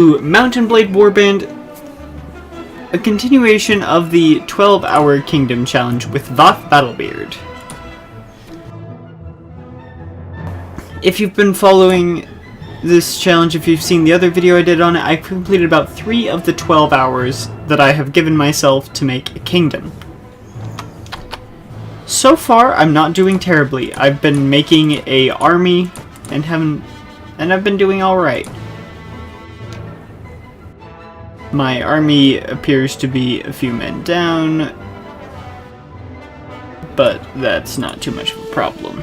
Mount and Blade Warband, a continuation of the 12-hour Kingdom Challenge with Voth Battlebeard. If you've been following this challenge, if you've seen the other video I did on it, I've completed about 3 of the 12 hours that I have given myself to make a kingdom. So far, I'm not doing terribly. I've been making a army and I've been doing alright. My army appears to be a few men down, but that's not too much of a problem.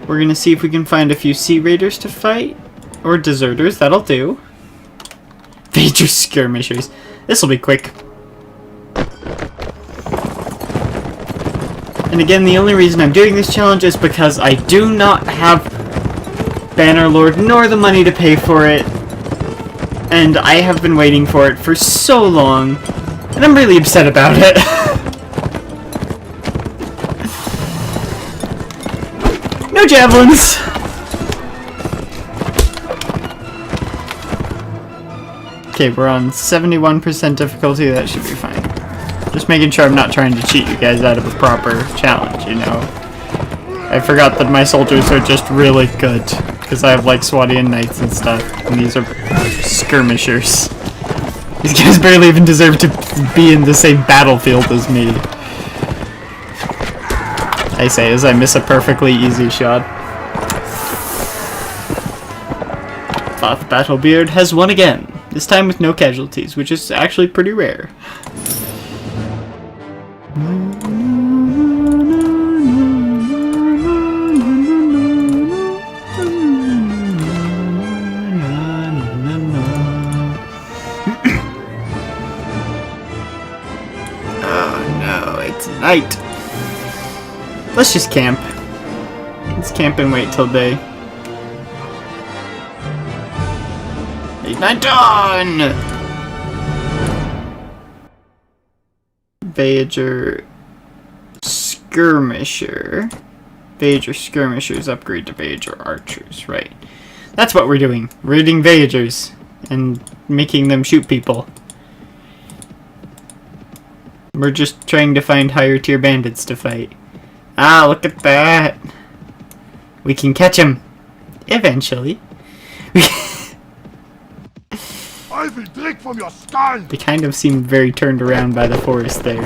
We're gonna see if we can find a few Sea Raiders to fight, or deserters, that'll do. Major skirmishers. This'll be quick. And again, the only reason I'm doing this challenge is because I do not have Bannerlord nor the money to pay for it. And I have been waiting for it for so long, and I'm really upset about it. No javelins! Okay, we're on 71% difficulty, that should be fine. Just making sure I'm not trying to cheat you guys out of a proper challenge, you know? I forgot that my soldiers are just really good, because I have like Swadian knights and stuff, and these are skirmishers. These guys barely even deserve to be in the same battlefield as me. I say as I miss a perfectly easy shot. Voth Battlebeard has won again, this time with no casualties, which is actually pretty rare. Night. Let's just camp. Let's camp and wait till day. Night dawn! Voyager Skirmisher. Voyager Skirmishers upgrade to Voyager Archers, right. That's what we're doing. We're eating Voyagers and making them shoot people. We're just trying to find higher tier bandits to fight. Ah, look at that! We can catch him! Eventually. I will drink from your skull! They kind of seem very turned around by the forest there.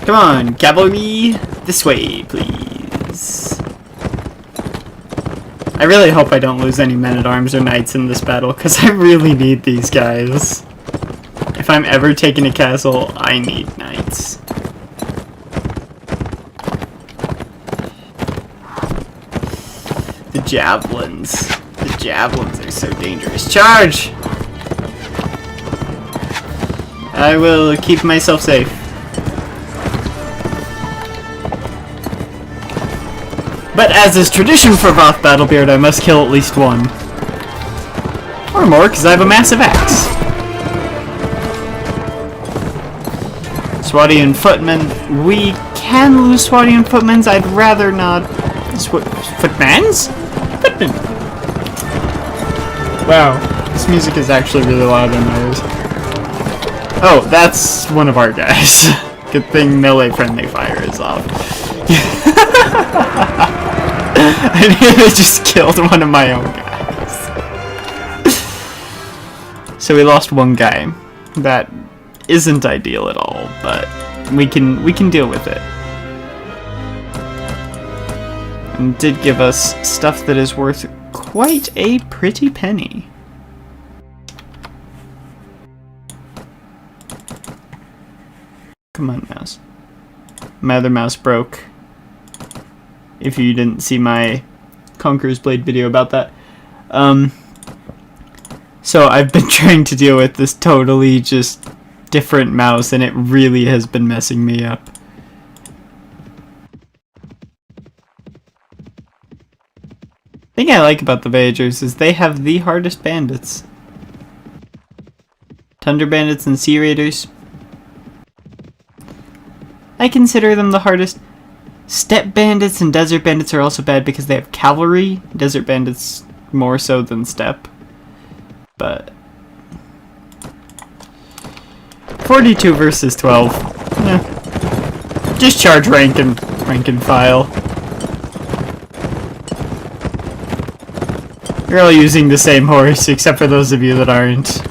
Come on, cavalry! This way, please. I really hope I don't lose any men-at-arms or knights in this battle, because I really need these guys. If I'm ever taking a castle, I need knights. The javelins. The javelins are so dangerous. Charge! I will keep myself safe. But as is tradition for Voth Battlebeard, I must kill at least one. Or more, because I have a massive axe. Swadian footmen. We can lose Swadian footmen. I'd rather not. Footmans? Footmen. Wow, this music is actually really loud in my ears. Oh, that's one of our guys. Good thing melee friendly fire is off. I nearly just killed one of my own guys. So we lost one guy. That isn't ideal at all, but we can deal with it. And did give us stuff that is worth quite a pretty penny. Come on, mouse. My other mouse broke. If you didn't see my Conqueror's Blade video about that. So I've been trying to deal with this totally just different mouse, and it really has been messing me up. The thing I like about the Voyagers is they have the hardest bandits. Tundra Bandits and Sea Raiders. I consider them the hardest. Steppe bandits and desert bandits are also bad because they have cavalry. Desert bandits more so than steppe. But 42 versus 12. Just charge rank and file. You're all using the same horse, except for those of you that aren't.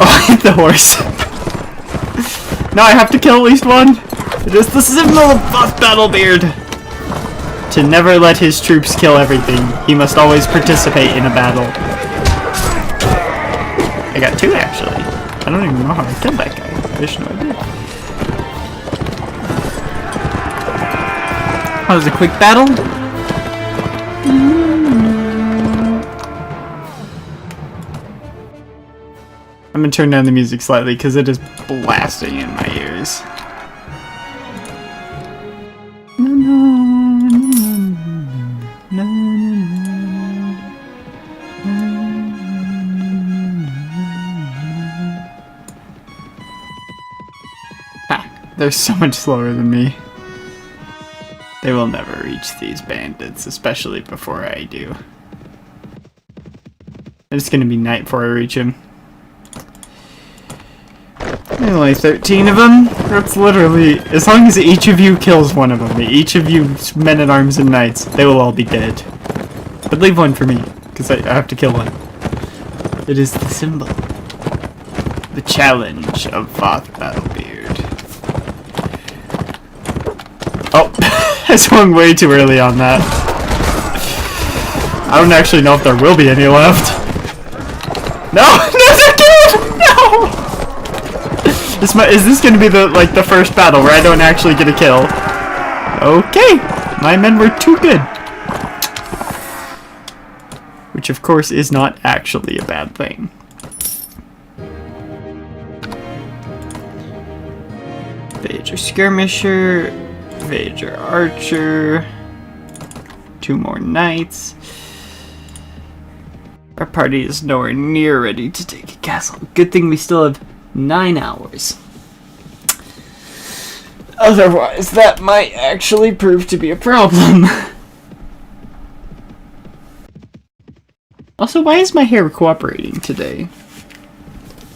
Oh, I hit the horse. Now I have to kill at least one. It is the symbol of Thoth Battlebeard. To never let his troops kill everything, he must always participate in a battle. I got 2 actually. I don't even know how I killed that guy. I just know I did. That was a quick battle. I'm gonna turn down the music slightly because it is blasting in my ears. They're so much slower than me. They will never reach these bandits, especially before I do. It's gonna be night before I reach them. Only 13 of them? That's literally... As long as each of you kills one of them, each of you men-at-arms and knights, they will all be dead. But leave one for me, because I have to kill one. It is the symbol. The challenge of Thoth Battlebeard. Oh, I swung way too early on that. I don't actually know if there will be any left. No! No, they're killed! No! Is this gonna be the first battle where I don't actually get a kill? Okay, my men were too good. Which of course is not actually a bad thing. Vager Skirmisher, Vager Archer, 2 more knights. Our party is nowhere near ready to take a castle. Good thing we still have 9 hours. Otherwise, that might actually prove to be a problem. Also, why is my hair cooperating today?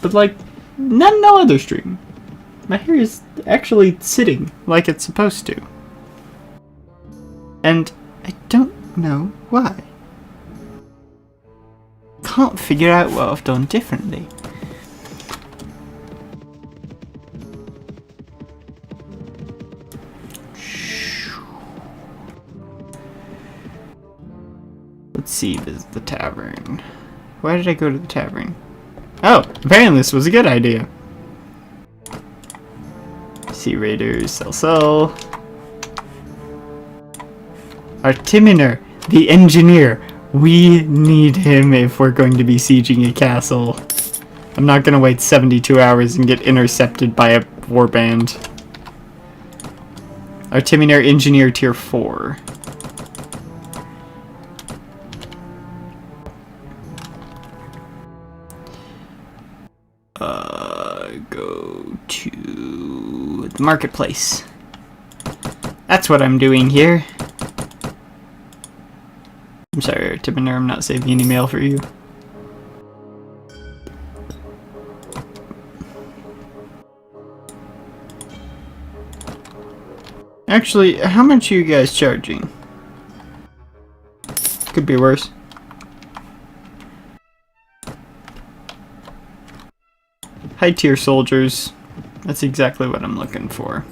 But like, no other stream. My hair is actually sitting like it's supposed to. And I don't know why. Can't figure out what I've done differently. Let's see, this is the tavern. Why did I go to the tavern? Oh, apparently this was a good idea. Sea Raiders, sell. Artiminar, the engineer. We need him if we're going to be sieging a castle. I'm not gonna wait 72 hours and get intercepted by a warband. Artiminar, engineer tier 4. Go to the marketplace. That's what I'm doing here. I'm sorry, Artiminar, I'm not saving any mail for you. Actually, how much are you guys charging? Could be worse. High tier soldiers. That's exactly what I'm looking for.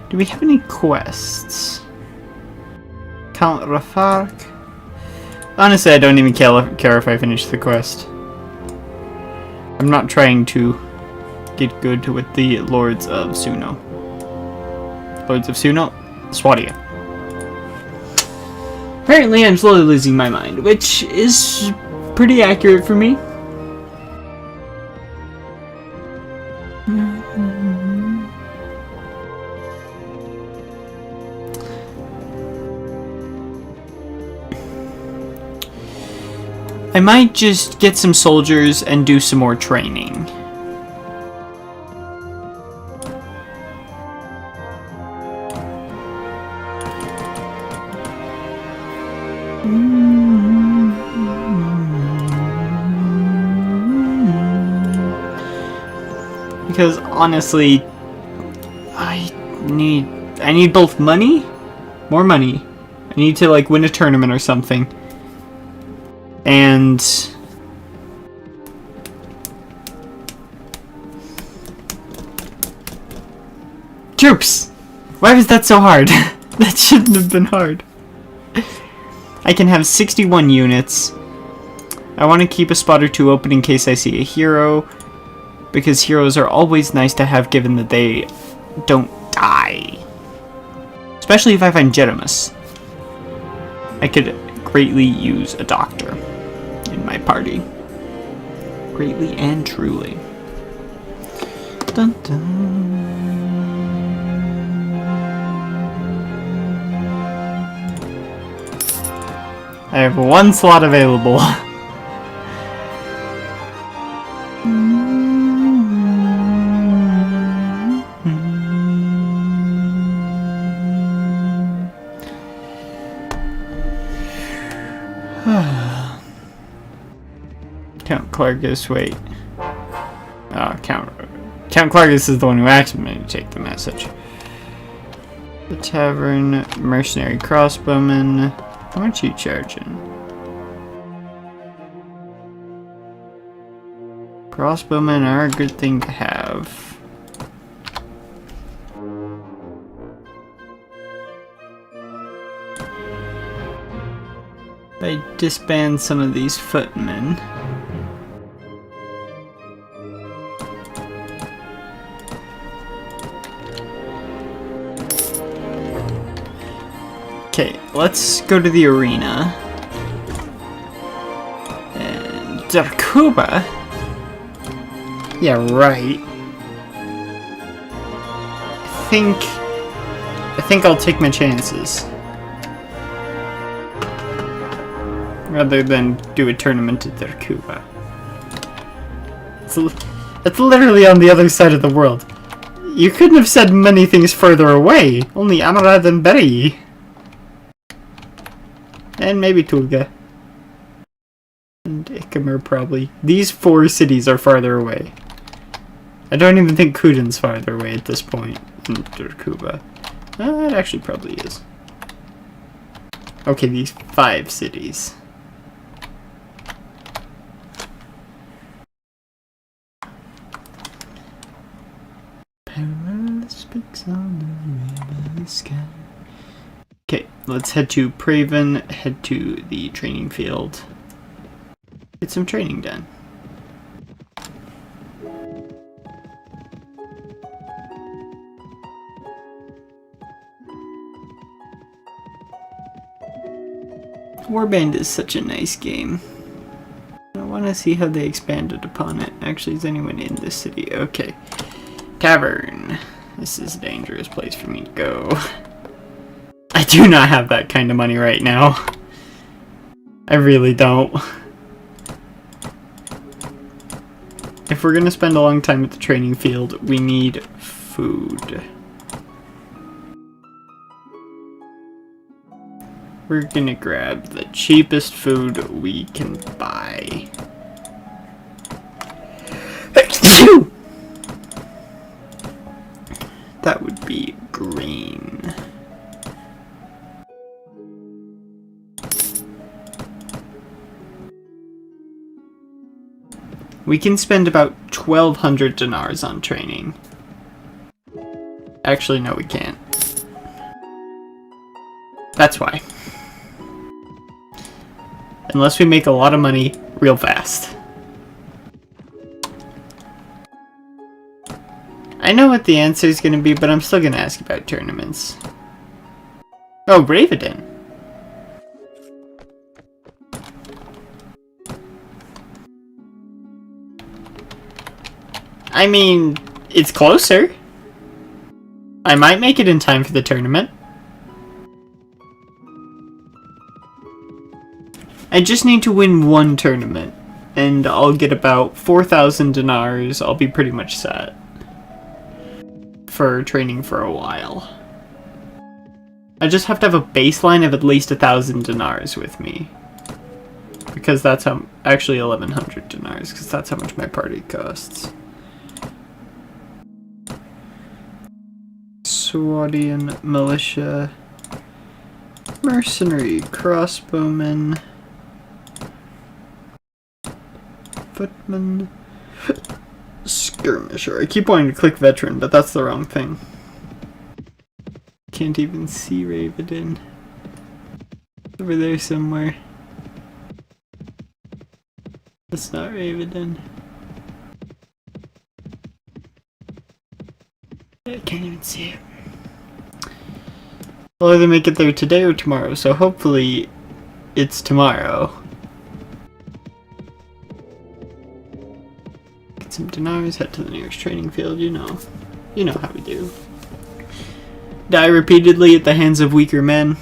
Do we have any quests? Count Rafark? Honestly, I don't even care if I finish the quest. I'm not trying to get good with the Lords of Suno. Lords of Suno? Swadia. Apparently, I'm slowly losing my mind, which is pretty accurate for me. I might just get some soldiers and do some more training. Because honestly, I need both money, more money. I need to like win a tournament or something. And troops! Why was that so hard? That shouldn't have been hard. I can have 61 units. I want to keep a spot or two open in case I see a hero, because heroes are always nice to have given that they don't die. Especially if I find Jedimus. I could greatly use a doctor in my party. Greatly and truly. Dun dun. I have one slot available. Count Clargus, wait. Count Clargus is the one who asked me to take the message. The Tavern, Mercenary Crossbowman. How much are you charging? Crossbowmen are a good thing to have. I disband some of these footmen. Okay, let's go to the arena. And Darkuba? Yeah, right. I think I'll take my chances. Rather than do a tournament at Darkuba. It's literally on the other side of the world. You couldn't have said many things further away. Only Amarad and Beri. And maybe Tulga. And Ikimur, probably. These 4 cities are farther away. I don't even think Kuden's farther away at this point in Darkuba. It actually probably is. Okay, these 5 cities. Perilous peaks on the river sky. Okay, let's head to Praven, head to the training field. Get some training done. Warband is such a nice game. I want to see how they expanded upon it. Actually, is anyone in this city? Okay. Tavern. This is a dangerous place for me to go. I do not have that kind of money right now. I really don't. If we're gonna spend a long time at the training field, we need food. We're gonna grab the cheapest food we can buy. That would be green. We can spend about 1,200 dinars on training. Actually, no, we can't. That's why. Unless we make a lot of money real fast. I know what the answer is going to be, but I'm still going to ask about tournaments. Oh, Bravedon. I mean, it's closer. I might make it in time for the tournament. I just need to win one tournament, and I'll get about 4,000 dinars. I'll be pretty much set for training for a while. I just have to have a baseline of at least 1,000 dinars with me. Because that's how, actually 1,100 dinars, because that's how much my party costs. Swadian militia, mercenary, crossbowmen, footman, skirmisher. I keep wanting to click veteran, but that's the wrong thing. Can't even see Raven. Over there somewhere. That's not Raven. I can't even see it. I'll either make it there today or tomorrow, so hopefully it's tomorrow. Get some dinars, head to the nearest training field, you know. You know how we do. Die repeatedly at the hands of weaker men.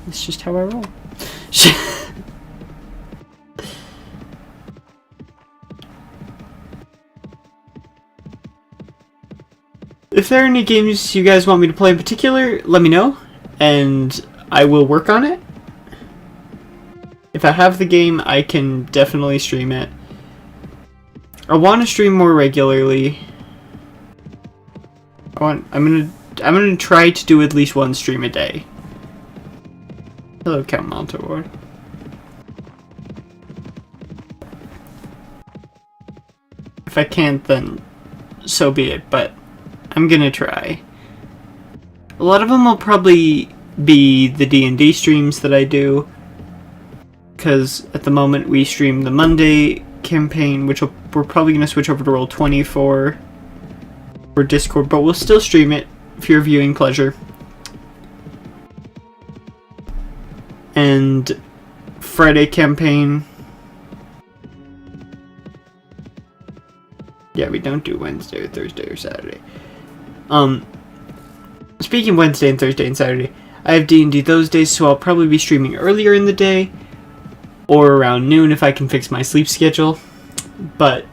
It's just how I roll. If there are any games you guys want me to play in particular, let me know, and I will work on it. If I have the game, I can definitely stream it. I want to stream more regularly. I'm gonna try to do at least one stream a day. Hello, Count Montaward. If I can't, then so be it, but I'm gonna try. A lot of them will probably be the D&D streams that I do, because at the moment we stream the Monday campaign, which we're probably gonna switch over to Roll20 for Discord, but we'll still stream it for your viewing pleasure. And Friday campaign. Yeah, we don't do Wednesday or Thursday or Saturday. Speaking of Wednesday and Thursday and Saturday, I have D&D those days, so I'll probably be streaming earlier in the day or around noon if I can fix my sleep schedule. But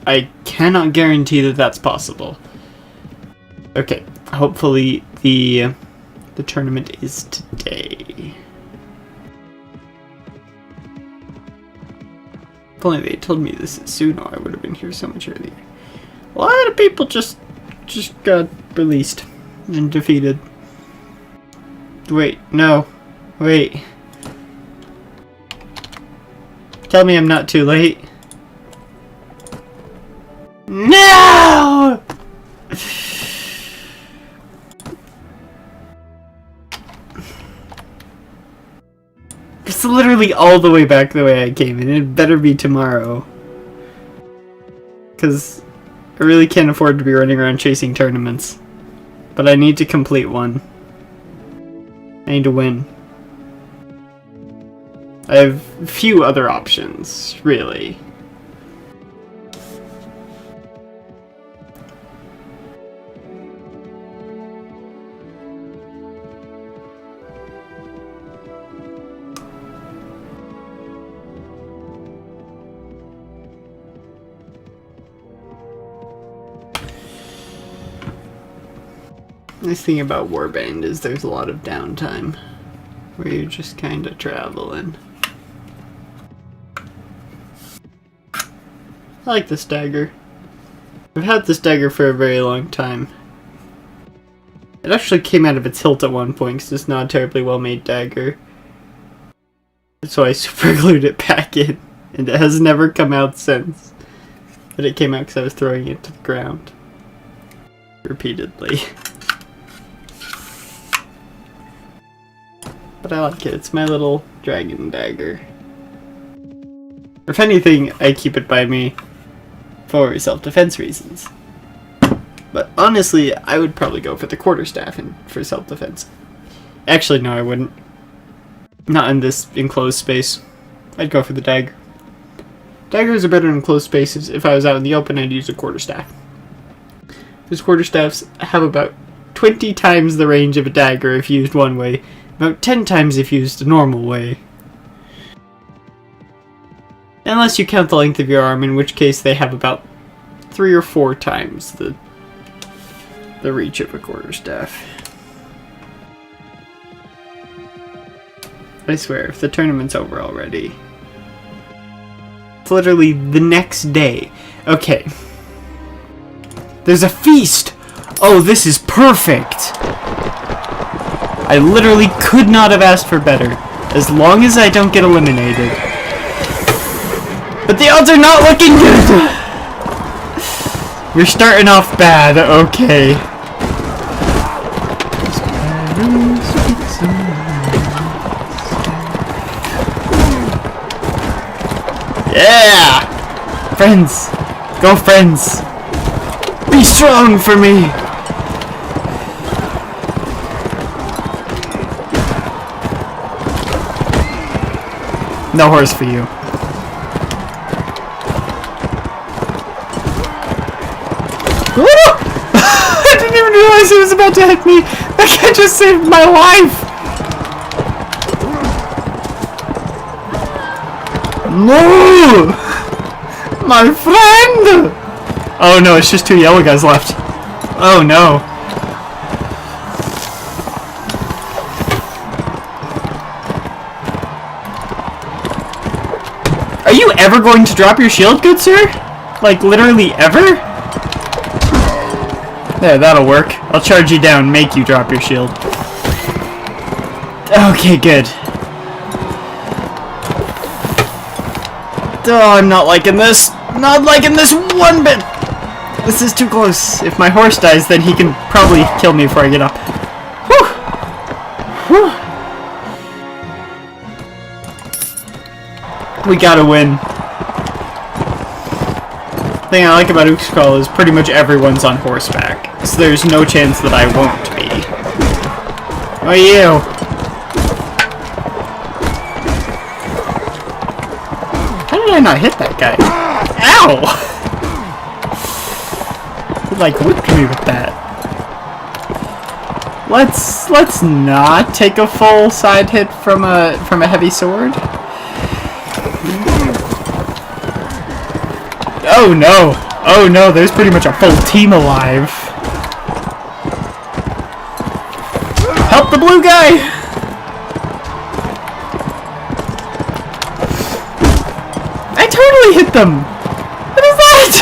I cannot guarantee that that's possible. Okay, hopefully the tournament is today. If only they told me this sooner, I would have been here so much earlier. A lot of people just got released and defeated. Wait, no. Wait. Tell me I'm not too late. No! It's literally all the way back the way I came in. It better be tomorrow. Because I really can't afford to be running around chasing tournaments. But I need to complete one. I need to win. I have few other options, really. Nice thing about Warband is there's a lot of downtime where you're just kind of traveling. I like this dagger. I've had this dagger for a very long time. It actually came out of its hilt at one point because it's not a terribly well made dagger. So I super glued it back in, and it has never come out since. But it came out because I was throwing it to the ground repeatedly. But I like it. It's my little dragon dagger. If anything, I keep it by me for self-defense reasons. But honestly, I would probably go for the quarterstaff for self-defense. Actually, no, I wouldn't. Not in this enclosed space. I'd go for the dagger. Daggers are better in enclosed spaces. If I was out in the open, I'd use a quarterstaff. These quarterstaffs have about 20 times the range of a dagger if used one way, About 10 times if used the normal way. Unless you count the length of your arm, in which case they have about 3 or 4 times the reach of a quarterstaff. I swear, if the tournament's over already. It's literally the next day. Okay. There's a feast! Oh, this is perfect! I literally could not have asked for better. As long as I don't get eliminated. But the odds are not looking good! We're starting off bad, okay. Yeah! Friends! Go friends! Be strong for me! No horse for you. I didn't even realize he was about to hit me! That guy just saved my life! No! My friend! Oh no, it's just 2 yellow guys left. Oh no. Are you ever going to drop your shield, good sir? Like, literally ever? There, that'll work. I'll charge you down, make you drop your shield. Okay, good. Oh, I'm not liking this. Not liking this one bit. This is too close. If my horse dies, then he can probably kill me before I get up. Whew. Whew. We gotta win. The thing I like about Uxkhal is pretty much everyone's on horseback, so there's no chance that I won't be. Oh, you! How did I not hit that guy? Ow! He like whipped me with that. Let's not take a full side hit from a heavy sword. Oh no! Oh no, there's pretty much a full team alive. Help the blue guy! I totally hit them! What is that?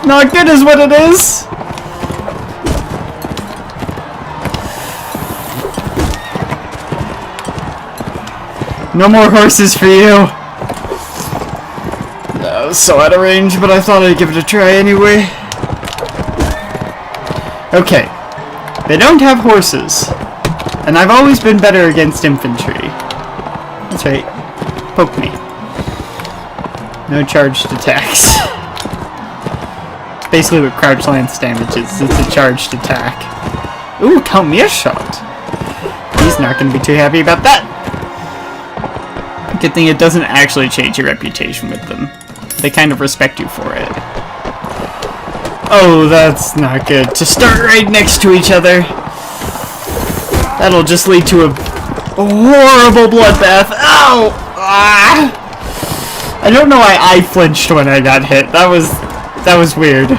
Not good is what it is! No more horses for you! That was so out of range, but I thought I'd give it a try anyway. Okay. They don't have horses. And I've always been better against infantry. That's right. Poke me. No charged attacks. It's basically what crouch lance damage is. It's a charged attack. Ooh, count me a shot. He's not going to be too happy about that. Good thing it doesn't actually change your reputation with them. They kind of respect you for it. Oh, that's not good. To start right next to each other. That'll just lead to a horrible bloodbath. Ow! Ah! I don't know why I flinched when I got hit. That was weird.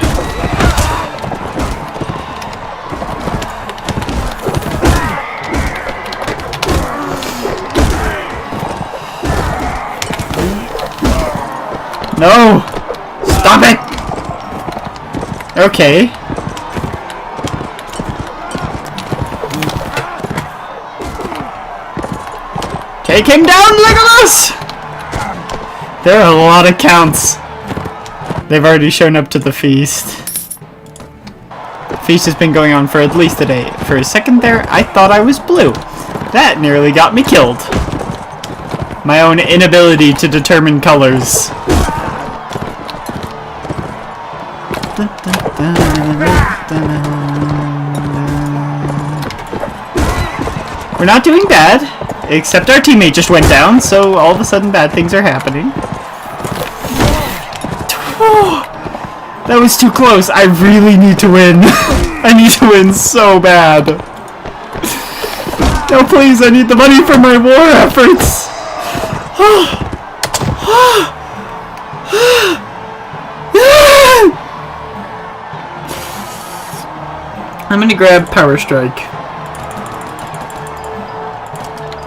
No! Stop it! Okay. Take him down, Legolas! There are a lot of counts. They've already shown up to the feast. The feast has been going on for at least a day. For a second there, I thought I was blue. That nearly got me killed. My own inability to determine colors. We're not doing bad, except our teammate just went down, so all of a sudden bad things are happening. That was too close. I really need to win. I need to win so bad. No, please, I need the money for my war efforts. I'm gonna grab Power Strike.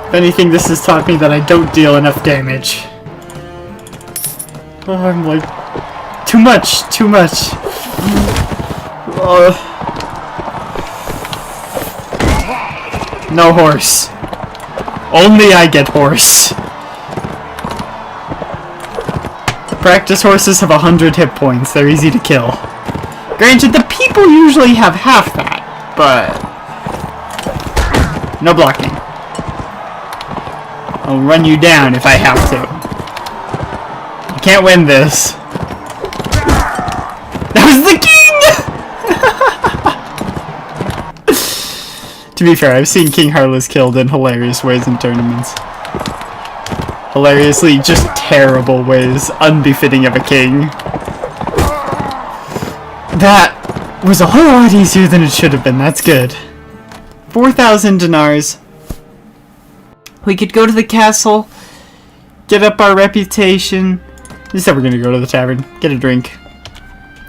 If anything, this has taught me that I don't deal enough damage. Oh, I'm like... Too much! No horse. Only I get horse. The practice horses have 100 hit points. They're easy to kill. Granted, the people usually have half that, but... No blocking. I'll run you down if I have to. I can't win this. That was the king! To be fair, I've seen King Harless killed in hilarious ways in tournaments. Hilariously just terrible ways, unbefitting of a king. That was a whole lot easier than it should have been, that's good. 4,000 dinars. We could go to the castle, get up our reputation. Instead we're gonna go to the tavern, get a drink,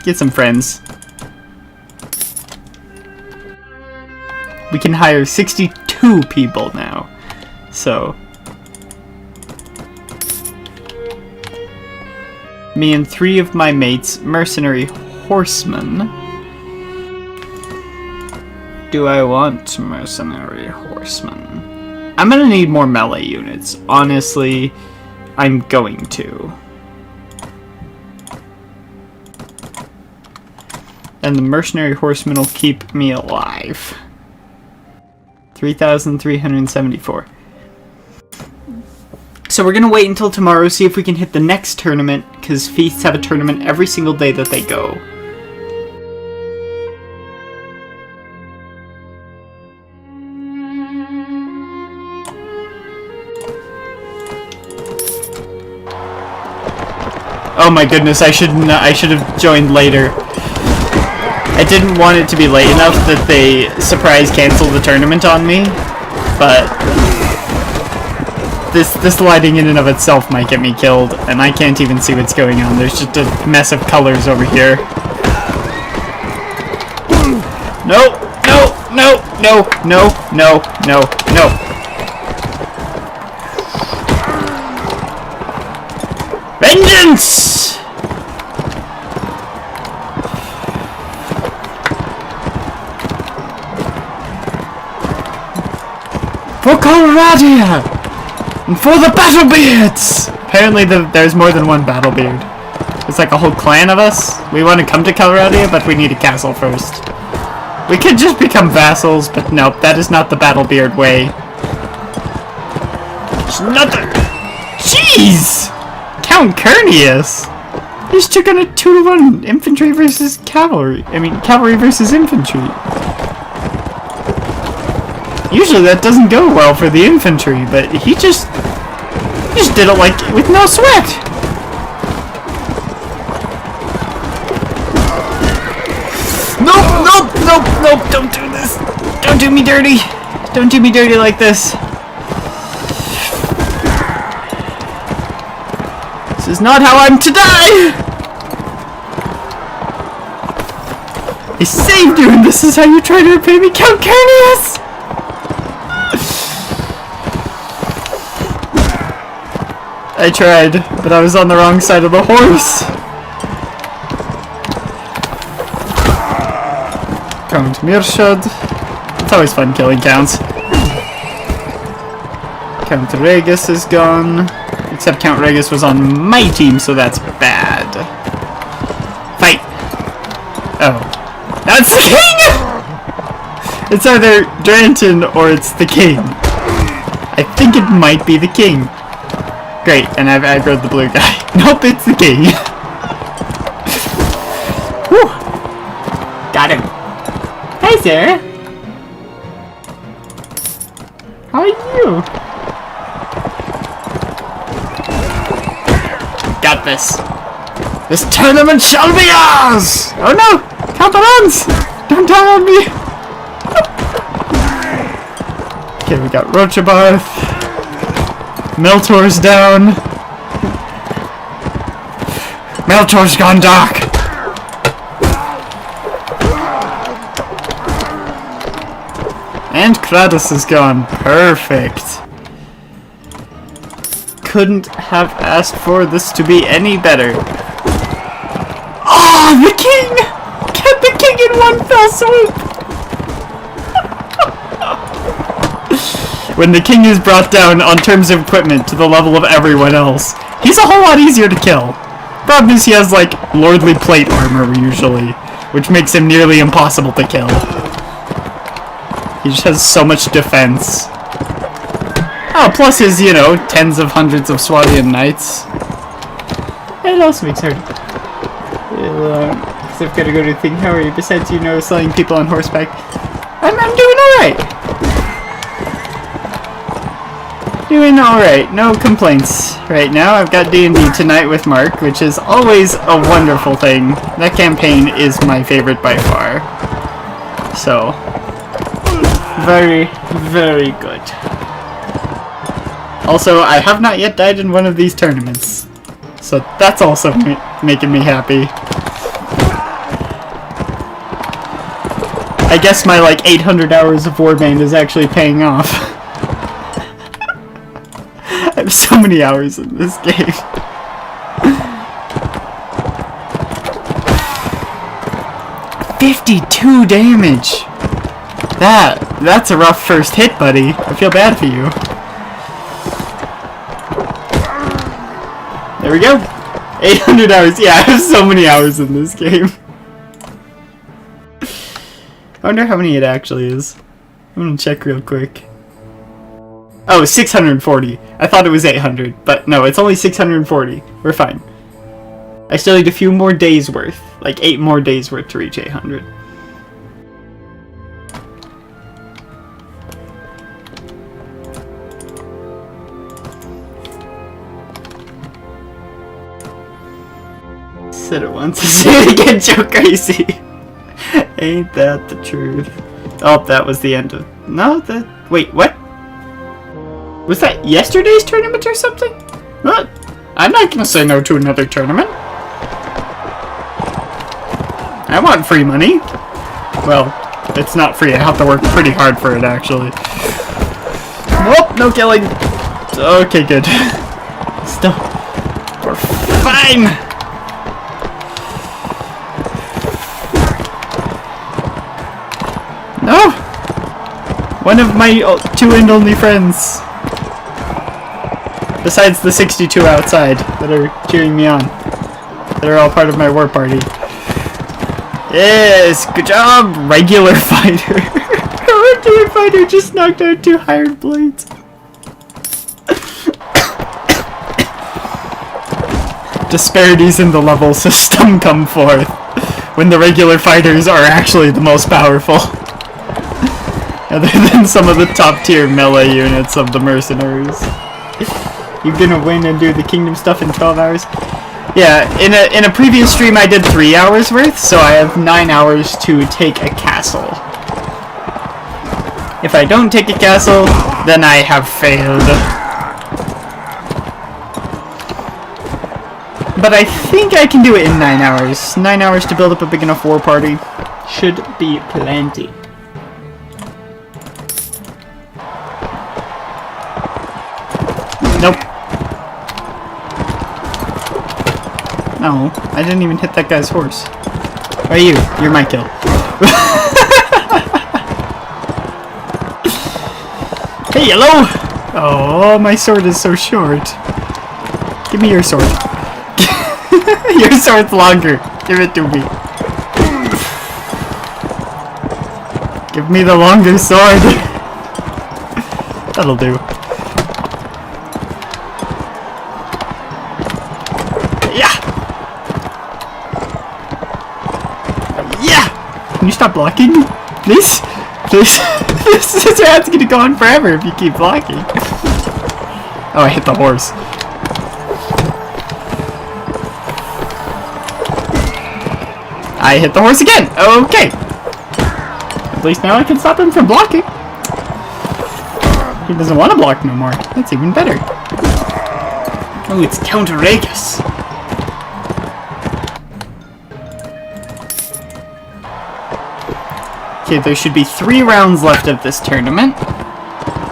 get some friends. We can hire 62 people now, so... Me and 3 of my mates, mercenary horsemen. Do I want mercenary horsemen? I'm gonna need more melee units. Honestly, I'm going to. And the mercenary horsemen will keep me alive. 3,374. So we're gonna wait until tomorrow, see if we can hit the next tournament, because feasts have a tournament every single day that they go. Oh my goodness, I should have joined later. I didn't want it to be late enough that they surprise cancel the tournament on me, but this lighting in and of itself might get me killed, and I can't even see what's going on. There's just a mess of colors over here. No, no, no, no, no, no, no, no. Vengeance! For Colradia! And for the Battlebeards! Apparently there's more than one Battlebeard. It's like a whole clan of us. We want to come to Colradia, but we need a castle first. We could just become vassals, but nope, that is not the Battlebeard way. It's not the... Jeez! Count Cernius! He just took on a 2-to-1 infantry versus cavalry. I mean, cavalry versus infantry. Usually that doesn't go well for the infantry, but he just did it like with no sweat. Nope, nope, nope, nope, don't do this. Don't do me dirty. Don't do me dirty like this. This is not how I'm to die! I saved you, and this is how you try to repay me, Count Cernius! I tried, but I was on the wrong side of the horse. Count Mirshad. It's always fun killing counts. Count Regis is gone. Except Count Regis was on my team, so that's bad. Fight! Oh. That's the king! It's either Dranton or it's the king. I think it might be the king. Great, and I've aggroed the blue guy. Nope, it's the king. Whew. Got him. Hey, sir. How are you? Got this. This tournament shall be ours! Oh no! Camperons! Don't die on me! Okay, we got Rochabarth. Meltor's down. Meltor's gone dark! And Kratos is gone. Perfect. Couldn't have asked for this to be any better. Oh, the king! Get the king in one fell swoop! When the king is brought down on terms of equipment to the level of everyone else, he's a whole lot easier to kill. Problem is he has, like, lordly plate armor usually, which makes him nearly impossible to kill. He just has so much defense. Oh, plus his, you know, tens of hundreds of Swadian knights. It also makes hard. Because I've got to go to the thing. How are you? Besides, you know, selling people on horseback. I'm doing alright. Doing alright. No complaints right now. I've got D&D tonight with Mark, which is always a wonderful thing. That campaign is my favorite by far. So, very, very good. Also, I have not yet died in one of these tournaments. So that's also making me happy. I guess my, like, 800 hours of Warband is actually paying off. I have so many hours in this game. $52 damage! That's a rough first hit, buddy. I feel bad for you. There we go. 800 hours. Yeah, I have so many hours in this game. I wonder how many it actually is. I'm gonna check real quick. Oh, 640. I thought it was 800, but no, it's only 640. We're fine. I still need a few more days worth. Like 8 more days worth to reach 800. Said it once, say it again, Joe Crazy. Ain't that the truth? Oh, that was the end of... No, that... Wait, what? Was that yesterday's tournament or something? What? I'm not gonna say no to another tournament. I want free money. Well, it's not free. I have to work pretty hard for it, actually. Nope, no killing. Okay, good. Still... We're fine! No! One of my 2 and only friends. Besides the 62 outside that are cheering me on. That are all part of my war party. Yes! Good job, regular fighter! Regular fighter just knocked out 2 hired blades. Disparities in the level system come forth when the regular fighters are actually the most powerful. Other than some of the top tier melee units of the mercenaries. You're gonna win and do the kingdom stuff in 12 hours? Yeah, in a previous stream I did 3 hours worth, so I have 9 hours to take a castle. If I don't take a castle, then I have failed. But I think I can do it in 9 hours. 9 hours to build up a big enough war party. Should be plenty. Nope. No, I didn't even hit that guy's horse. Or you. You're my kill. Hey, hello! Oh, my sword is so short. Give me your sword. Your sword's longer. Give it to me. Give me the longer sword. That'll do. Can you stop blocking? Please? Please? This ad's gonna go on forever if you keep blocking. Oh, I hit the horse. I hit the horse again. Okay. At least now I can stop him from blocking. He doesn't want to block no more. That's even better. Oh, it's Count Regus. Okay, there should be 3 rounds left of this tournament.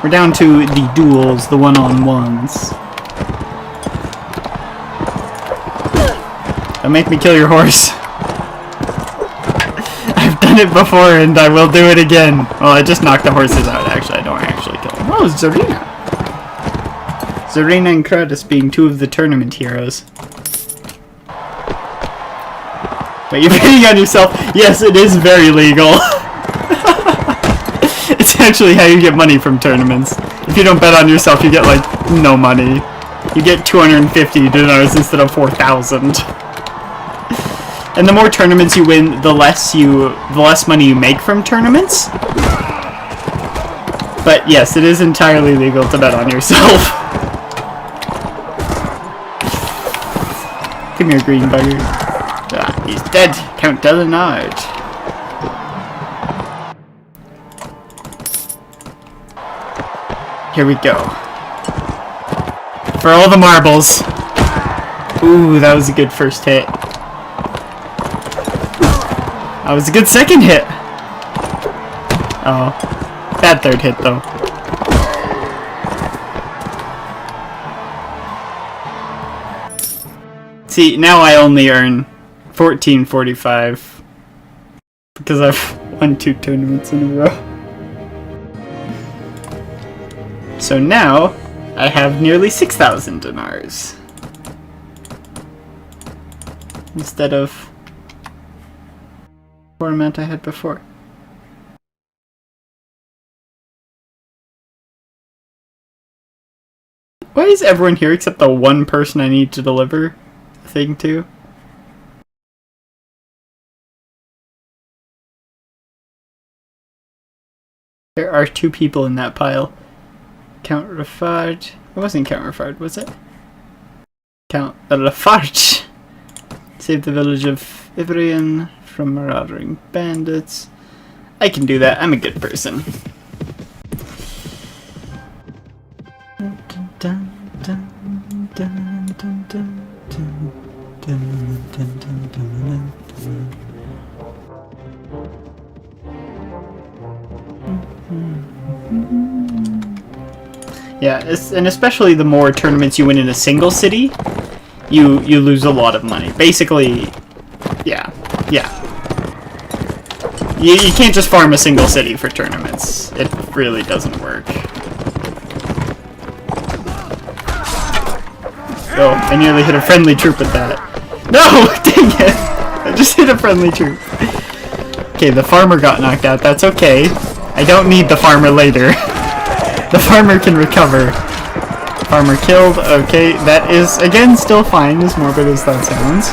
We're down to the duels, the one-on-ones. Don't make me kill your horse. I've done it before and I will do it again. Well, I just knocked the horses out, actually. I don't actually kill them. Oh, Zarina. Zarina and Kratos being 2 of the tournament heroes. But you're betting on yourself. Yes, it is very legal. It's actually how you get money from tournaments. If you don't bet on yourself, you get, like, no money. You get 250 dinars instead of 4,000. And the more tournaments you win, the less money you make from tournaments. But yes, it is entirely legal to bet on yourself. Come here, green bugger. Ah, he's dead. Count Delinard. Here we go. For all the marbles. Ooh, that was a good first hit. That was a good second hit. Oh. Bad third hit, though. See, now I only earn $14.45 because I've won 2 tournaments in a row. So now, I have nearly 6,000 dinars. Instead of what amount I had before. Why is everyone here except the one person I need to deliver a thing to? There are 2 people in that pile. Count Rafard. It wasn't Count Rafard, was it? Count Rafard. Save the village of Ivrian from marauding bandits. I can do that. I'm a good person. Yeah, and especially the more tournaments you win in a single city, you lose a lot of money. Basically, yeah. You can't just farm a single city for tournaments. It really doesn't work. Oh, I nearly hit a friendly troop with that. No! Dang it! I just hit a friendly troop. Okay, the farmer got knocked out. That's okay. I don't need the farmer later. The farmer can recover. Farmer killed. Okay, that is, again, still fine, as morbid as that sounds.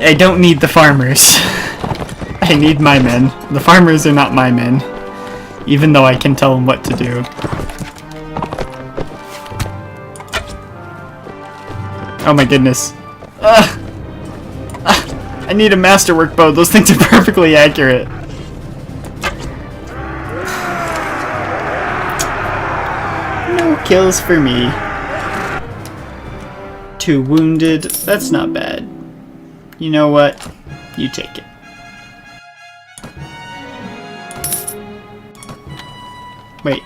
I don't need the farmers. I need my men. The farmers are not my men. Even though I can tell them what to do. Oh my goodness. I need a masterwork bow. Those things are perfectly accurate. No kills for me. 2 wounded. That's not bad. You know what? You take it. Wait.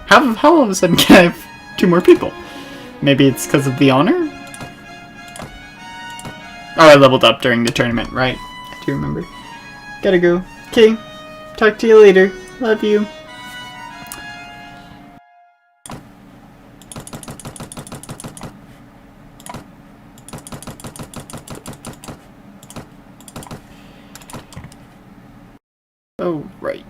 How all of a sudden can I have 2 more people? Maybe it's because of the honor? Oh, I leveled up during the tournament, right? I do remember. Gotta go. Okay. Talk to you later. Love you. Oh, right.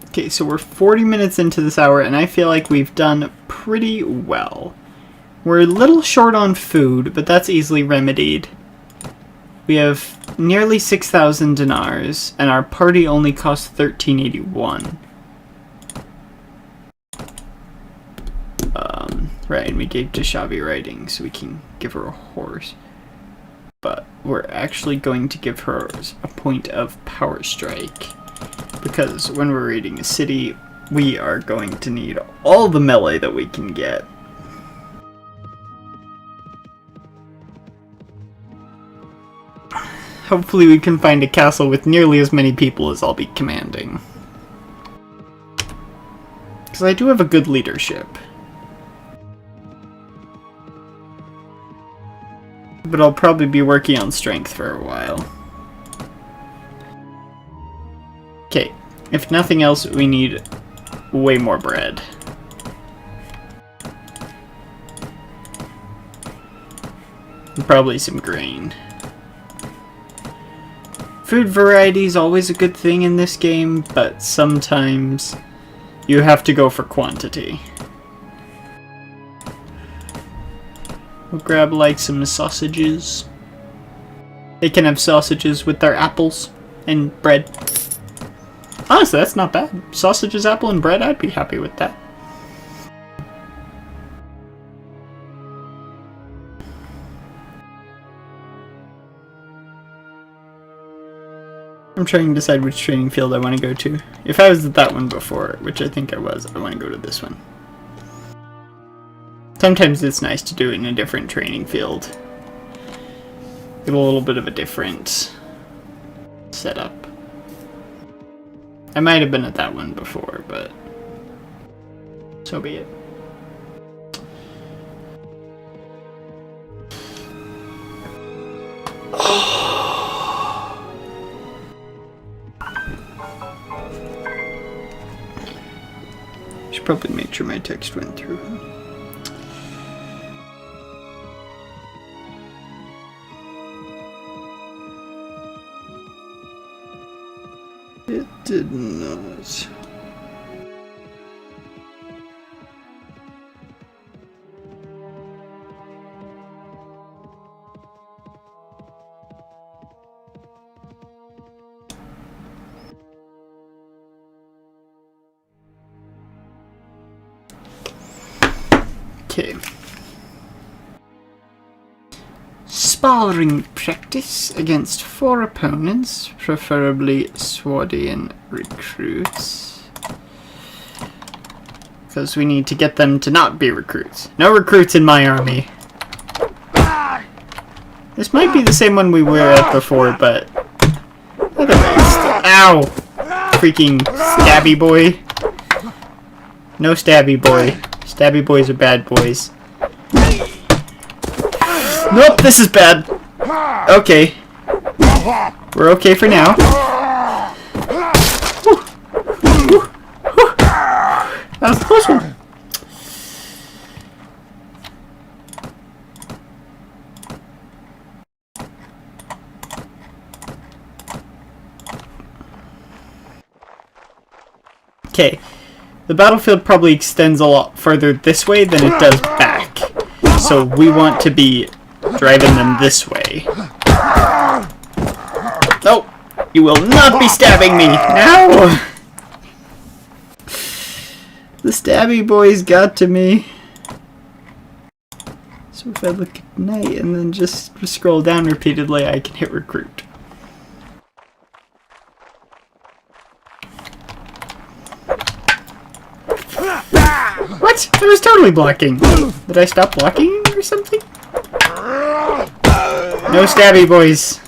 Okay, so we're 40 minutes into this hour, and I feel like we've done pretty well. We're a little short on food, but that's easily remedied. We have nearly 6,000 dinars, and our party only costs 1381. Right, and we gave Jashavi riding, so we can give her a horse. But we're actually going to give her a point of power strike, because when we're raiding a city, we are going to need all the melee that we can get. Hopefully we can find a castle with nearly as many people as I'll be commanding. Because I do have a good leadership. But I'll probably be working on strength for a while. Okay, if nothing else, we need way more bread. And probably some grain. Food variety is always a good thing in this game, but sometimes you have to go for quantity. We'll grab like some sausages. They can have sausages with their apples and bread. Honestly, that's not bad. Sausages, apple, and bread, I'd be happy with that. I'm trying to decide which training field I want to go to. If I was at that one before, which I think I was, I want to go to this one. Sometimes it's nice to do it in a different training field. Get a little bit of a different setup. I might have been at that one before, but so be it. Should probably make sure my text went through. It did not. Okay. Sparring practice against 4 opponents, preferably Swadian recruits. Because we need to get them to not be recruits. No recruits in my army. This might be the same one we were at before, but otherwise, ow! Freaking stabby boy. No stabby boy. Stabby boys are bad boys. Nope, this is bad. Okay. We're okay for now. Whew. Whew. Whew. That was a close one. Okay. The battlefield probably extends a lot further this way than it does back. So we want to be driving them this way. No! You will not be stabbing me! No! The stabby boys got to me. So if I look at night and then just scroll down repeatedly, I can hit recruit. What? I was totally blocking. Did I stop blocking or something? No stabby boys.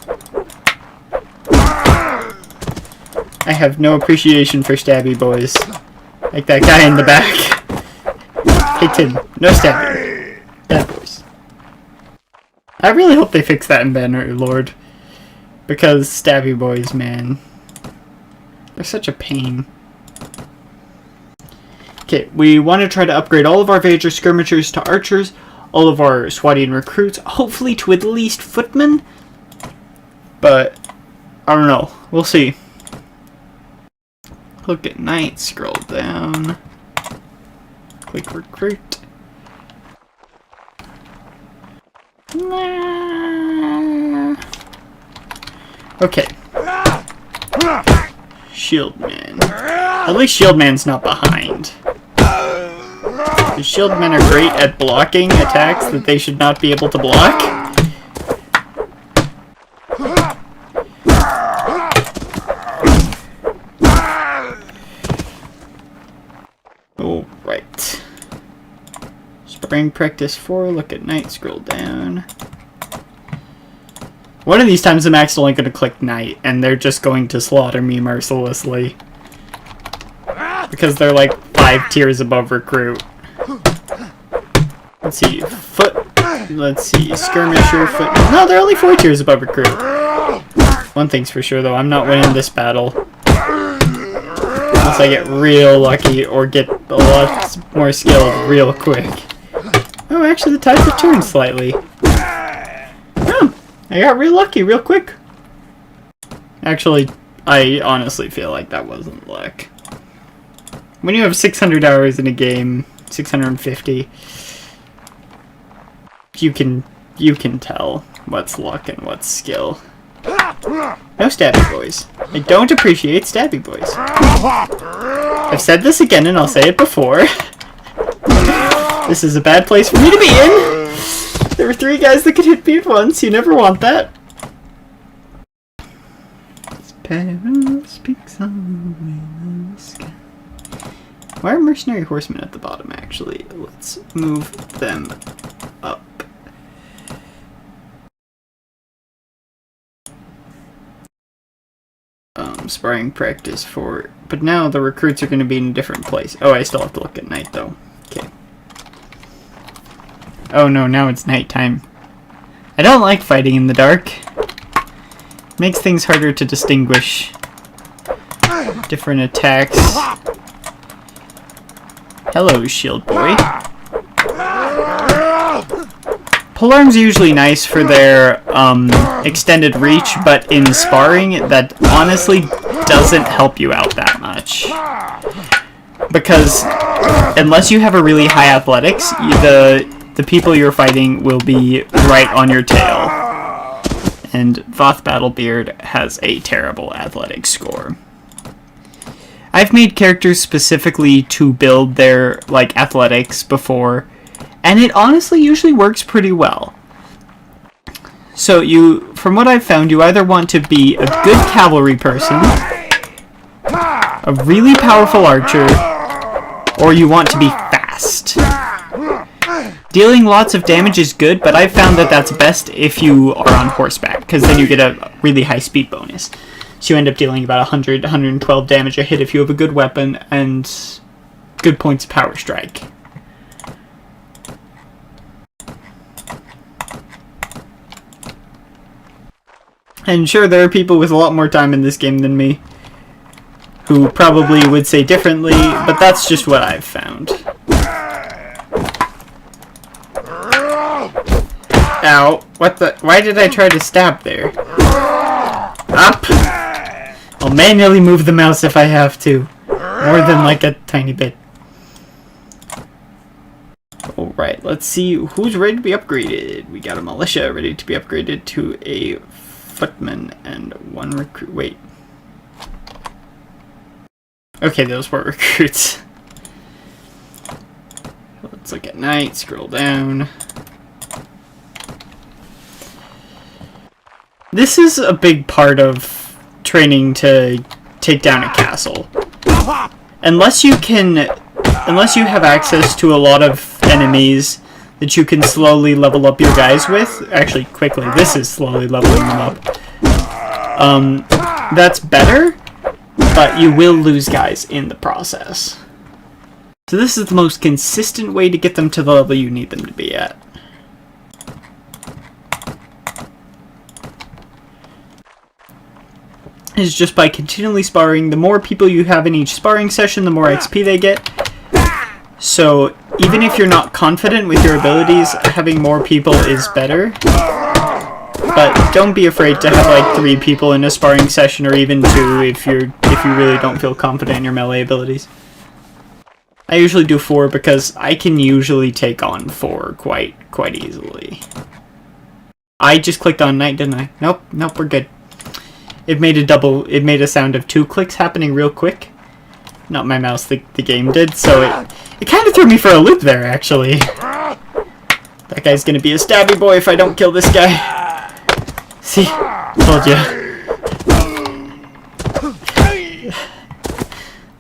I have no appreciation for stabby boys. Like that guy in the back. Hey Tim, no stabby. Bad boys. I really hope they fix that in Bannerlord. Because stabby boys, man. They're such a pain. Okay, we want to try to upgrade all of our Vager skirmishers to archers, all of our Swadian recruits, hopefully to at least footmen. But, I don't know. We'll see. Look at night, scroll down. Click recruit. Nah. Okay. Shield Man. At least Shield Man's not behind. The Shield Men are great at blocking attacks that they should not be able to block. Alright. Sparring Practice 4, look at night, scroll down. One of these times I'm actually going to click night, and they're just going to slaughter me mercilessly. Because they're like 5 tiers above recruit. Let's see, foot. Let's see, skirmisher, foot. No, they're only 4 tiers above recruit. One thing's for sure though, I'm not winning this battle. Unless I get real lucky or get a lot more skilled real quick. Oh, actually the tides have turned slightly. Oh, I got real lucky real quick. Actually, I honestly feel like that wasn't luck. When you have 600 hours in a game, 650, you can tell what's luck and what's skill. No stabby boys. I don't appreciate stabby boys. I've said this again and I'll say it before. This is a bad place for me to be in. There were 3 guys that could hit me at once. You never want that. Sparrow speaks on the sky. Why are mercenary horsemen at the bottom, actually? Let's move them up. Sparring Practice 4. But now the recruits are going to be in a different place. Oh, I still have to look at night, though. Okay. Oh no, now it's nighttime. I don't like fighting in the dark. Makes things harder to distinguish different attacks. Hello, shield boy. Polearms are usually nice for their extended reach, but in sparring, that honestly doesn't help you out that much. Because unless you have a really high athletics, the people you're fighting will be right on your tail. And Voth Battlebeard has a terrible athletics score. I've made characters specifically to build their athletics before, and it honestly usually works pretty well. So from what I've found, you either want to be a good cavalry person, a really powerful archer, or you want to be fast. Dealing lots of damage is good, but I've found that that's best if you are on horseback, because then you get a really high speed bonus. So you end up dealing about 100, 112 damage a hit if you have a good weapon and good points of power strike. And sure, there are people with a lot more time in this game than me who probably would say differently, but that's just what I've found. Ow. What the? Why did I try to stab there? Up! I'll manually move the mouse if I have to. More than a tiny bit. Alright, let's see who's ready to be upgraded. We got a militia ready to be upgraded to a footman and 1 recruit. Wait. Okay, those were recruits. Let's look at night, scroll down. This is a big part of training to take down a castle. Unless you have access to a lot of enemies that you can slowly level up your guys with. Actually, quickly, this is slowly leveling them up. That's better, but you will lose guys in the process. So this is the most consistent way to get them to the level you need them to be at. Is just by continually sparring. The more people you have in each sparring session, the more XP they get. So even if you're not confident with your abilities, having more people is better. But don't be afraid to have 3 people in a sparring session, or even 2 if you really don't feel confident in your melee abilities. I usually do 4 because I can usually take on 4 quite easily. I just clicked on night, didn't I? Nope, we're good. it made a sound of 2 clicks happening real quick. Not my mouse, the game did, so it kind of threw me for a loop there, actually. That guy's gonna be a stabby boy if I don't kill this guy. See? Told ya.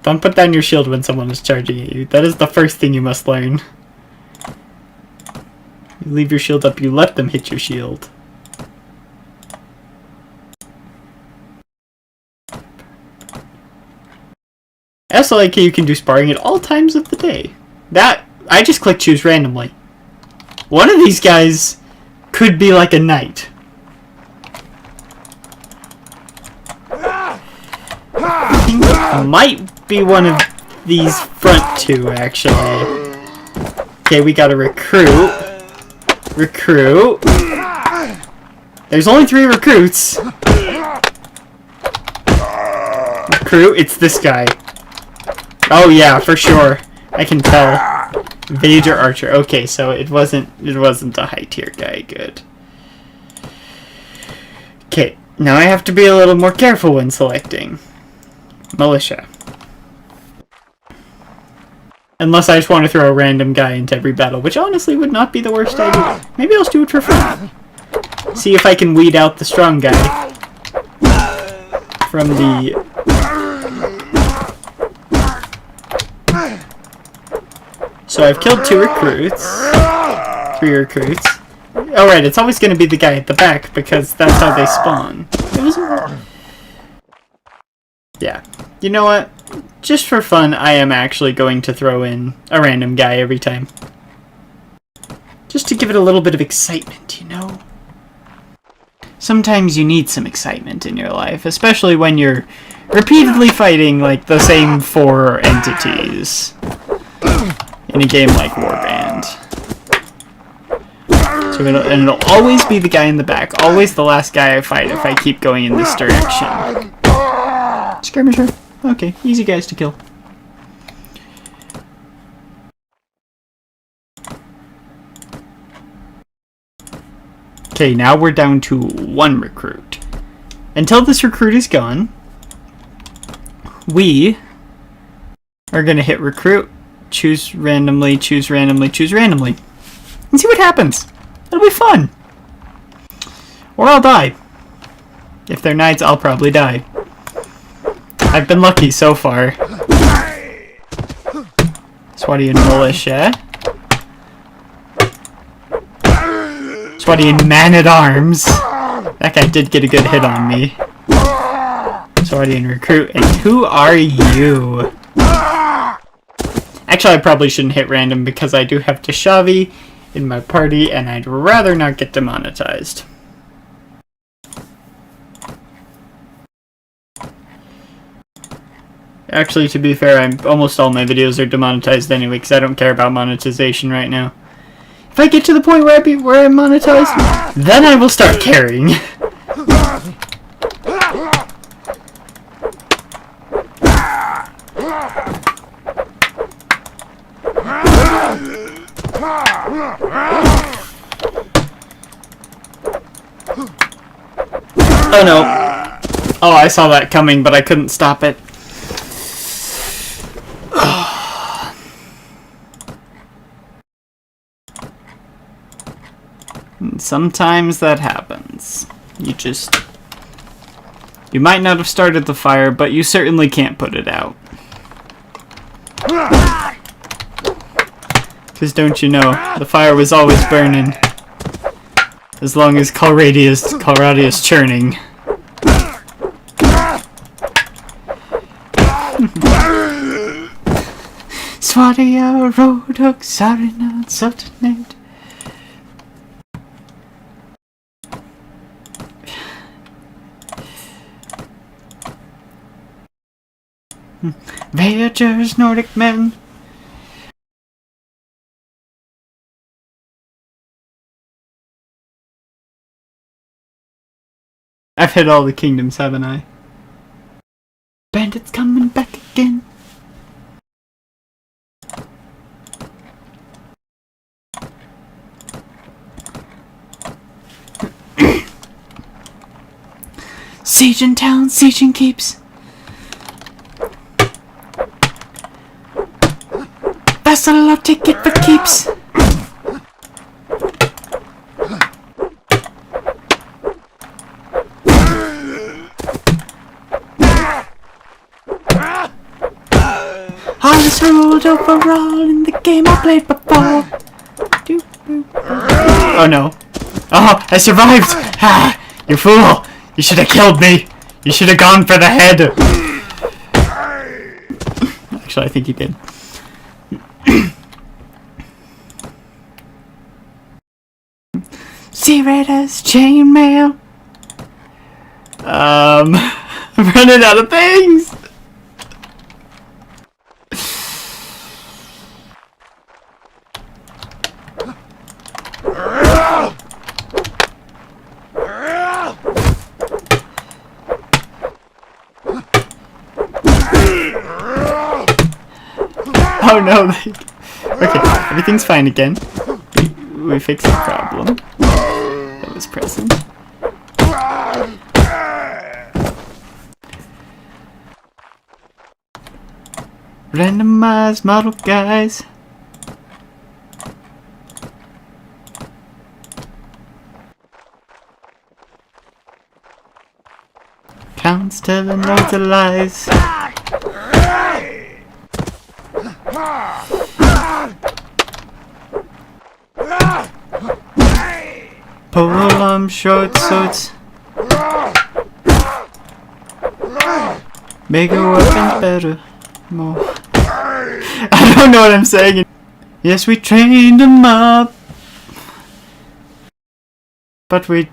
Don't put down your shield when someone is charging at you. That is the first thing you must learn. You leave your shield up, you let them hit your shield. I also like how you can do sparring at all times of the day. I just click choose randomly. One of these guys could be like a knight. I think it might be one of these front 2, actually. Okay, we got a recruit. Recruit. There's only 3 recruits. Recruit, it's this guy. Oh yeah, for sure. I can tell. Vader Archer. Okay, so it wasn't a high tier guy. Good. Okay, now I have to be a little more careful when selecting. Militia. Unless I just want to throw a random guy into every battle, which honestly would not be the worst idea. Maybe I'll just do it for fun. See if I can weed out the strong guy from the... So I've killed 2 recruits. 3 recruits. Oh right, it's always going to be the guy at the back because that's how they spawn. It wasn't... Yeah. You know what? Just for fun, I am actually going to throw in a random guy every time. Just to give it a little bit of excitement, you know? Sometimes you need some excitement in your life, especially when you're repeatedly fighting like the same 4 entities in a game like Warband. So it'll always be the guy in the back, always the last guy I fight if I keep going in this direction. Skirmisher. Okay, easy guys to kill. Okay, now we're down to 1 recruit. Until this recruit is gone, we are going to hit recruit, choose randomly, choose randomly, choose randomly, and see what happens. It'll be fun. Or I'll die. If they're knights, I'll probably die. I've been lucky so far. Swadian Militia. Swadian Man-at-Arms. That guy did get a good hit on me. Swadian Recruit. And who are you? Actually, I probably shouldn't hit random because I do have Tashavi in my party and I'd rather not get demonetized. Actually, to be fair, almost all my videos are demonetized anyway, because I don't care about monetization right now. If I get to the point where I'm monetized, then I will start caring. Oh no. Oh, I saw that coming, but I couldn't stop it. Sometimes that happens. You might not have started the fire, but you certainly can't put it out. Because don't you know, the fire was always burning. As long as Kalradi is churning. Swadia Rodok Sarina Sultanate. Voyagers, Nordic men. I've hit all the kingdoms, haven't I? Bandits coming back again. Sieging towns, sieging keeps. Vassal, I'll take it for keeps. I was ruled overall in the game I played before. Oh no. Oh, I survived! Ah, you fool! You should have killed me! You should have gone for the head! Actually, I think you did. Sea Raiders, chainmail. I'm running out of things! Oh no! Okay, everything's fine again. We fixed the problem that was present. Randomized model guys. Counts telling loads of lies. Pole short swords. Bigger weapons, better, more. I don't know what I'm saying. Yes, we trained them up, but we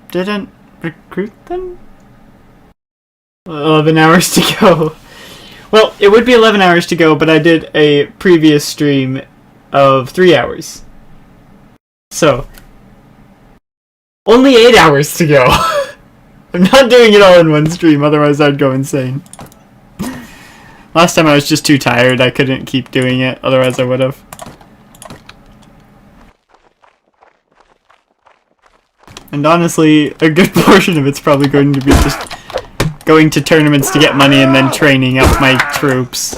didn't recruit them. 11 hours to go. Well, it would be 11 hours to go, but I did a previous stream of 3 hours. So, only 8 hours to go. I'm not doing it all in one stream, otherwise I'd go insane. Last time I was just too tired, I couldn't keep doing it, otherwise I would have. And honestly, a good portion of it's probably going to be just going to tournaments to get money and then training up my troops.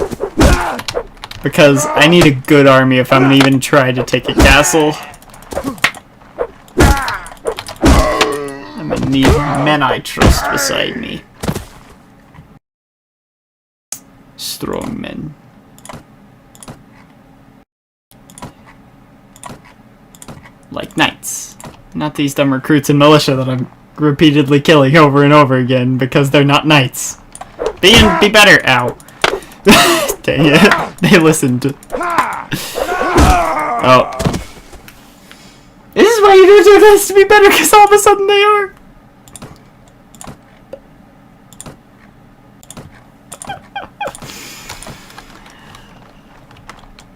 Because I need a good army if I'm gonna even try to take a castle. I'm gonna need men I trust beside me. Strong men. Like knights. Not these dumb recruits and militia that I'm repeatedly killing over and over again because they're not knights. Be better! Ow. Dang it. They listened. Oh. This is why you don't do this to be better, because all of a sudden they are.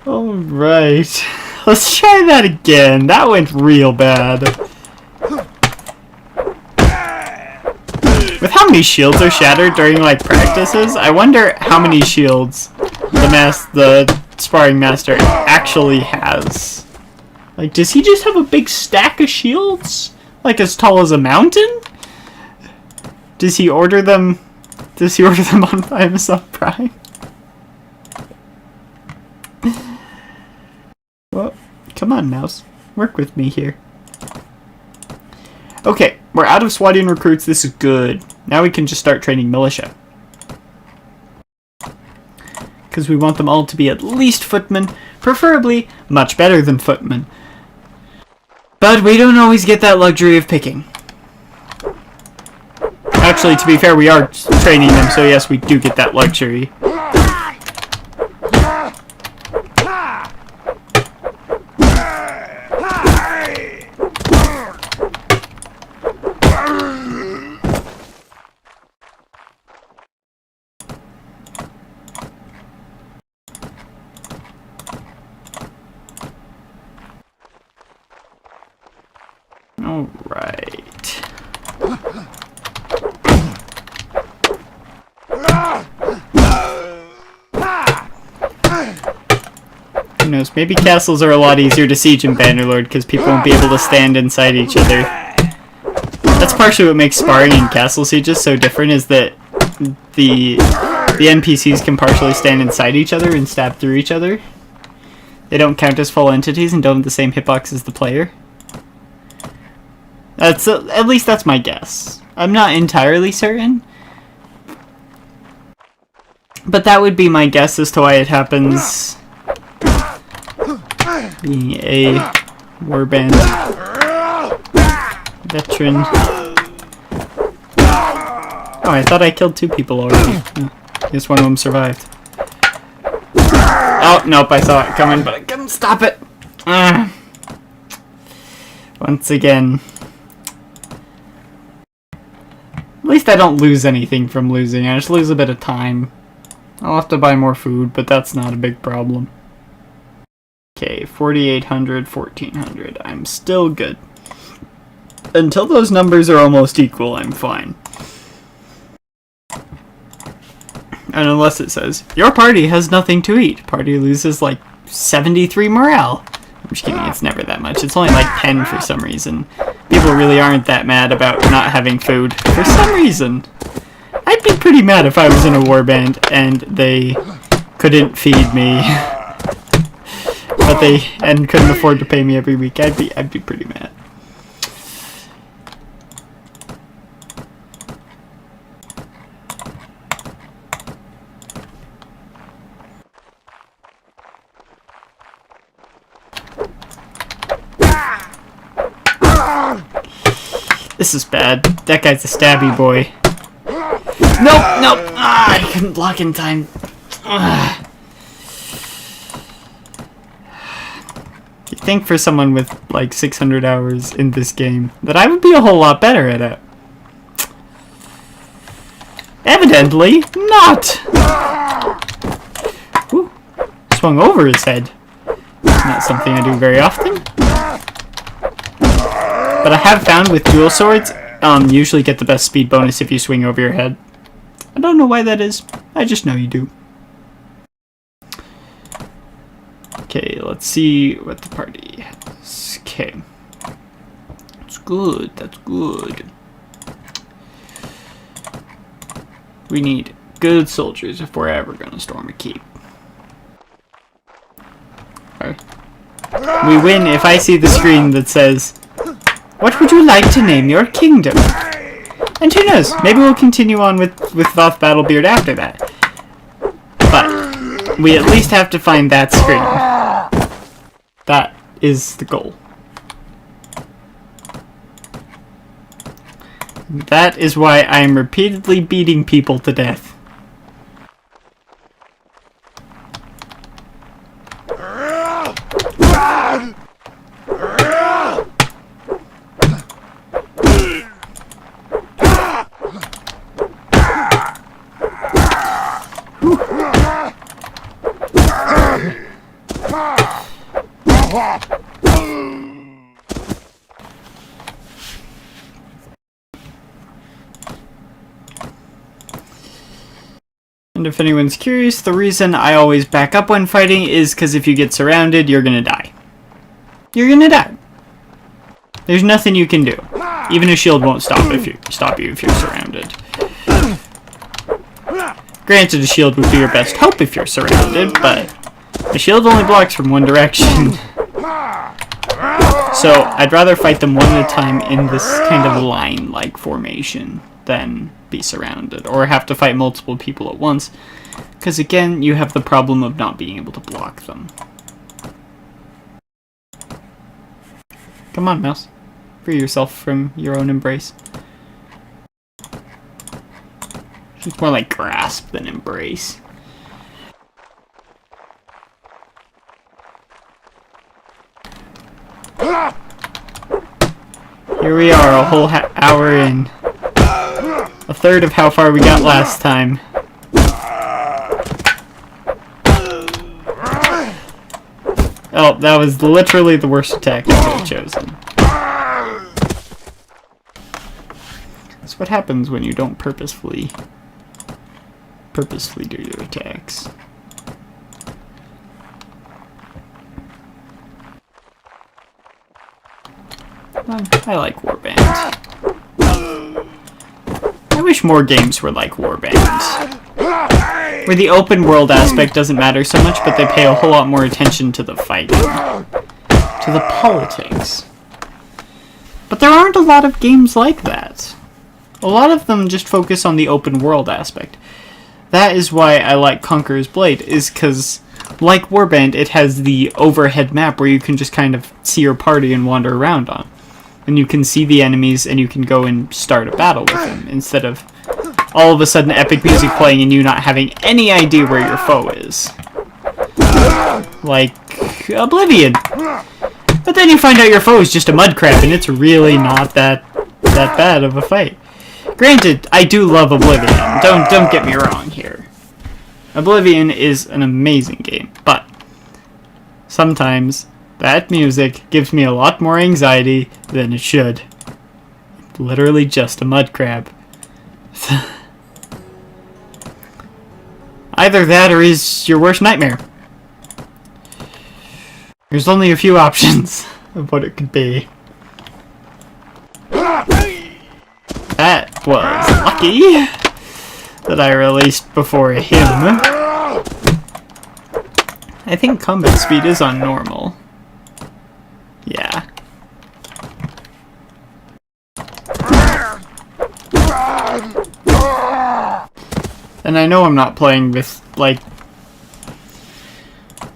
Alright. Let's try that again. That went real bad. With how many shields are shattered during like practices, I wonder how many shields the sparring master actually has. Like, does he just have a big stack of shields? Like as tall as a mountain? Does he order them on Amazon Prime? Well, come on, mouse. Work with me here. Okay, we're out of Swadian recruits. This is good. Now we can just start training militia. Because we want them all to be at least footmen, preferably much better than footmen. But we don't always get that luxury of picking. Actually, to be fair, we are training them, so yes, we do get that luxury. Alright. Who knows, maybe castles are a lot easier to siege in Bannerlord because people won't be able to stand inside each other. That's That's partially what makes sparring in Castle Sieges so different, is that the NPCs can partially stand inside each other and stab through each other. They don't count as full entities and don't have the same hitbox as the player. That's at least that's my guess. I'm not entirely certain, but that would be my guess as to why it happens. Being a warband veteran. Oh, I thought I killed 2 people already. I guess one of them survived. Oh, nope, I saw it coming, but I couldn't stop it. Once again. At least I don't lose anything from losing. I just lose a bit of time. I'll have to buy more food, but that's not a big problem. Okay, 4,800, 1,400. I'm still good. Until those numbers are almost equal, I'm fine. And unless it says, your party has nothing to eat. Party loses like 73 morale. I'm just kidding, it's never that much. It's only like 10 for some reason. People really aren't that mad about not having food. For some reason. I'd be pretty mad if I was in a warband and they couldn't feed me. But they couldn't afford to pay me every week. I'd be pretty mad. This is bad. That guy's a stabby boy. Nope, nope. I couldn't block in time. You'd think for someone with like 600 hours in this game that I would be a whole lot better at it. Evidently not. Ooh, swung over his head. Not something I do very often. But I have found with dual swords, usually get the best speed bonus if you swing over your head. I don't know why that is. I just know you do. Okay, let's see what the party has. Okay. That's good, that's good. We need good soldiers if we're ever gonna storm a keep. Okay. We win if I see the screen that says, what would you like to name your kingdom? And who knows, maybe we'll continue on with Thoth Battlebeard after that. But we at least have to find that screen. That is the goal. That is why I am repeatedly beating people to death. And if anyone's curious, the reason I always back up when fighting is because if you get surrounded, you're gonna die. You're gonna die. There's nothing you can do. Even a shield won't stop you if you're surrounded. Granted, a shield would be your best hope if you're surrounded, but the shield only blocks from one direction. So I'd rather fight them one at a time in this kind of line-like formation than be surrounded, or have to fight multiple people at once, because again, you have the problem of not being able to block them. Come on, mouse. Free yourself from your own embrace. It's more like grasp than embrace. Here we are, a whole hour in. A third of how far we got last time. Oh, that was literally the worst attack I could have chosen. That's what happens when you don't purposefully do your attacks. I like Warband. I wish more games were like Warband, where the open world aspect doesn't matter so much, but they pay a whole lot more attention to the fighting, to the politics. But there aren't a lot of games like that. A lot of them just focus on the open world aspect. That is why I like Conqueror's Blade, is because, like Warband, it has the overhead map where you can just kind of see your party and wander around on. And you can see the enemies and you can go and start a battle with them, instead of all of a sudden epic music playing and you not having any idea where your foe is. Like Oblivion. But then you find out your foe is just a mud crab and it's really not that bad of a fight. Granted, I do love Oblivion. Don't get me wrong here. Oblivion is an amazing game, but sometimes that music gives me a lot more anxiety than it should. Literally just a mud crab. Either that or is your worst nightmare. There's only a few options of what it could be. That was lucky that I released before him. I think combat speed is on normal. Yeah. And I know I'm not playing with, like,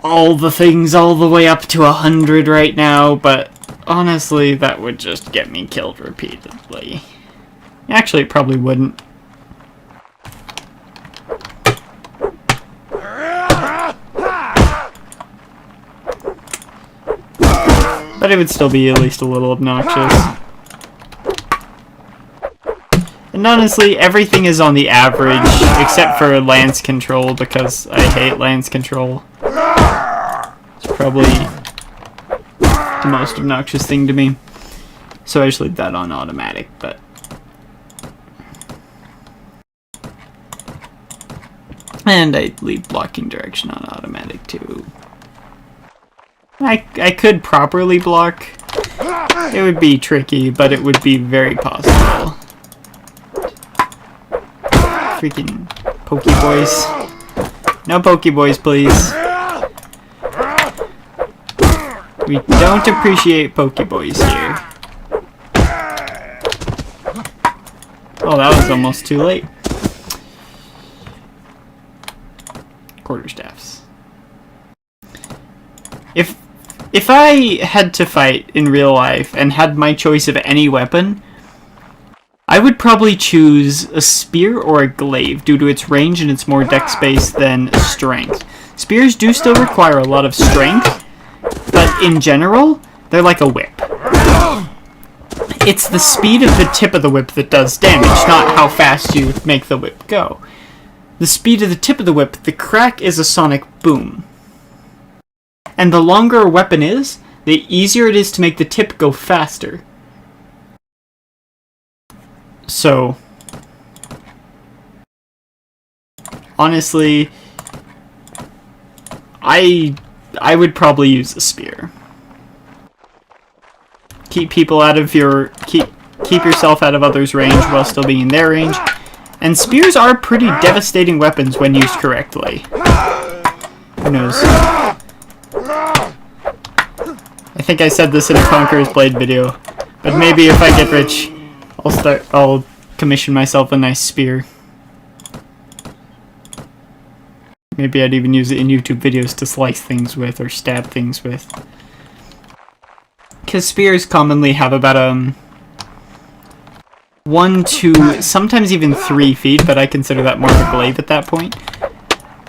all the things all the way up to 100 right now, but honestly, that would just get me killed repeatedly. Actually, it probably wouldn't. But it would still be at least a little obnoxious. And honestly, everything is on the average, except for lance control, because I hate lance control. It's probably the most obnoxious thing to me. So I just leave that on automatic, but... And I leave blocking direction on automatic too. I could properly block. It would be tricky, but it would be very possible. Freaking Pokeboys. No Pokeboys, please. We don't appreciate Pokeboys here. Oh, that was almost too late. Quarterstaffs. If I had to fight in real life and had my choice of any weapon, I would probably choose a spear or a glaive due to its range and its more dex-based than strength. Spears do still require a lot of strength, but in general, they're like a whip. It's the speed of the tip of the whip that does damage, not how fast you make the whip go. The speed of the tip of the whip, the crack is a sonic boom. And the longer a weapon is, the easier it is to make the tip go faster. So, honestly, I would probably use a spear. Keep people out of your keep yourself out of others' range while still being in their range. And spears are pretty devastating weapons when used correctly. Who knows? I think I said this in a Conqueror's Blade video, but maybe if I get rich, I'll commission myself a nice spear. Maybe I'd even use it in YouTube videos to slice things with or stab things with. Because spears commonly have about 1, 2, sometimes even 3 feet, but I consider that more of a glaive at that point,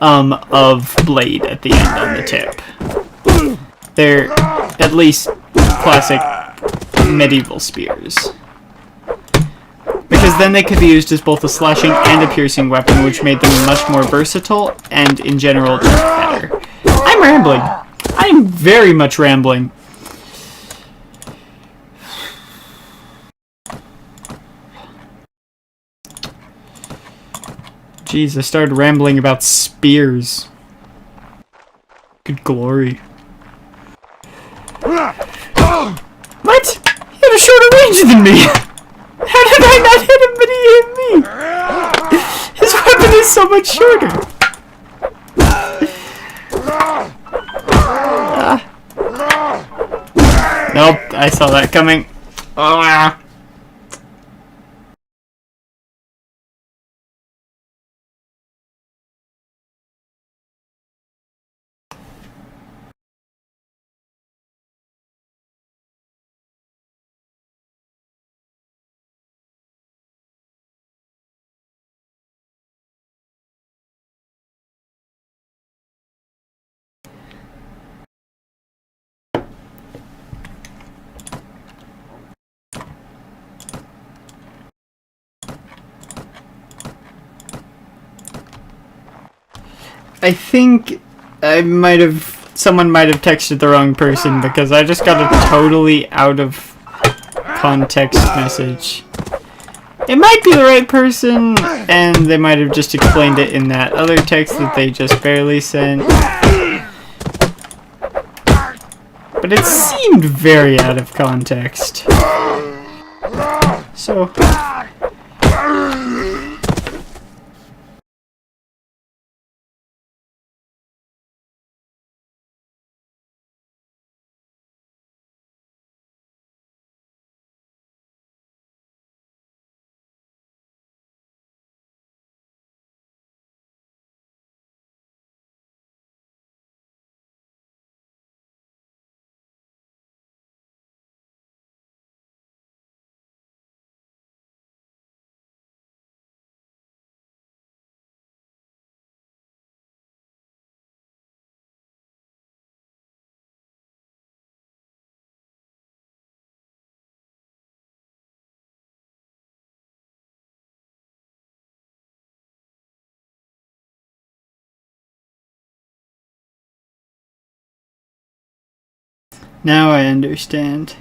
of blade at the end on the tip. They're at least classic medieval spears. Because then they could be used as both a slashing and a piercing weapon, which made them much more versatile and, in general, just better. I'm rambling. I'm very much rambling. Jeez, I started rambling about spears. Good glory. What? He had a shorter range than me! How did did I not hit him, but he hit me? His weapon is so much shorter. Nope, I saw that coming. Ah. I think someone might have texted the wrong person because I just got a totally out of context message. It might be the right person, and they might have just explained it in that other text that they just barely sent. But it seemed very out of context. So... Now I understand.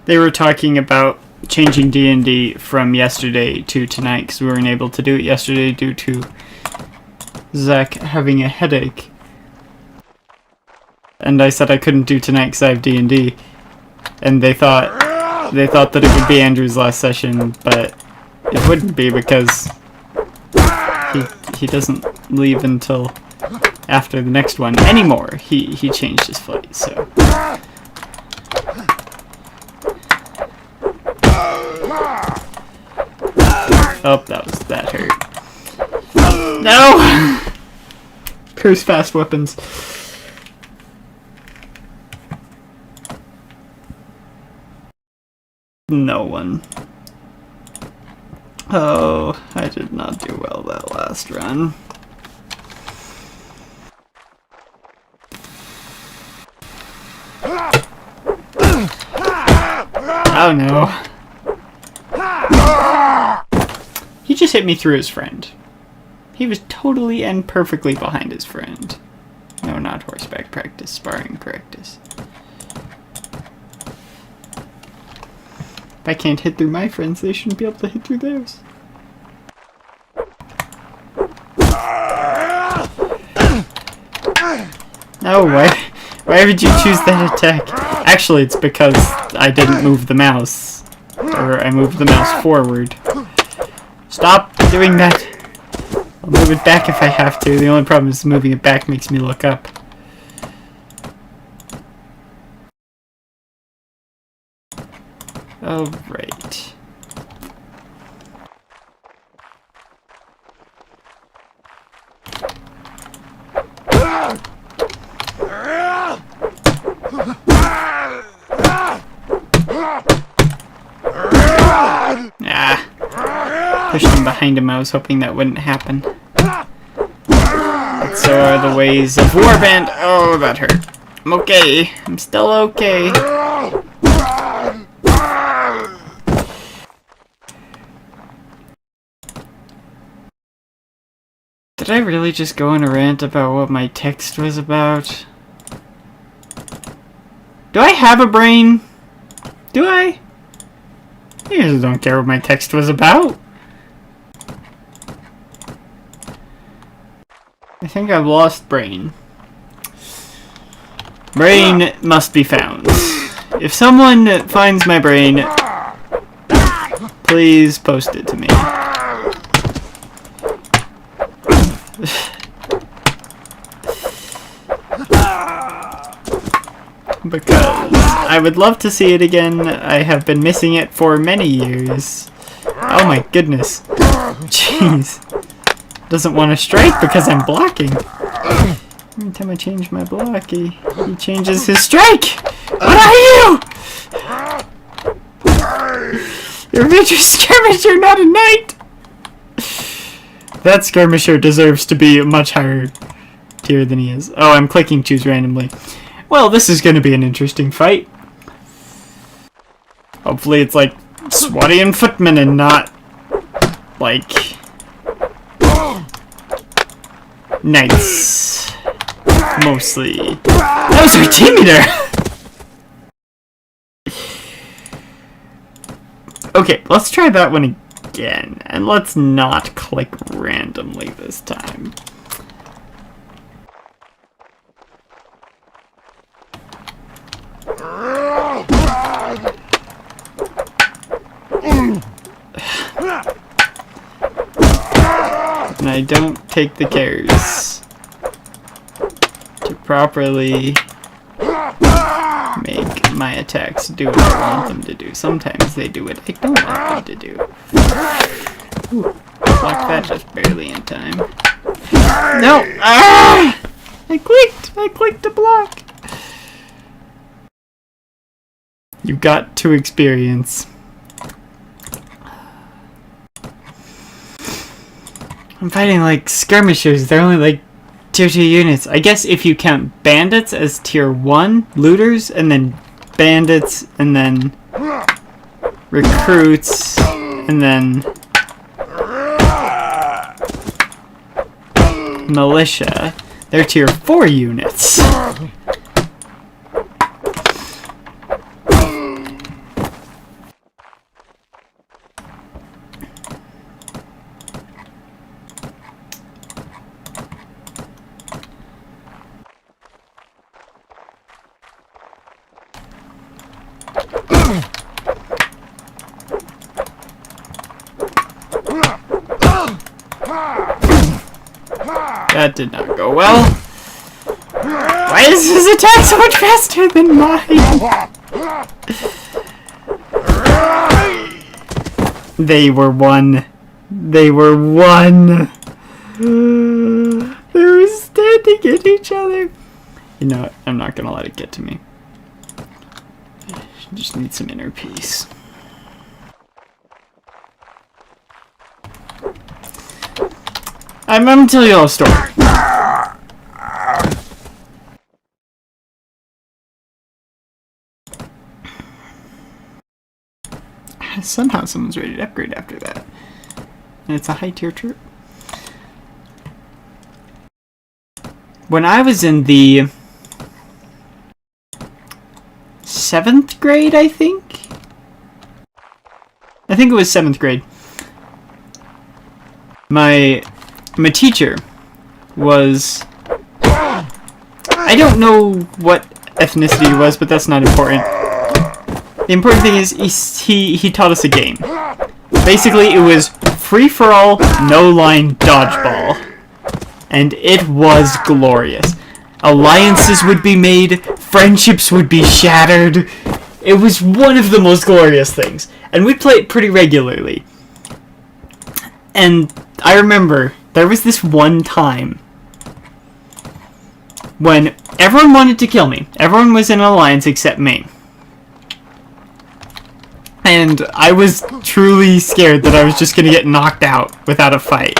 They were talking about changing D&D from yesterday to tonight because we weren't able to do it yesterday due to Zach having a headache. And I said I couldn't do tonight because I have D&D. And they thought that it would be Andrew's last session, but it wouldn't be because he doesn't leave until after the next one anymore. He changed his flight, so... Oh, that hurt. No! Curse fast weapons. No one. Oh, I did not do well that last run. Oh no. He just hit me through his friend. He was totally and perfectly behind his friend. No, not horseback practice, sparring practice. If I can't hit through my friends, they shouldn't be able to hit through theirs. No, why would you choose that attack? Actually, it's because I didn't move the mouse. Or I moved the mouse forward. Stop doing that! I'll move it back if I have to. The only problem is moving it back makes me look up. Oh, right. Pushed him behind him. I was hoping that wouldn't happen. But so are the ways of Warband. Oh, that hurt. I'm okay. I'm still okay. Did I really just go on a rant about what my text was about? Do I have a brain? Do I? I just don't care what my text was about. I think I've lost brain. Brain must be found. If someone finds my brain, please post it to me. Because I would love to see it again. I have been missing it for many years. Oh my goodness. Jeez. Doesn't want to strike because I'm blocking. Every time I change my block, he changes his strike! What are you? You're a major skirmisher, not a knight! That skirmisher deserves to be a much higher tier than he is. Oh, I'm clicking choose randomly. Well, this is going to be an interesting fight. Hopefully it's like Swadian footmen and not like knights. Mostly. That was Artemider! Okay, let's try that one again. And let's not click randomly this time. And I don't take the cares to properly make my attacks do what I want them to do. Sometimes they do what I don't want them to do. Ooh, blocked that just barely in time. No! Ah! I clicked to block. You got to experience. I'm fighting like skirmishers. They're only like tier 2 units. I guess if you count bandits as tier 1 looters, and then bandits, and then recruits, and then militia, they're tier 4 units. That did not go well. Why is his attack so much faster than mine? They were one. They were one. They were standing at each other. You know what? I'm not gonna let it get to me. I just need some inner peace. I'm gonna tell you all a story. Somehow someone's ready to upgrade after that. And it's a high tier troop. When I was in the 7th grade, I think it was 7th grade. My teacher was, I don't know what ethnicity he was, but that's not important. The important thing is he taught us a game. Basically, it was free-for-all, no-line dodgeball. And it was glorious. Alliances would be made, friendships would be shattered. It was one of the most glorious things. And we'd play it pretty regularly. And I remember there was this one time when everyone wanted to kill me. Everyone was in an alliance except me. And I was truly scared that I was just going to get knocked out without a fight.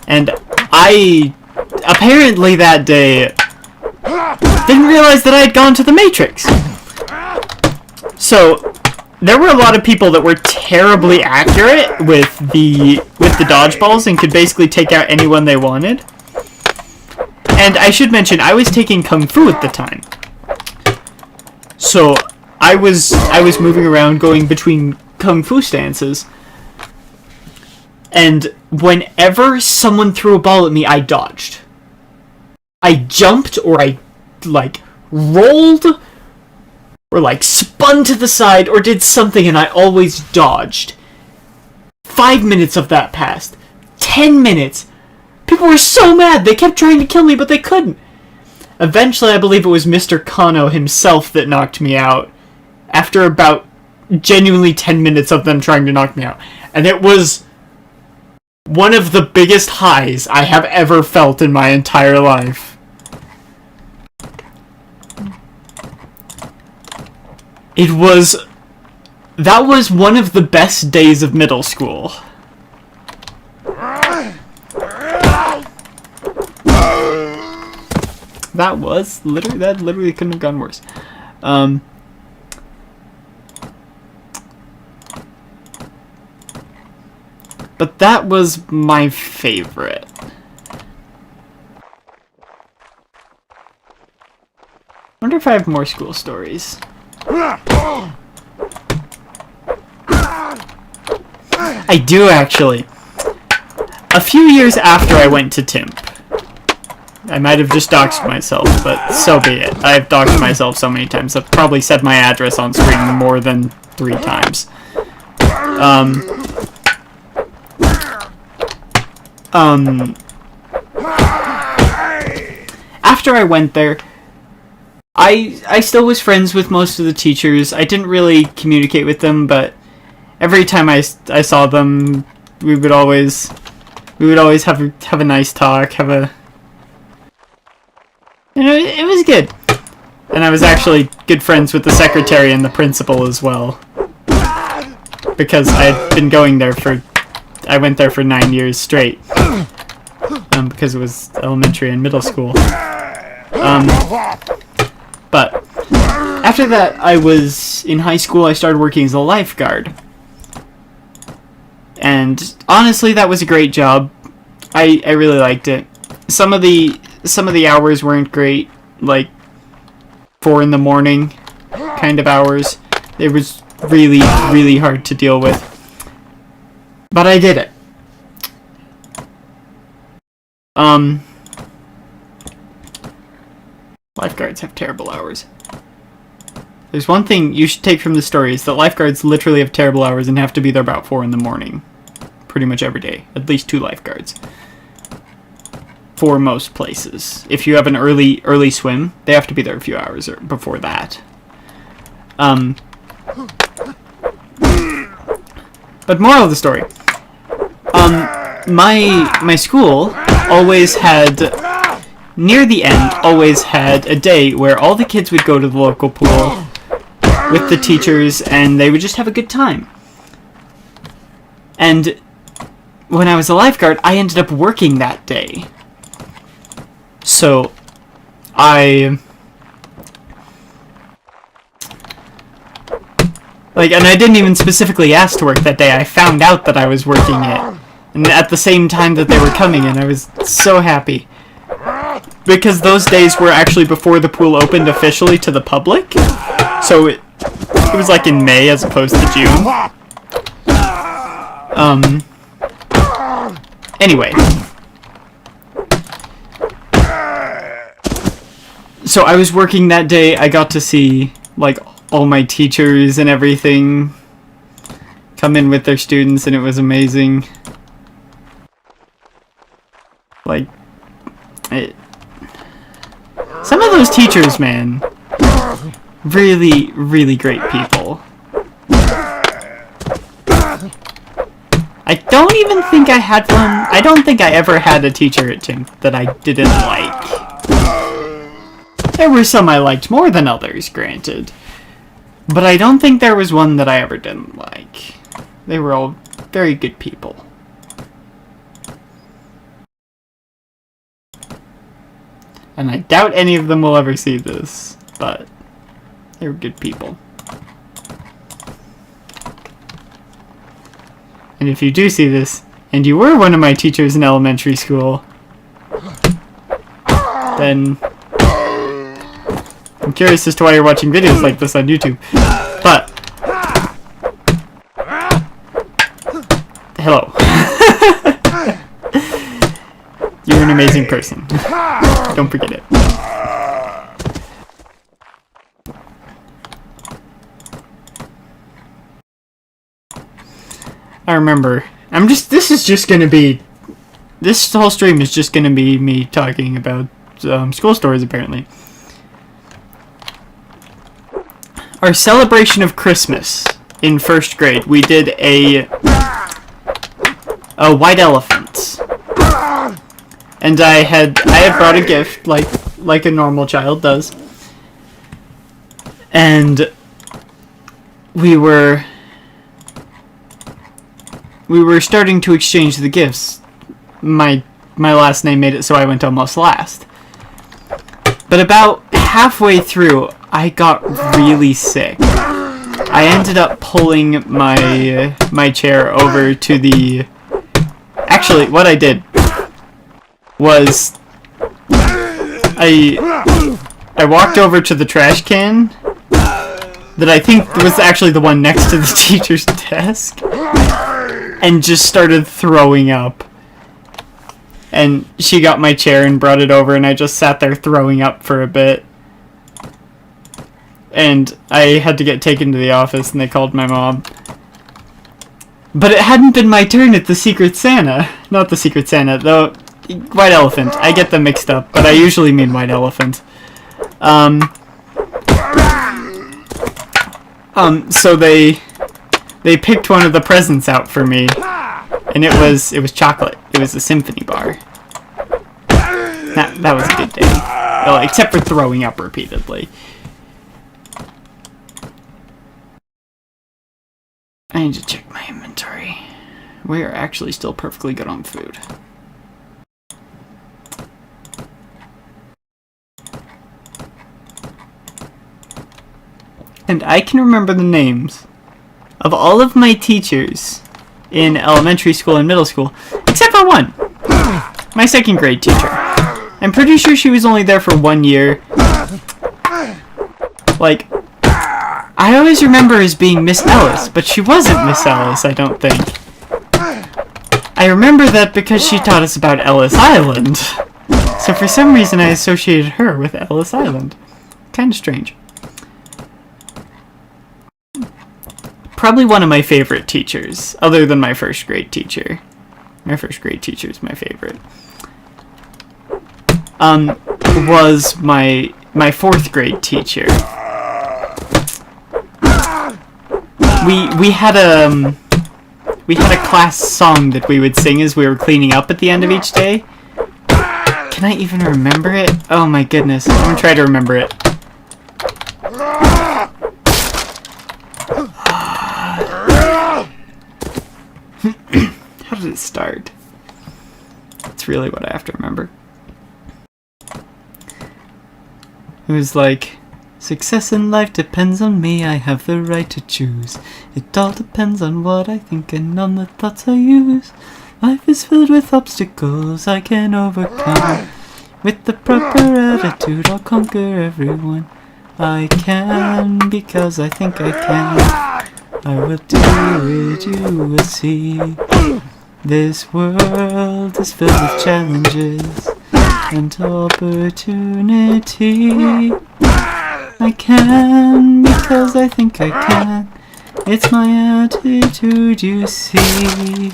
And I apparently that day didn't realize that I had gone to the Matrix. So there were a lot of people that were terribly accurate with the dodgeballs and could basically take out anyone they wanted. And I should mention, I was taking Kung Fu at the time. So I was moving around, going between kung fu stances, and whenever someone threw a ball at me, I dodged. I jumped, or I like rolled, or like spun to the side, or did something, and I always dodged. 5 minutes of that passed. 10 minutes. People were so mad. They kept trying to kill me, but they couldn't. Eventually, I believe it was Mr. Kano himself that knocked me out. After about genuinely 10 minutes of them trying to knock me out. And it was one of the biggest highs I have ever felt in my entire life. That was one of the best days of middle school. That literally couldn't have gone worse. But that was my favorite. Wonder if I have more school stories. I do, actually. A few years after I went to Timp, I might have just doxed myself, but so be it. I've doxed myself so many times. I've probably said my address on screen more than 3 times. After I went there, I still was friends with most of the teachers. I didn't really communicate with them, but every time I saw them, we would always have a nice talk, it was good. And I was actually good friends with the secretary and the principal as well. Because I had been going there I went there for 9 years straight. Because it was elementary and middle school. But after that, I was in high school. I started working as a lifeguard. And honestly, that was a great job. I really liked it. Some of the hours weren't great, like 4 in the morning kind of hours. It was really, really hard to deal with. But I did it. Lifeguards have terrible hours. There's one thing you should take from the story, is that lifeguards literally have terrible hours and have to be there about 4 in the morning. Pretty much every day. At least 2 lifeguards. For most places. If you have an early swim, they have to be there a few hours before that. But moral of the story. My school always had, near the end, always had a day where all the kids would go to the local pool with the teachers, and they would just have a good time. And when I was a lifeguard, I ended up working that day. So, and I didn't even specifically ask to work that day. I found out that I was working it. And at the same time that they were coming in, I was so happy. Because those days were actually before the pool opened officially to the public. So it was like in May as opposed to June. Anyway. So I was working that day. I got to see, like, all my teachers and everything come in with their students, and it was amazing. Like, some of those teachers, man, really, really great people. I don't even think I had one. I don't think I ever had a teacher at Timp that I didn't like. There were some I liked more than others, granted. But I don't think there was one that I ever didn't like. They were all very good people. And I doubt any of them will ever see this, but they were good people. And if you do see this, and you were one of my teachers in elementary school, then I'm curious as to why you're watching videos like this on YouTube. But hello. You're an amazing person. Don't forget it. I remember. This whole stream is just gonna be me talking about school stories, apparently. Our celebration of Christmas in 1st grade, we did a white elephant. And I had brought a gift like a normal child does. And we were starting to exchange the gifts. My last name made it so I went almost last. But about halfway through, I got really sick. I ended up pulling my chair over to the... Actually, what I did was I walked over to the trash can that I think was actually the one next to the teacher's desk and just started throwing up. And she got my chair and brought it over, and I just sat there throwing up for a bit. And I had to get taken to the office, and they called my mom. But it hadn't been my turn at the Secret Santa. Not the Secret Santa, though. White Elephant. I get them mixed up, but I usually mean White Elephant. So they picked one of the presents out for me, and it was chocolate. It was a symphony bar. That was a good day. Well, except for throwing up repeatedly. I need to check my inventory. We are actually still perfectly good on food. And I can remember the names of all of my teachers in elementary school and middle school, except for one. My 2nd grade teacher. I'm pretty sure she was only there for 1 year. Like, I always remember her as being Miss Ellis, but she wasn't Miss Ellis, I don't think. I remember that because she taught us about Ellis Island. So for some reason I associated her with Ellis Island. Kind of strange. Probably one of my favorite teachers, other than my 1st grade teacher. My 1st grade teacher is my favorite. Was my 4th grade teacher. We had a class song that we would sing as we were cleaning up at the end of each day. Can I even remember it? Oh my goodness, I'm gonna try to remember it. How did it start? That's really what I have to remember. It was like, success in life depends on me, I have the right to choose. It all depends on what I think and on the thoughts I use. Life is filled with obstacles I can overcome. With the proper attitude I'll conquer everyone. I can because I think I can. I will do it, you will see. This world is filled with challenges and opportunity. I can because I think I can. It's my attitude, you see,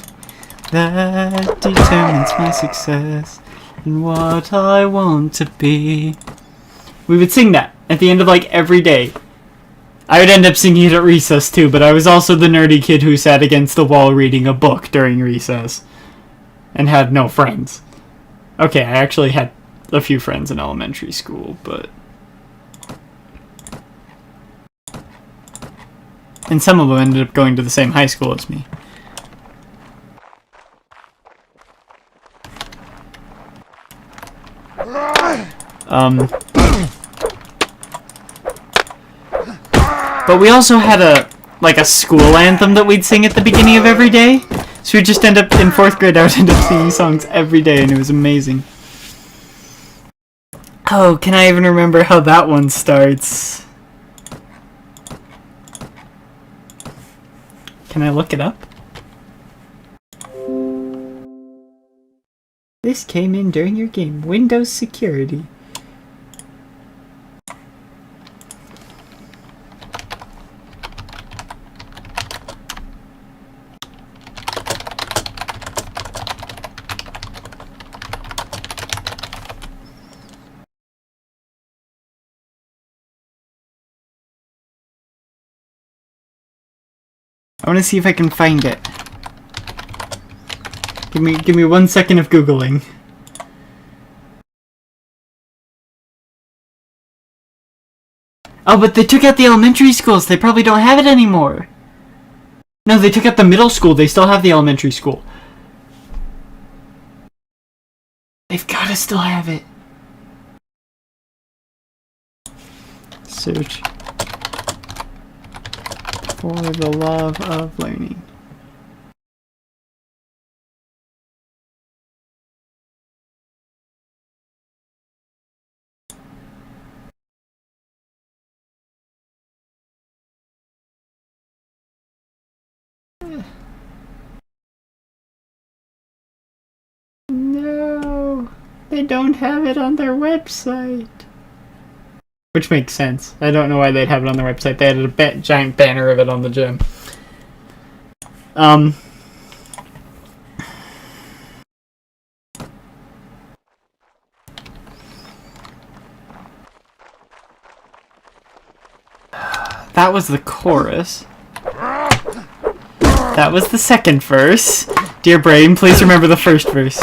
that determines my success and what I want to be. We would sing that at the end of like every day. I would end up singing it at recess too, but I was also the nerdy kid who sat against the wall reading a book during recess and had no friends. Okay, I actually had a few friends in elementary school, but... And some of them ended up going to the same high school as me. But we also had a school anthem that we'd sing at the beginning of every day. So we'd just end up, in 4th grade, I would end up singing songs every day, and it was amazing. Oh, can I even remember how that one starts? Can I look it up? This came in during your game. Windows security. I want to see if I can find it. Give me 1 second of Googling. Oh, but they took out the elementary schools. They probably don't have it anymore. No, they took out the middle school. They still have the elementary school. They've got to still have it. Search for the love of learning. No, they don't have it on their website. Which makes sense. I don't know why they'd have it on their website. They had a giant banner of it on the gym. That was the chorus. That was the second verse. Dear brain, please remember the first verse.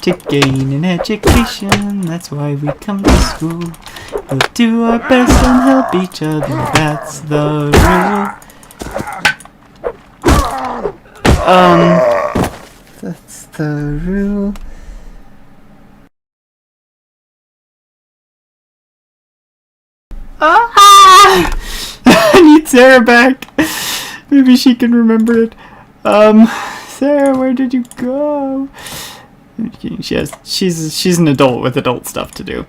To gain an education, that's why we come to school. We'll do our best and help each other, that's the rule. That's the rule. Ah! I need Sarah back. Maybe she can remember it. Sarah, where did you go? She's an adult with adult stuff to do.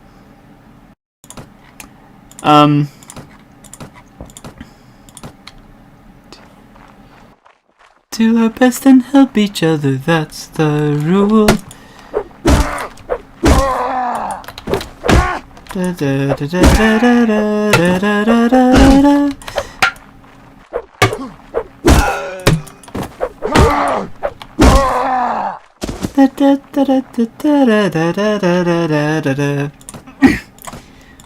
Do our best and help each other, that's the rule. Da, da, da, da, da, da, da, da, da, da, da.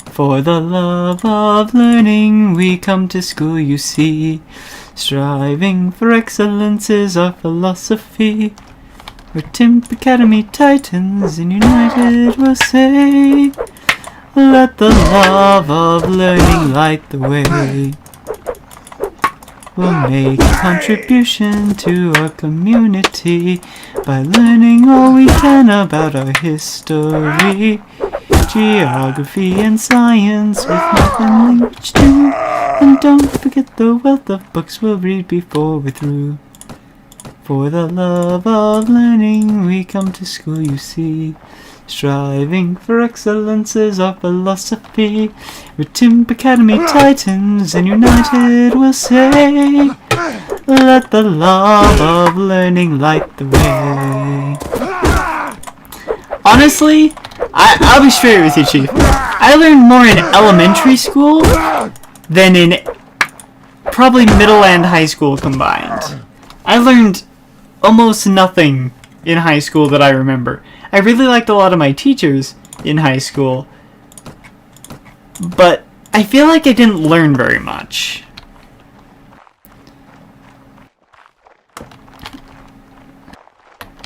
For the love of learning, we come to school, you see. Striving for excellence is our philosophy. We're Timp Academy Titans, and united we'll say, let the love of learning light the way. We'll make a contribution to our community by learning all we can about our history, geography and science with math and language too. And don't forget the wealth of books we'll read before we're through. For the love of learning we come to school, you see. Striving for excellence is our philosophy. We're Timp Academy Titans, and united we'll say, let the love of learning light the way. Honestly, I'll be straight with you, Chief. I learned more in elementary school than in probably middle and high school combined. I learned almost nothing in high school that I remember. I really liked a lot of my teachers in high school, but I feel like I didn't learn very much.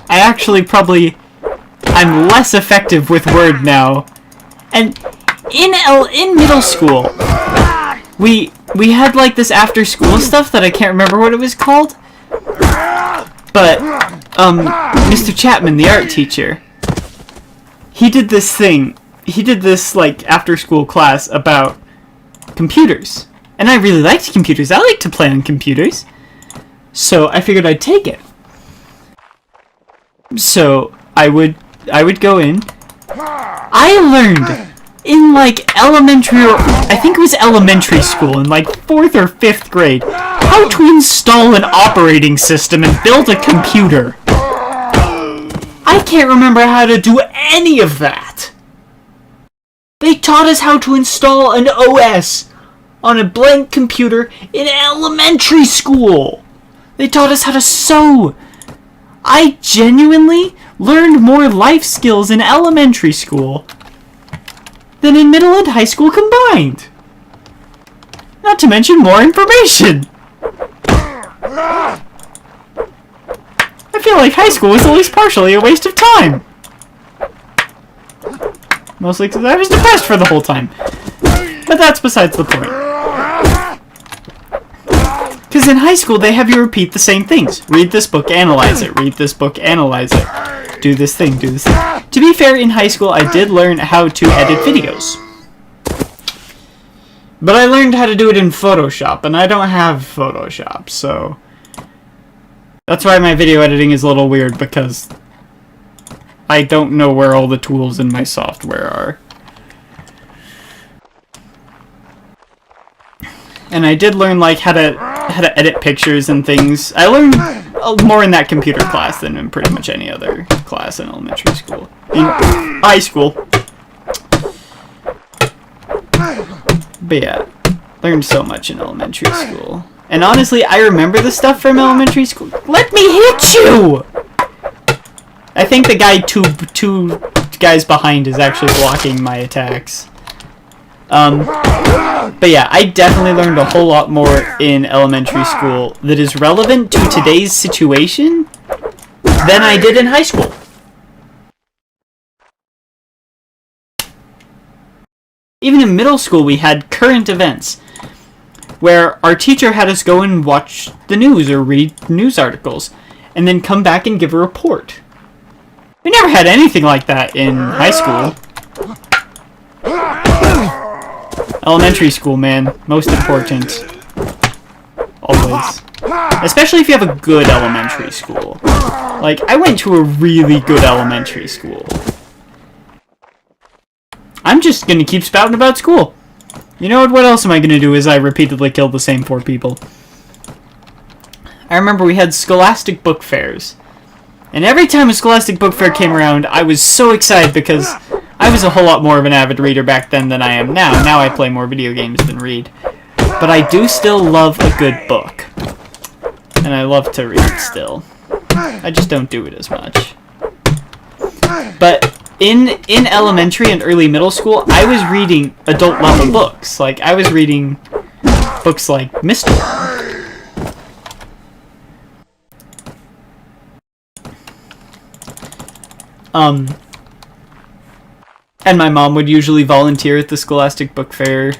I actually I'm less effective with Word now. And in middle school, we had like this after school stuff that I can't remember what it was called. But Mr. Chapman, the art teacher, he did this thing. He did this like after school class about computers. And I really liked computers. I like to play on computers. So I figured I'd take it. So I would I would go in. I learned in like elementary, or I think it was elementary school, in like 4th or 5th grade, how to install an operating system and build a computer. I can't remember how to do any of that. They taught us how to install an OS on a blank computer in elementary school. They taught us how to sew. I genuinely learned more life skills in elementary school than in middle and high school combined. Not to mention more information. I feel like high school was at least partially a waste of time. Mostly because I was depressed for the whole time. But that's besides the point. Because in high school, they have you repeat the same things. Read this book, analyze it. Read this book, analyze it. Do this thing, do this thing. To be fair, in high school, I did learn how to edit videos. But I learned how to do it in Photoshop, and I don't have Photoshop, so... That's why my video editing is a little weird, because I don't know where all the tools in my software are. And I did learn like how to edit pictures and things. I learned more in that computer class than in pretty much any other class in elementary school. In high school. But yeah, learned so much in elementary school. And honestly, I remember the stuff from elementary school. Let me hit you! I think the guy two guys behind is actually blocking my attacks. But yeah, I definitely learned a whole lot more in elementary school that is relevant to today's situation than I did in high school. Even in middle school, we had current events where our teacher had us go and watch the news or read news articles and then come back and give a report. We never had anything like that in high school. Elementary school, man. Most important. Always. Especially if you have a good elementary school. Like, I went to a really good elementary school. I'm just gonna keep spouting about school. You know what else am I gonna do as I repeatedly kill the same 4 people? I remember we had Scholastic Book Fairs. And every time a Scholastic Book Fair came around, I was so excited because I was a whole lot more of an avid reader back then than I am now. Now I play more video games than read. But I do still love a good book. And I love to read still. I just don't do it as much. But in elementary and early middle school, I was reading adult level books. Like, I was reading books like Mr. And my mom would usually volunteer at the Scholastic Book Fair.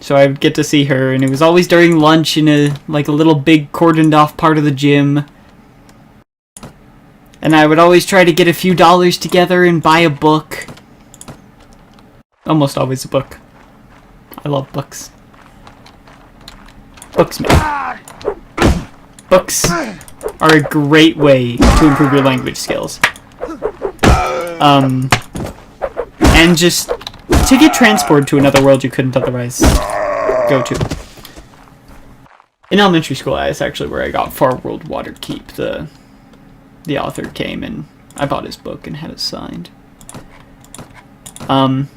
So I would get to see her, and it was always during lunch in a little big cordoned off part of the gym. And I would always try to get a few dollars together and buy a book. Almost always a book. I love books. Books, man. Books are a great way to improve your language skills. And just to get transported to another world you couldn't otherwise go to. In elementary school, that's actually where I got Far World Waterkeep. The author came and I bought his book and had it signed. But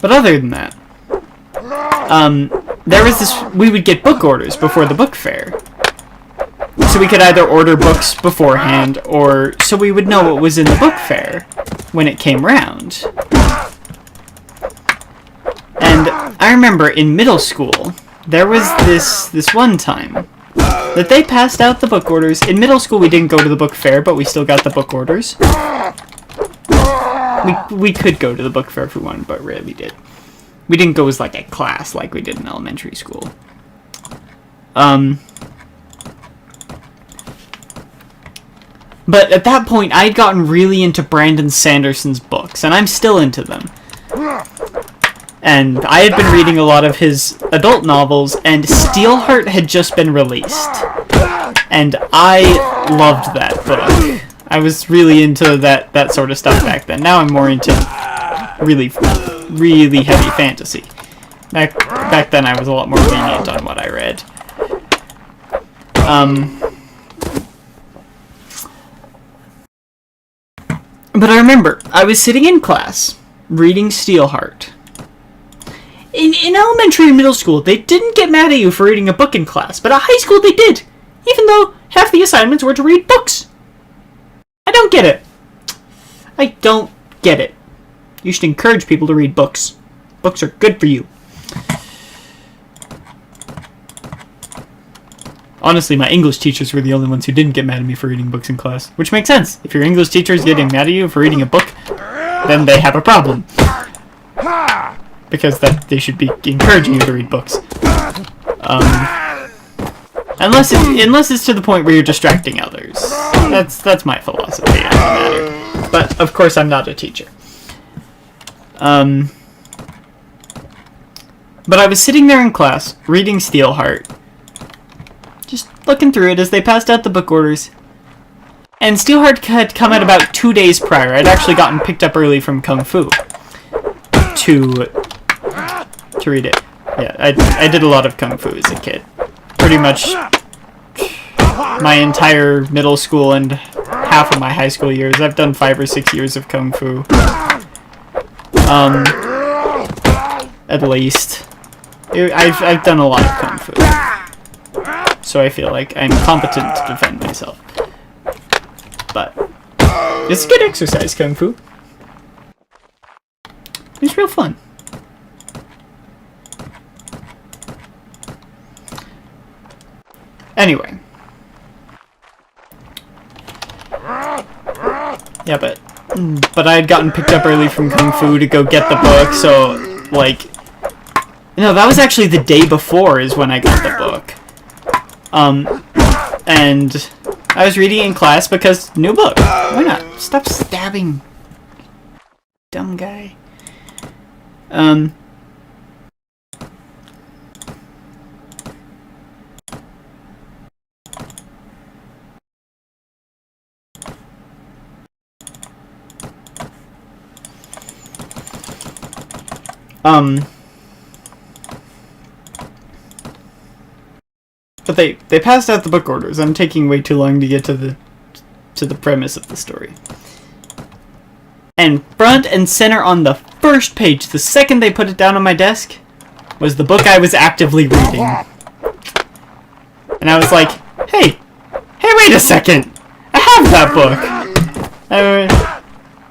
other than that, there was this, we would get book orders before the book fair. So we could either order books beforehand, or so we would know what was in the book fair when it came round. And I remember in middle school, there was this one time that they passed out the book orders. In middle school, we didn't go to the book fair, but we still got the book orders. We could go to the book fair if we wanted, but rarely did. We didn't go as like a class like we did in elementary school. But at that point, I'd gotten really into Brandon Sanderson's books, and I'm still into them. And I had been reading a lot of his adult novels, and Steelheart had just been released. And I loved that book. I was really into that sort of stuff back then. Now I'm more into really, really heavy fantasy. Back then I was a lot more lenient on what I read. But I remember, I was sitting in class, reading Steelheart. In elementary and middle school, they didn't get mad at you for reading a book in class, but at high school they did, even though half the assignments were to read books. I don't get it. I don't get it. You should encourage people to read books. Books are good for you. Honestly, my English teachers were the only ones who didn't get mad at me for reading books in class, which makes sense. If your English teacher is getting mad at you for reading a book, then they have a problem. Because they should be encouraging you to read books. Unless it's to the point where you're distracting others. That's my philosophy on the matter. But of course I'm not a teacher. But I was sitting there in class, reading Steelheart, just looking through it as they passed out the book orders. And Steelheart had come out about 2 days prior. I'd actually gotten picked up early from Kung Fu to read it. Yeah, I did a lot of Kung Fu as a kid. Pretty much my entire middle school and half of my high school years. I've done 5 or 6 years of Kung Fu. At least. I've done a lot of Kung Fu. So I feel like I'm competent to defend myself. But it's a good exercise, Kung Fu. It's real fun. Anyway. Yeah, but I had gotten picked up early from Kung Fu to go get the book, so, like... No, that was actually the day before is when I got the book. And I was reading in class because new book. Why not? Stop stabbing. Dumb guy. But they passed out the book orders. I'm taking way too long to get to the premise of the story. And front and center on the first page, the second they put it down on my desk, was the book I was actively reading. And I was like, hey, wait a second! I have that book!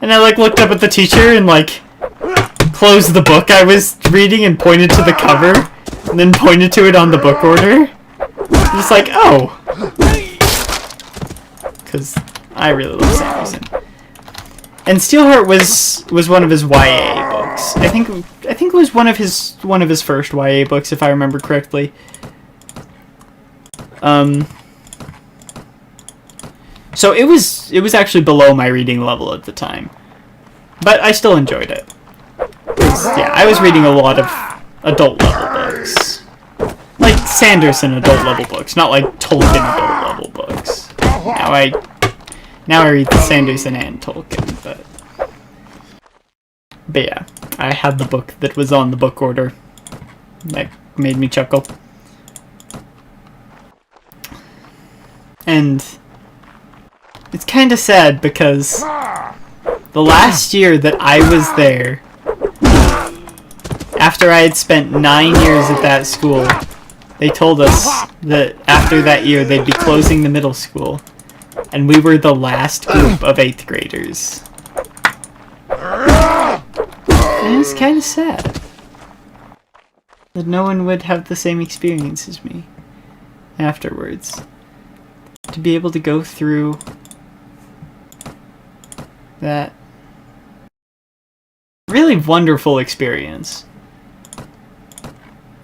And I like looked up at the teacher and like closed the book I was reading and pointed to the cover, and then pointed to it on the book order. Just like, oh! Because I really love Sanderson. And Steelheart was one of his YA books. I think it was one of his first YA books, if I remember correctly. So it was actually below my reading level at the time, but I still enjoyed it. 'Cause, yeah, I was reading a lot of adult level books, like Sanderson adult level books, not like Tolkien adult level books. Now I read Sanderson and Tolkien, but yeah, I had the book that was on the book order. That made me chuckle. And it's kind of sad because the last year that I was there, after I had spent 9 years at that school, they told us that after that year they'd be closing the middle school. And we were the last group of 8th graders. And it's kind of sad that no one would have the same experience as me afterwards. To be able to go through that really wonderful experience.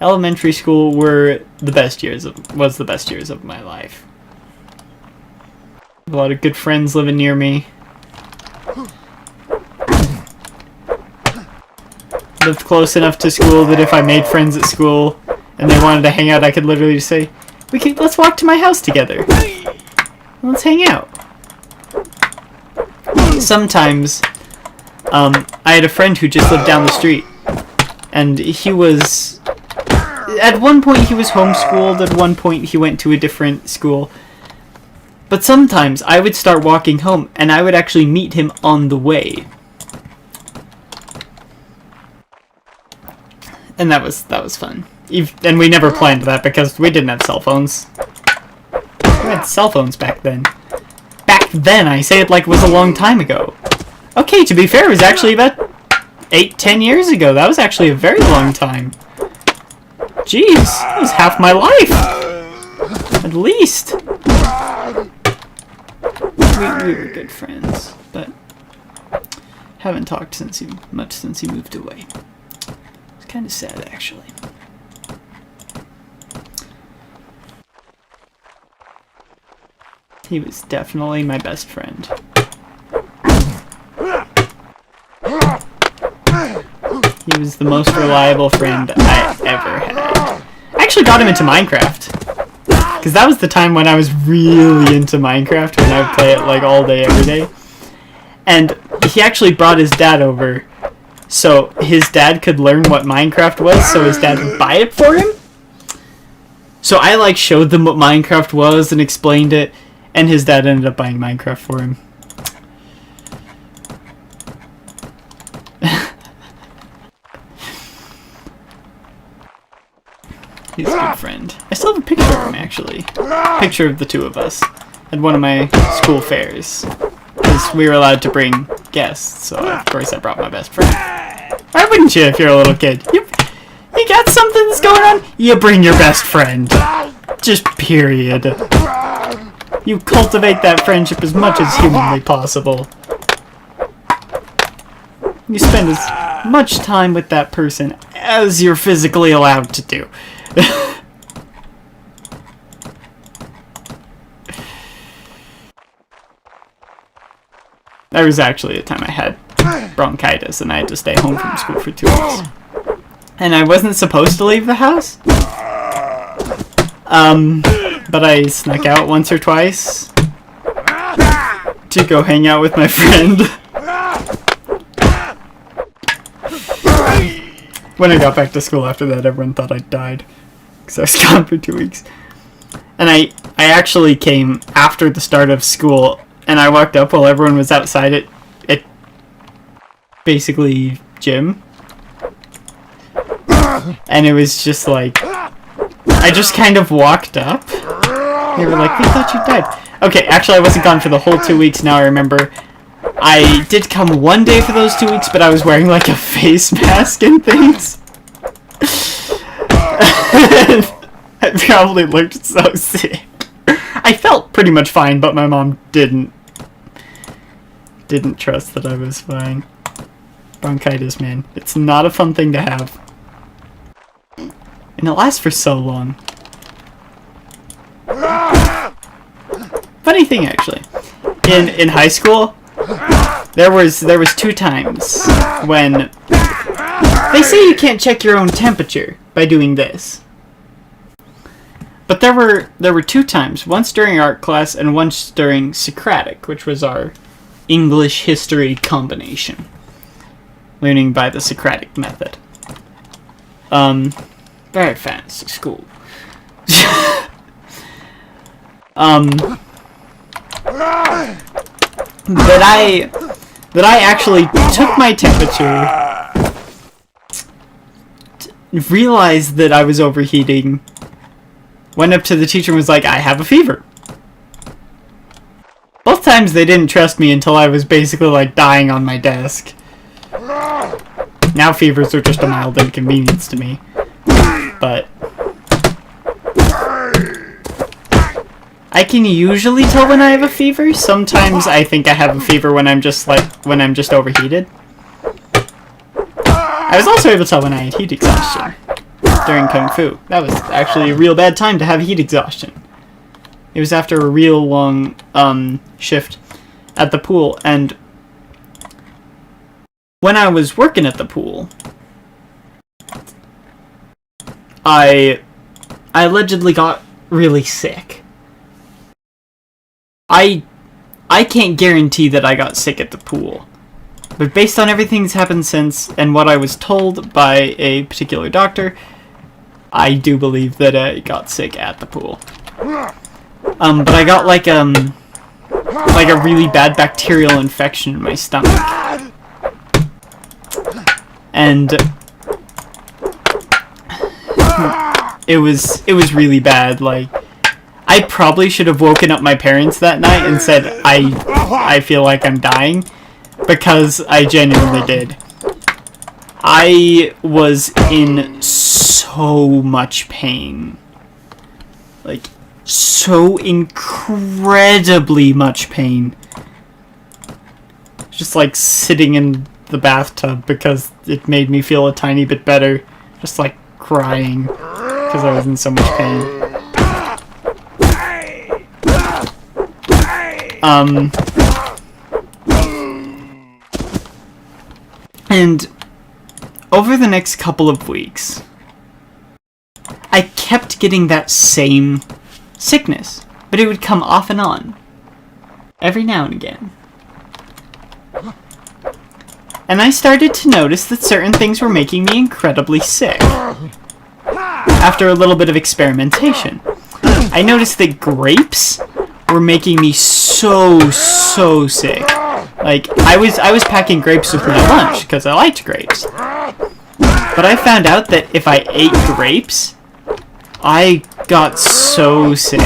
Elementary school was the best years of my life. A lot of good friends living near me. lived close enough to school that if I made friends at school and they wanted to hang out, I could literally just say, let's walk to my house together. Let's hang out. Sometimes, I had a friend who just lived down the street, and he was, at one point he was homeschooled, at one point he went to a different school, but sometimes I would start walking home, and I would actually meet him on the way. And that was fun. And we never planned that because we didn't have cell phones. We had cell phones back then. Back then, I say it like it was a long time ago. Okay, to be fair, it was actually about 8-10 years ago. That was actually a very long time. Jeez, that was half my life. At least. We were good friends, but haven't talked much since he moved away. It's kind of sad, actually. He was definitely my best friend. He was the most reliable friend I ever had. I actually got him into Minecraft. Because that was the time when I was really into Minecraft, when I would play it like all day, every day. And he actually brought his dad over, so his dad could learn what Minecraft was, so his dad would buy it for him. So I like showed them what Minecraft was and explained it, and his dad ended up buying Minecraft for him. He's a good friend. I still have a picture of him, actually. Picture of the two of us at one of my school fairs. Because we were allowed to bring guests, so of course I brought my best friend. Why wouldn't you if you're a little kid? You got something that's going on? You bring your best friend. Just period. You cultivate that friendship as much as humanly possible. You spend as much time with that person as you're physically allowed to do. There was actually a time I had bronchitis and I had to stay home from school for 2 weeks. And I wasn't supposed to leave the house. But I snuck out once or twice to go hang out with my friend. When I got back to school after that, everyone thought I died. Because I was gone for 2 weeks. And I actually came after the start of school, and I walked up while everyone was outside at basically gym. And it was just like, I just kind of walked up. They were like, we thought you died. Okay, actually I wasn't gone for the whole 2 weeks, now I remember. I did come one day for those 2 weeks, but I was wearing like a face mask and things. I probably looked so sick. I felt pretty much fine, but my mom didn't trust that I was fine. Bronchitis, man. It's not a fun thing to have. And it lasts for so long. Funny thing, actually. In high school, there was 2 times when they say you can't check your own temperature by doing this. But there were 2 times, once during art class and once during Socratic, which was our English history combination. Learning by the Socratic method. Very fancy school. That I actually took my temperature, realized that I was overheating, went up to the teacher and was like, I have a fever. Both times they didn't trust me until I was basically like dying on my desk. Now fevers are just a mild inconvenience to me. But I can usually tell when I have a fever. Sometimes I think I have a fever when I'm just overheated. I was also able to tell when I had heat exhaustion during Kung Fu. That was actually a real bad time to have heat exhaustion. It was after a real long shift at the pool, and when I was working at the pool, I allegedly got really sick. I can't guarantee that I got sick at the pool. But based on everything that's happened since, and what I was told by a particular doctor, I do believe that I got sick at the pool. But I got like a really bad bacterial infection in my stomach. And it was really bad. Like, I probably should have woken up my parents that night and said, I feel like I'm dying, because I genuinely did. I was in so much pain. Like, so incredibly much pain. Just like sitting in the bathtub because it made me feel a tiny bit better. Just like crying because I was in so much pain. And over the next couple of weeks, I kept getting that same sickness, but it would come off and on, every now and again. And I started to notice that certain things were making me incredibly sick. After a little bit of experimentation, I noticed that grapes were making me so sick. Like, I was packing grapes with my lunch because I liked grapes. But I found out that if I ate grapes, I got so sick.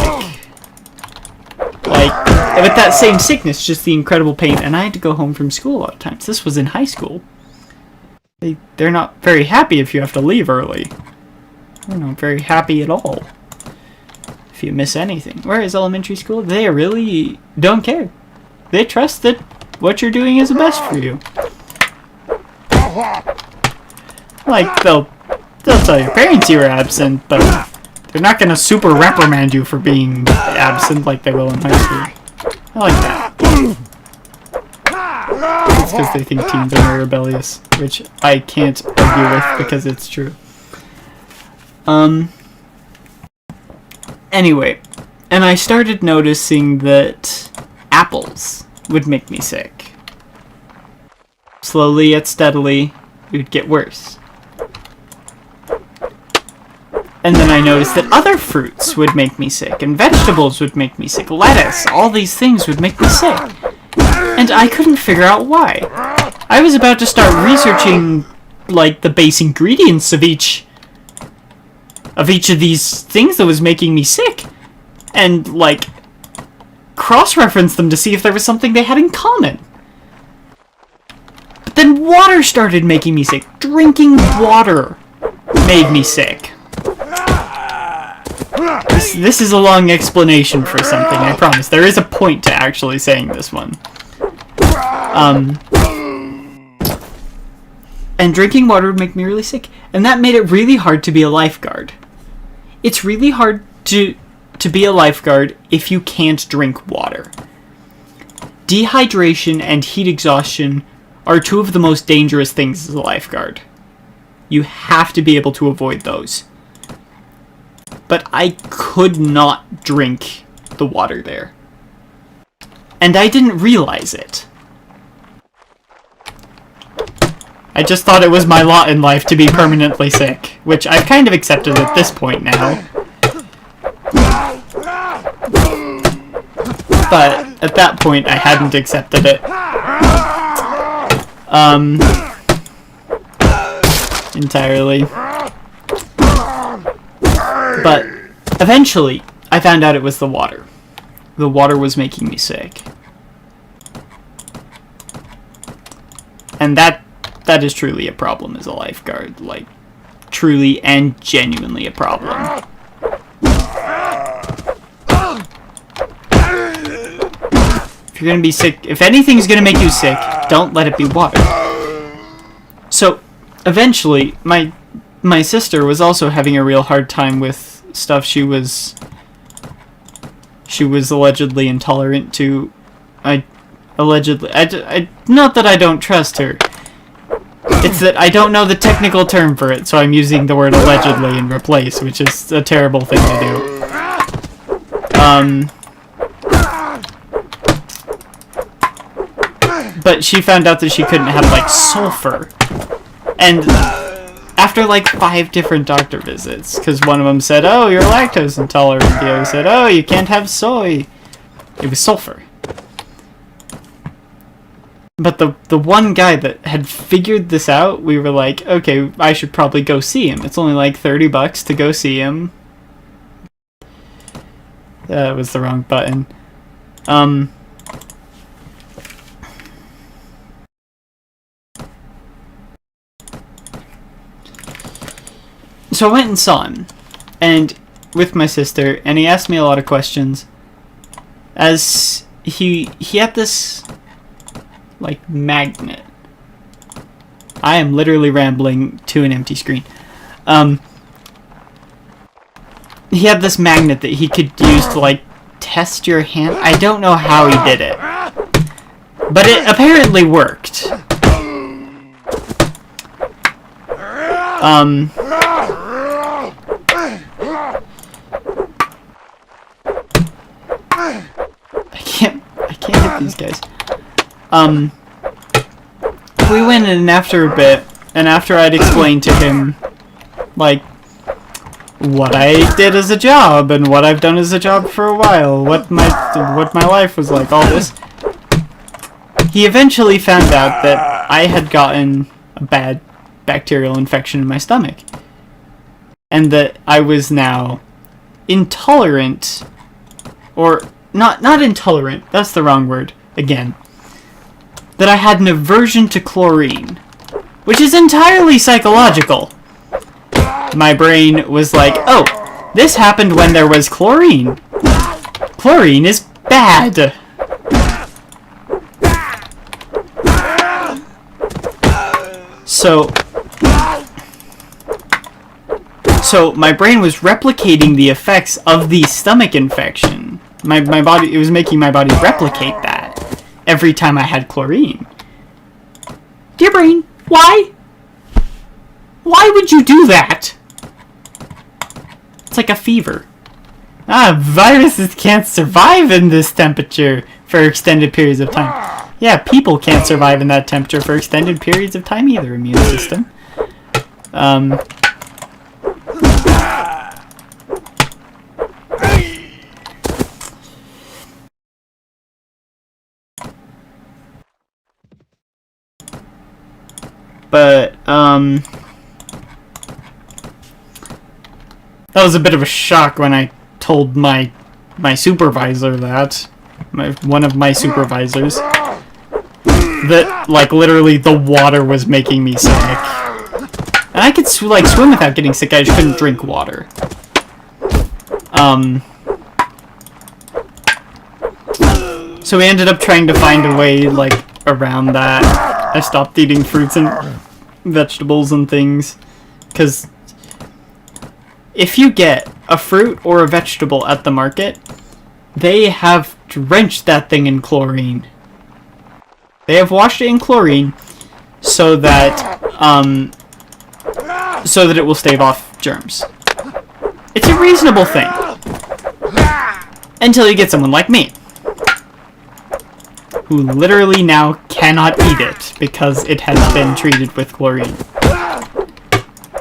Like, with that same sickness, just the incredible pain, and I had to go home from school a lot of times. This was in high school. They're not very happy if you have to leave early. They're not very happy at all if you miss anything. Whereas elementary school, they really don't care. They trust that what you're doing is the best for you. Like, they'll tell your parents you were absent, but they're not gonna super reprimand you for being absent like they will in high school. I like that. It's because they think teens are rebellious, which I can't argue with because it's true. Anyway, and I started noticing that apples would make me sick. Slowly yet steadily, it would get worse. And then I noticed that other fruits would make me sick, and vegetables would make me sick, lettuce, all these things would make me sick. And I couldn't figure out why. I was about to start researching, like, the base ingredients of each of these things that was making me sick, and, like, cross-reference them to see if there was something they had in common. But then water started making me sick. Drinking water made me sick. This is a long explanation for something, I promise. There is a point to actually saying this one. And drinking water would make me really sick. And that made it really hard to be a lifeguard. It's really hard to be a lifeguard if you can't drink water. Dehydration and heat exhaustion are two of the most dangerous things as a lifeguard. You have to be able to avoid those. But I could not drink the water there. And I didn't realize it. I just thought it was my lot in life to be permanently sick, which I've kind of accepted at this point now. But at that point, I hadn't accepted it. Entirely. But eventually, I found out it was the water. The water was making me sick. And that is truly a problem as a lifeguard. Like, truly and genuinely a problem. If you're gonna be sick, if anything's gonna make you sick, don't let it be water. So, eventually, my sister was also having a real hard time with stuff she was allegedly intolerant to. Not that I don't trust her. It's that I don't know the technical term for it, so I'm using the word allegedly in replace, which is a terrible thing to do. But she found out that she couldn't have, like, sulfur. And after, like, 5 different doctor visits, because one of them said, oh, you're lactose intolerant, the other said, oh, you can't have soy. It was sulfur. But the one guy that had figured this out, we were like, okay, I should probably go see him. It's only like $30 to go see him. That was the wrong button. So I went and saw him, and with my sister, and he asked me a lot of questions. As he had this, like, magnet. I am literally rambling to an empty screen. He had this magnet that he could use to, like, test your hand. I don't know how he did it, but it apparently worked. I can't hit these guys. We went in after a bit, and after I'd explained to him, like, what I did as a job, and what I've done as a job for a while, what my life was like, all this, he eventually found out that I had gotten a bad bacterial infection in my stomach, and that I was now intolerant, or not intolerant, that's the wrong word, again, that I had an aversion to chlorine, which is entirely psychological. My brain was like, oh, this happened when there was chlorine. Chlorine is bad. So my brain was replicating the effects of the stomach infection. My body, it was making my body replicate that every time I had chlorine. Dear brain, why? Why would you do that? It's like a fever. Viruses can't survive in this temperature for extended periods of time. Yeah, people can't survive in that temperature for extended periods of time either, immune system. But, that was a bit of a shock when I told my supervisor that. One of my supervisors. That, like, literally the water was making me sick. And I could, like, swim without getting sick, I just couldn't drink water. So we ended up trying to find a way, like, around that. I stopped eating fruits and vegetables and things, because if you get a fruit or a vegetable at the market, they have drenched that thing in chlorine. They have washed it in chlorine so that it will stave off germs. It's a reasonable thing. Until you get someone like me, who literally now cannot eat it because it has been treated with chlorine.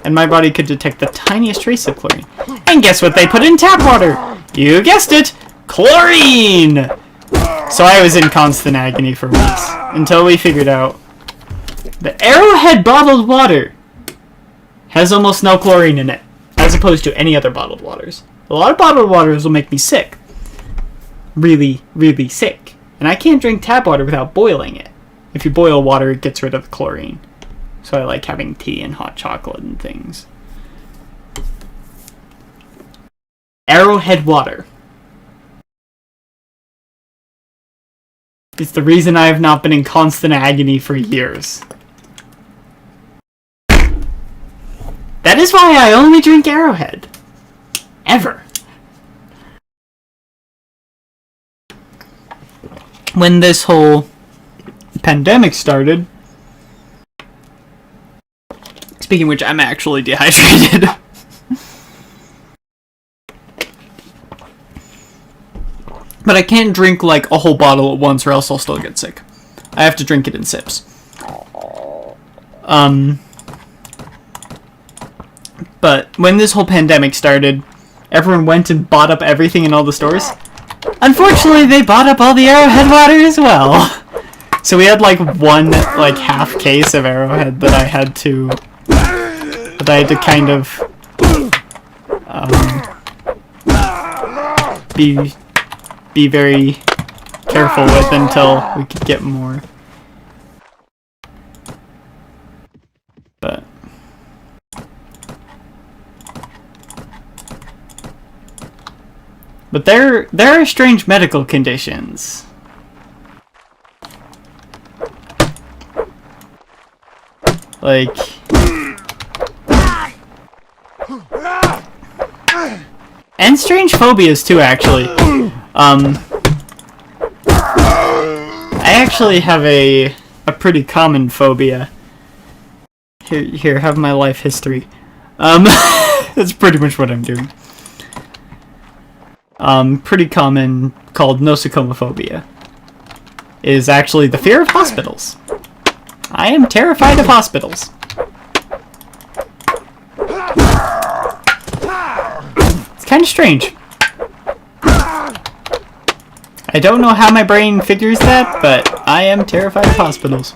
And my body could detect the tiniest trace of chlorine. And guess what they put in tap water? You guessed it! Chlorine! So I was in constant agony for weeks, until we figured out the Arrowhead bottled water has almost no chlorine in it, as opposed to any other bottled waters. A lot of bottled waters will make me sick. Really, really sick. And I can't drink tap water without boiling it. If you boil water, it gets rid of the chlorine. So I like having tea and hot chocolate and things. Arrowhead water. It's the reason I have not been in constant agony for years. That is why I only drink Arrowhead. Ever. When this whole pandemic started, Speaking of which, I'm actually dehydrated. But I can't drink like a whole bottle at once or else I'll still get sick. I have to drink it in sips. But when this whole pandemic started, everyone went and bought up everything in all the stores. Unfortunately, they bought up all the Arrowhead water as well. So we had like one like half case of Arrowhead that I had to kind of be very careful with until we could get more. But there are strange medical conditions. Like, and strange phobias too, actually. I actually have a pretty common phobia. Here, have my life history. That's pretty much what I'm doing. Pretty common, called nosocomophobia, is actually the fear of hospitals. I am terrified of hospitals. It's kind of strange. I don't know how my brain figures that, but I am terrified of hospitals.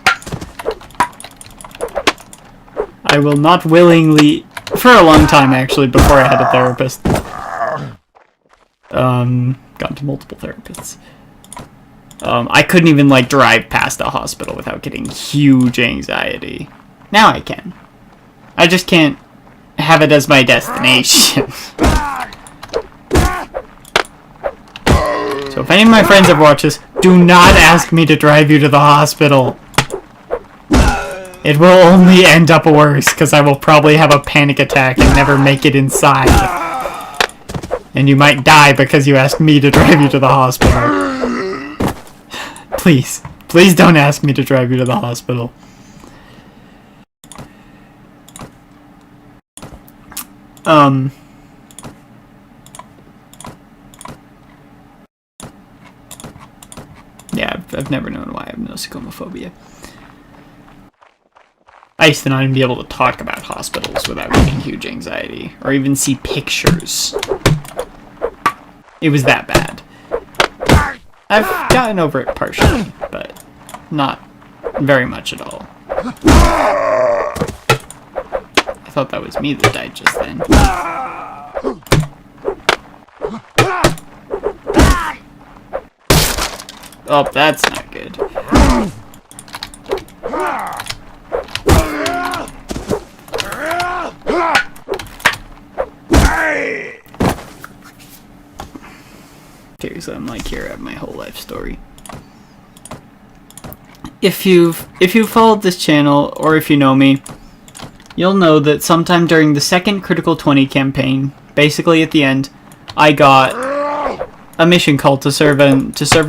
I will not willingly, for a long time actually, before I had a therapist. Gone to multiple therapists. I couldn't even like drive past a hospital without getting huge anxiety. Now I can. I just can't have it as my destination. So if any of my friends ever watch this, do not ask me to drive you to the hospital. It will only end up worse, because I will probably have a panic attack and never make it inside. And you might die because you asked me to drive you to the hospital. Please. Please don't ask me to drive you to the hospital. Yeah, I've never known why I have nosocomophobia. I used to not even be able to talk about hospitals without getting huge anxiety, or even see pictures. It was that bad. I've gotten over it partially, but not very much at all. I thought that was me that died just then. Oh, that's not good. Seriously, I'm like, here I have my whole life story. If you've followed this channel, or if you know me, you'll know that sometime during the second Critical 20 campaign, basically at the end, I got a mission call to serve a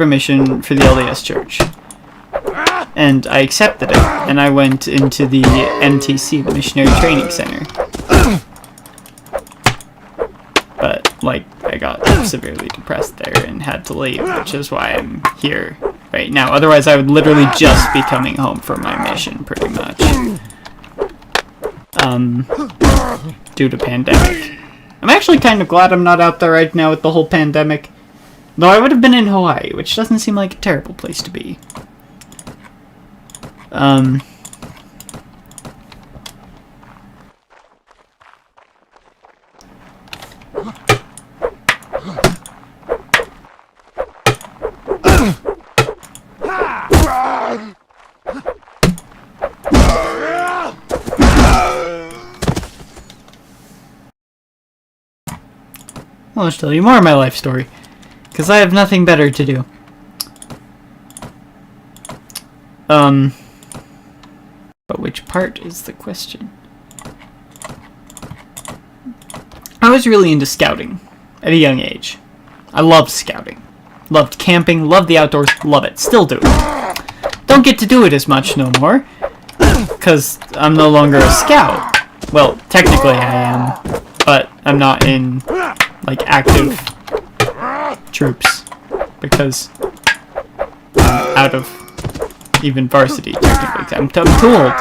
mission for the LDS Church. And I accepted it, and I went into the MTC, the Missionary Training Center. But, like, I got severely depressed there and had to leave, which is why I'm here right now. Otherwise, I would literally just be coming home from my mission, pretty much. Due to pandemic. I'm actually kind of glad I'm not out there right now with the whole pandemic. Though I would have been in Hawaii, which doesn't seem like a terrible place to be. Well, I'll tell you more of my life story, because I have nothing better to do. But which part is the question? I was really into scouting at a young age. I loved scouting. Loved camping, loved the outdoors, love it. Still do. Don't get to do it as much no more, because I'm no longer a scout. Well, technically I am, but I'm not in, like, active troops, because I'm out of even varsity, technically. I'm too old.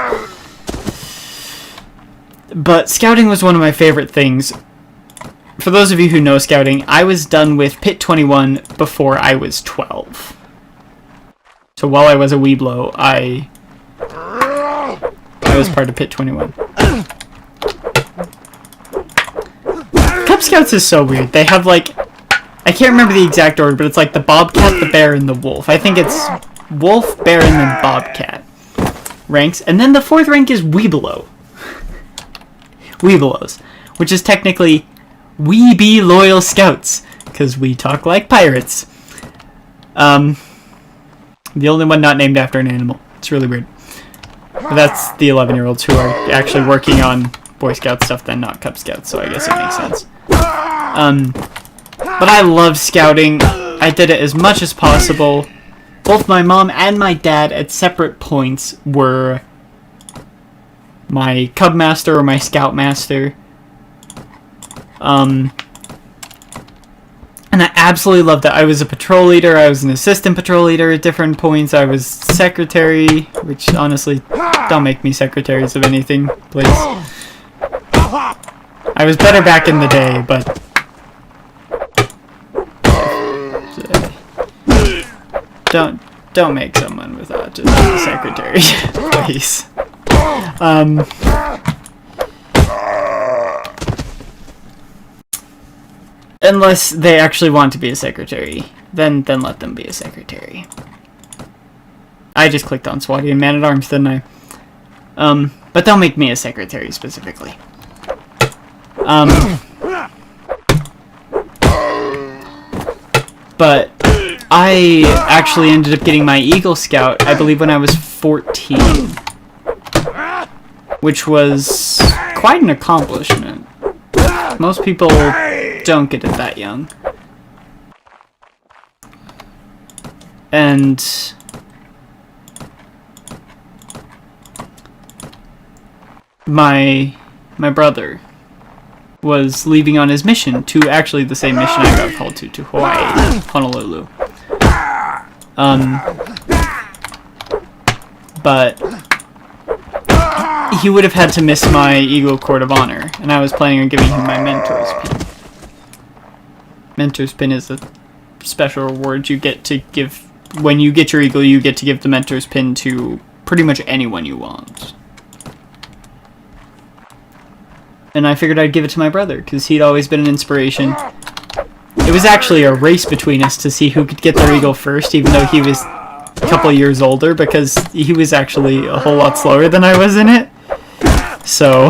But scouting was one of my favorite things. For those of you who know scouting, I was done with Pit 21 before I was 12. So while I was a weeblo, I was part of Pit 21. Cub Scouts is so weird. They have, like, I can't remember the exact order, but it's like the Bobcat, the Bear, and the Wolf. I think it's Wolf, Bear, and then Bobcat ranks. And then the 4th rank is Weeblo. Weeblos. Which is technically We Be Loyal Scouts. Because we talk like pirates. The only one not named after an animal. It's really weird. But that's the 11-year-olds who are actually working on Boy Scout stuff, then not Cub Scouts, so I guess it makes sense. But I love scouting. I did it as much as possible. Both my mom and my dad at separate points were my Cub Master or my Scout Master. And I absolutely loved that. I was a patrol leader, I was an assistant patrol leader at different points, I was secretary, which honestly, don't make me secretaries of anything, please. I was better back in the day, but don't make someone with autism a secretary, please. Unless they actually want to be a secretary, then let them be a secretary. I just clicked on SWAT and Man-at-Arms, didn't I? But don't make me a secretary specifically. But I actually ended up getting my Eagle Scout, I believe, when I was 14. Which was quite an accomplishment. Most people don't get it that young. And my brother was leaving on his mission to actually the same mission I got called to Hawaii, Honolulu. But he would have had to miss my Eagle Court of Honor, and I was planning on giving him my Mentor's Pin. Mentor's Pin is a special reward you get to give. When you get your Eagle, you get to give the Mentor's Pin to pretty much anyone you want. And I figured I'd give it to my brother, because he'd always been an inspiration. It was actually a race between us to see who could get their Eagle first, even though he was a couple years older, because he was actually a whole lot slower than I was in it. So,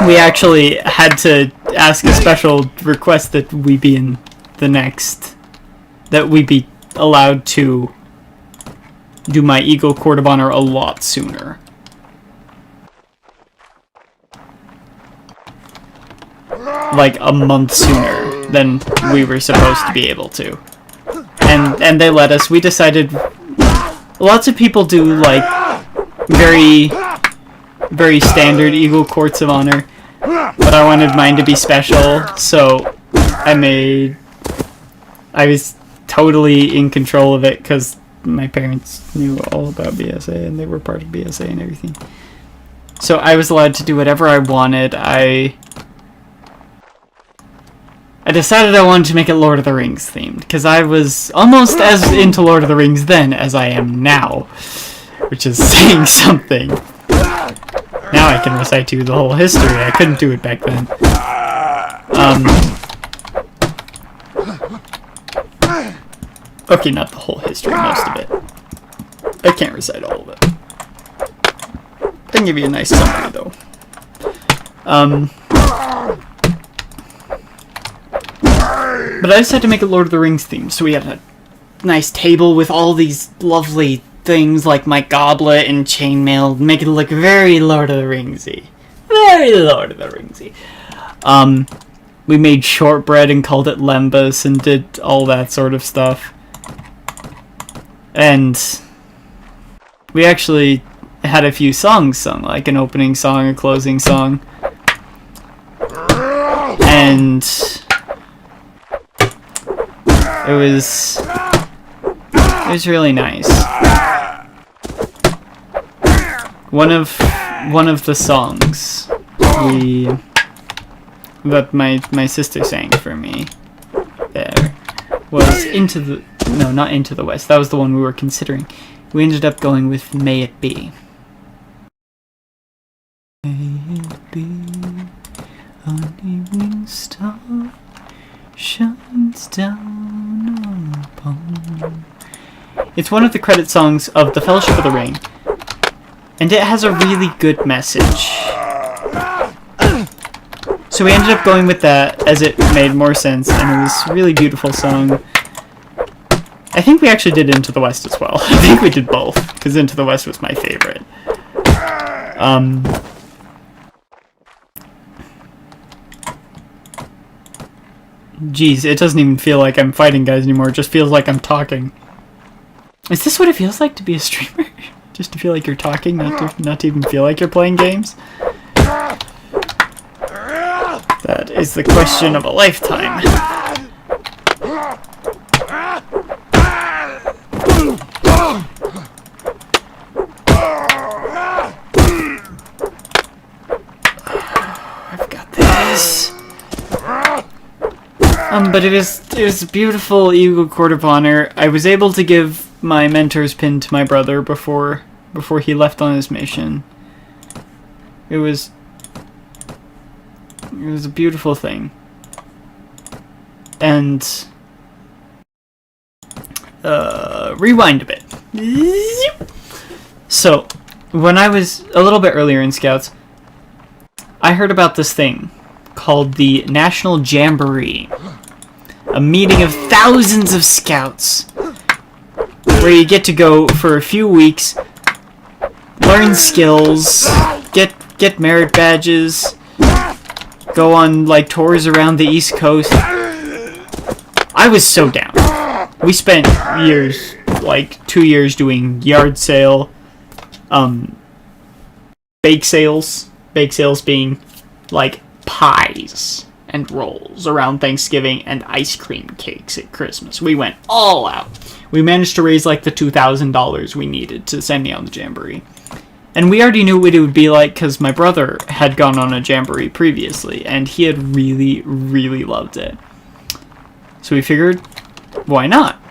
we actually had to ask a special request that we be in the next, that we be allowed to do my Eagle Court of Honor a lot sooner. Like a month sooner than we were supposed to be able to. And they let us. We decided, lots of people do like very standard Eagle Courts of Honor, but I wanted mine to be special, so I was totally in control of it because my parents knew all about BSA and they were part of BSA and everything. So I was allowed to do whatever I wanted. I decided I wanted to make it Lord of the Rings themed, because I was almost as into Lord of the Rings then as I am now, which is saying something. Now I can recite to you the whole history. I couldn't do it back then. Okay, not the whole history, most of it. I can't recite all of it. I can give you a nice summary, though. But I decided to make it Lord of the Rings themed, so we had a nice table with all these lovely things like my goblet and chainmail, make it look very Lord of the Ringsy. Very Lord of the Ringsy. We made shortbread and called it lembas and did all that sort of stuff. And we actually had a few songs sung, like an opening song, a closing song. And it was really nice. One of the songs that my sister sang for me there was not Into the West. That was the one we were considering. We ended up going with May It Be. May it be an evening star shines down upon. It's one of the credit songs of The Fellowship of the Ring, and it has a really good message. So we ended up going with that as it made more sense, and it was a really beautiful song. I think we actually did Into the West as well. I think we did both, because Into the West was my favorite. Geez, it doesn't even feel like I'm fighting guys anymore. It just feels like I'm talking. Is this what it feels like to be a streamer? Just to feel like you're talking, not to even feel like you're playing games? That is the question of a lifetime. I've got this. But it was a beautiful Eagle Court of Honor. I was able to give my mentor's pin to my brother before he left on his mission. It was a beautiful thing. And rewind a bit. So, when I was a little bit earlier in Scouts, I heard about this thing called the National Jamboree. A meeting of thousands of Scouts where you get to go for a few weeks, learn skills, get merit badges, go on like tours around the East Coast. I was so down. We spent years, like 2 years, doing yard sale, bake sales being like pies and rolls around Thanksgiving and ice cream cakes at Christmas. We went all out. We managed to raise like the $2,000 we needed to send me on the Jamboree. And we already knew what it would be like because my brother had gone on a Jamboree previously and he had really, really loved it. So we figured, why not?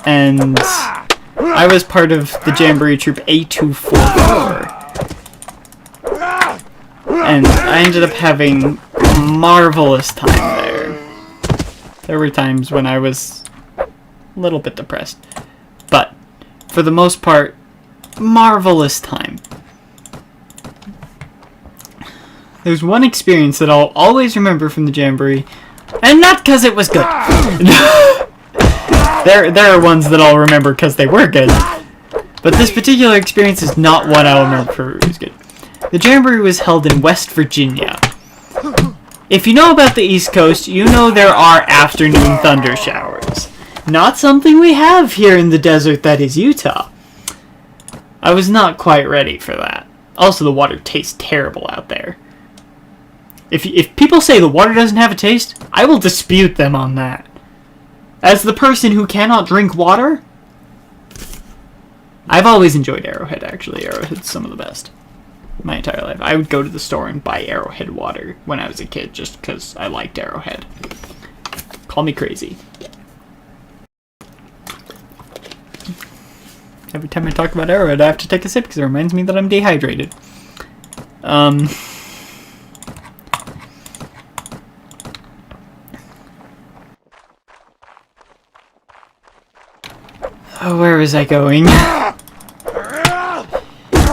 And I was part of the Jamboree Troop A244. And I ended up having a marvelous time there. There were times when I was a little bit depressed. But, for the most part, marvelous time. There's one experience that I'll always remember from the Jamboree, and not because it was good. There are ones that I'll remember because they were good. But this particular experience is not one I'll remember for it was good. The Jamboree was held in West Virginia. If you know about the East Coast, you know there are afternoon thunder showers. Not something we have here in the desert that is Utah. I was not quite ready for that. Also, the water tastes terrible out there. If people say the water doesn't have a taste, I will dispute them on that. As the person who cannot drink water, I've always enjoyed Arrowhead, actually. Arrowhead's some of the best. My entire life. I would go to the store and buy Arrowhead water when I was a kid just because I liked Arrowhead. Call me crazy. Every time I talk about Arrowhead, I have to take a sip because it reminds me that I'm dehydrated. Oh, where was I going?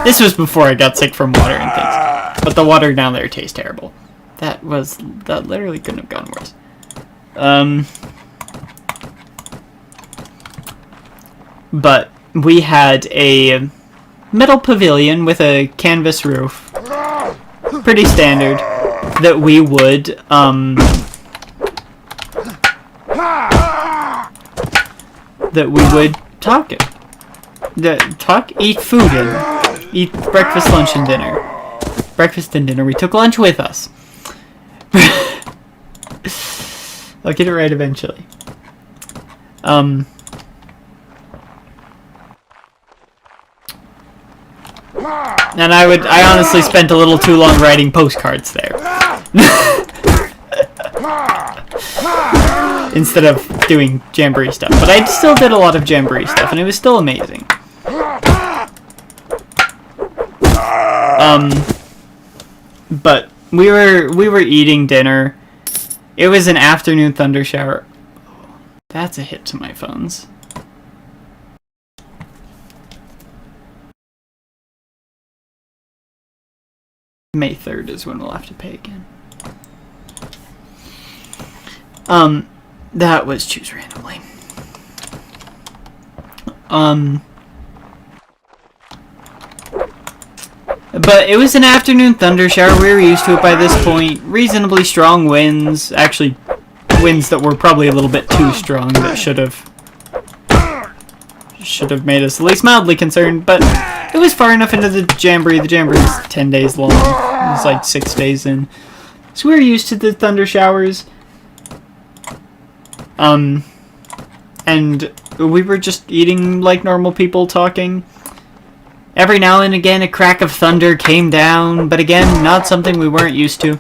This was before I got sick from water and things. But the water down there tastes terrible. That literally couldn't have gone worse. But we had a metal pavilion with a canvas roof pretty standard that we would, talk it. Eat food and eat breakfast, lunch, and dinner. Breakfast and dinner. We took lunch with us. I'll get it right eventually. And I honestly spent a little too long writing postcards there. Instead of doing Jamboree stuff. But I still did a lot of Jamboree stuff, and it was still amazing. But we were eating dinner. It was an afternoon thunder shower. That's a hit to my phones. May 3rd is when we'll have to pay again. That was choose randomly. But it was an afternoon thunder shower. We were used to it by this point. Reasonably strong winds. Actually, winds that were probably a little bit too strong that should have made us at least mildly concerned. But it was far enough into the Jamboree. The Jamboree is 10 days long. It was like 6 days in. So we were used to the thunder showers. And we were just eating like normal people, talking. Every now and again, a crack of thunder came down, but again, not something we weren't used to.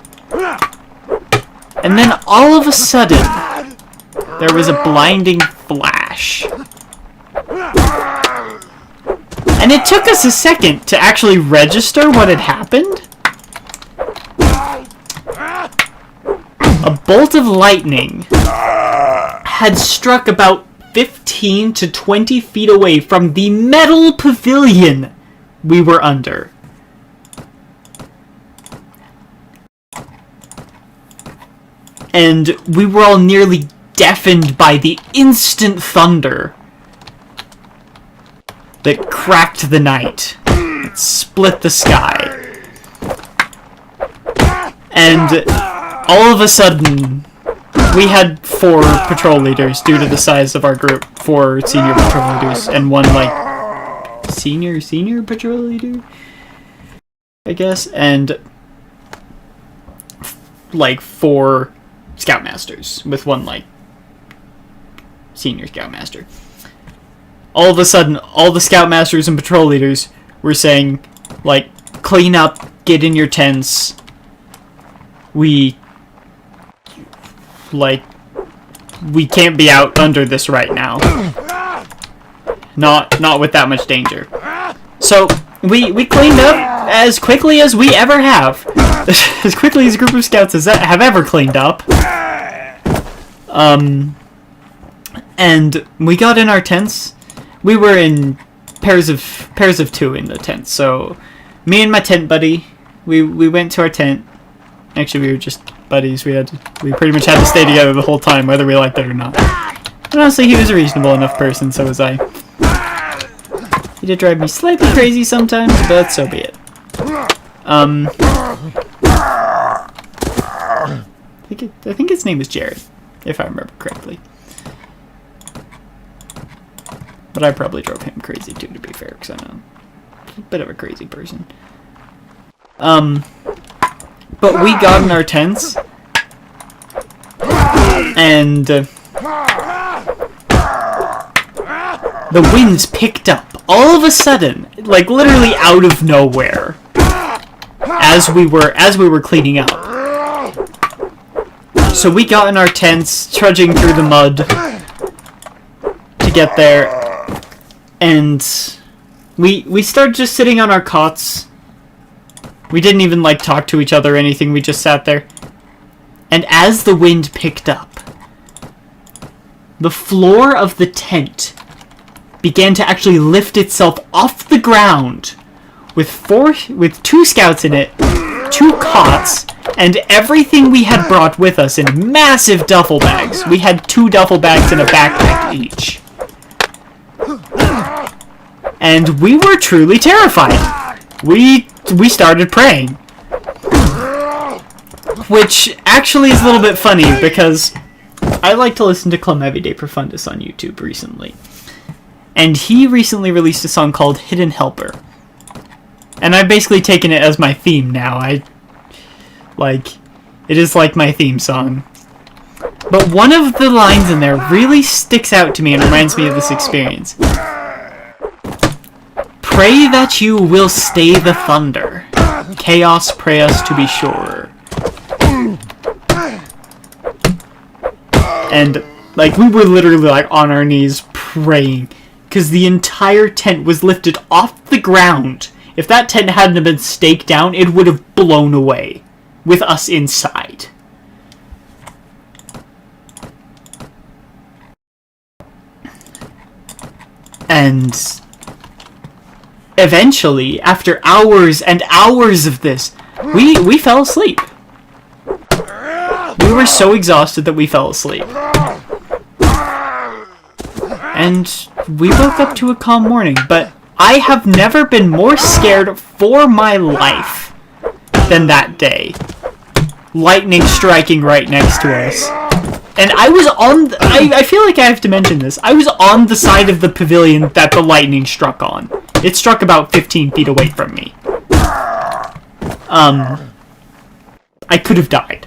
And then all of a sudden, there was a blinding flash. And it took us a second to actually register what had happened. A bolt of lightning had struck about 15 to 20 feet away from the metal pavilion we were under. And we were all nearly deafened by the instant thunder that cracked the night, that split the sky. And all of a sudden, we had 4 patrol leaders due to the size of our group. 4 senior patrol leaders and 1 like senior patrol leader, I guess, and like 4 scoutmasters with 1 like senior scoutmaster. All of a sudden, all the scoutmasters and patrol leaders were saying, like, clean up, get in your tents. We can't be out under this right now. Not with that much danger. So, we cleaned up as quickly as we ever have. As quickly as a group of scouts have ever cleaned up. And we got in our tents. We were in pairs of 2 in the tent. So, me and my tent buddy, we went to our tent. Actually, we were just buddies. We pretty much had to stay together the whole time, whether we liked it or not. And honestly, he was a reasonable enough person, so was I. He did drive me slightly crazy sometimes, but so be it. I think his name is Jared, if I remember correctly. But I probably drove him crazy too, to be fair, because I'm a bit of a crazy person. But we got in our tents, and the winds picked up all of a sudden, like literally out of nowhere, as we were cleaning up. So we got in our tents, trudging through the mud to get there, and we started just sitting on our cots. We didn't even like talk to each other or anything, we just sat there. And as the wind picked up, the floor of the tent began to actually lift itself off the ground with 2 scouts in it, 2 cots, and everything we had brought with us in massive duffel bags. We had 2 duffel bags and a backpack each. And we were truly terrified. We started praying. which actually is a little bit funny because I like to listen to Clem Everyday Profundus on YouTube recently. And he recently released a song called Hidden Helper. And I've basically taken it as my theme now. It is like my theme song. But one of the lines in there really sticks out to me and reminds me of this experience. Pray that you will stay the thunder. Chaos pray us to be sure. And, like, we were literally, like, on our knees praying. Because the entire tent was lifted off the ground. If that tent hadn't been staked down, it would have blown away. With us inside. And eventually, after hours and hours of this, we fell asleep. We were so exhausted that we fell asleep. And we woke up to a calm morning, but I have never been more scared for my life than that day. Lightning striking right next to us. And I was on... I feel like I have to mention this. I was on the side of the pavilion that the lightning struck on. It struck about 15 feet away from me. I could have died.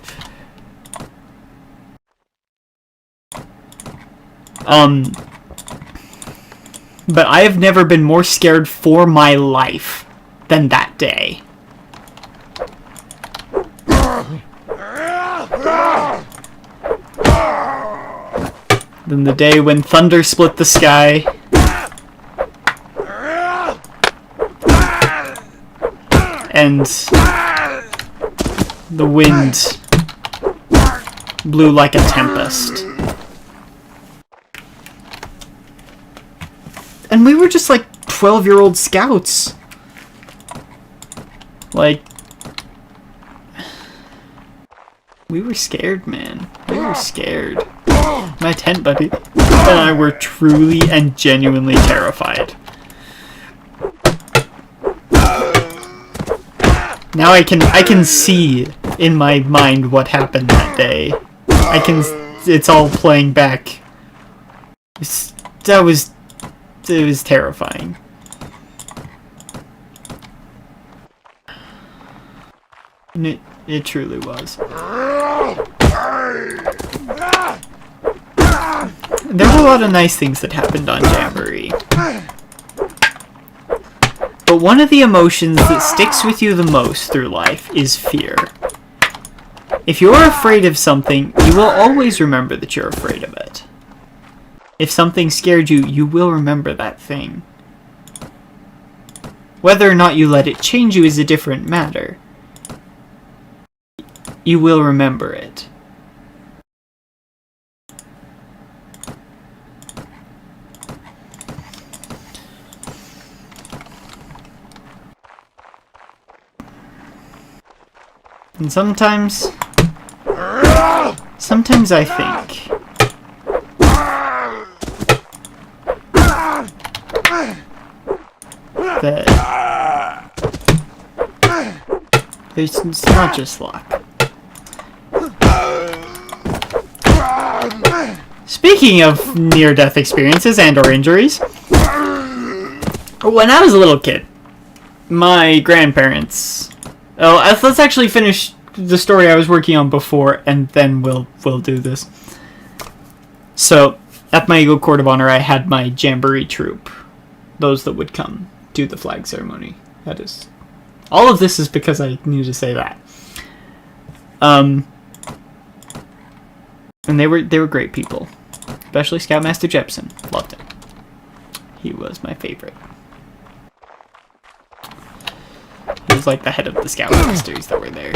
But I have never been more scared for my life than that day. Than the day when thunder split the sky. And the wind blew like a tempest. And we were just like 12-year-old scouts. Like, we were scared, man. We were scared. My tent buddy and I were truly and genuinely terrified. Now I can see in my mind what happened that day. It's all playing back. It was terrifying. And it truly was. There were a lot of nice things that happened on Jamboree. But one of the emotions that sticks with you the most through life is fear. If you're afraid of something, you will always remember that you're afraid of it. If something scared you, you will remember that thing. Whether or not you let it change you is a different matter. You will remember it. And sometimes I think that it's not just luck. Speaking of near-death experiences and or injuries, when I was a little kid, my grandparents... Oh, let's actually finish the story I was working on before, and then we'll do this. So, at my Eagle Court of Honor, I had my Jamboree troop. Those that would come do the flag ceremony. That is... All of this is because I need to say that. And they were great people. Especially Scoutmaster Jepson. Loved him. He was my favorite. He was like the head of the Scoutmasters that were there.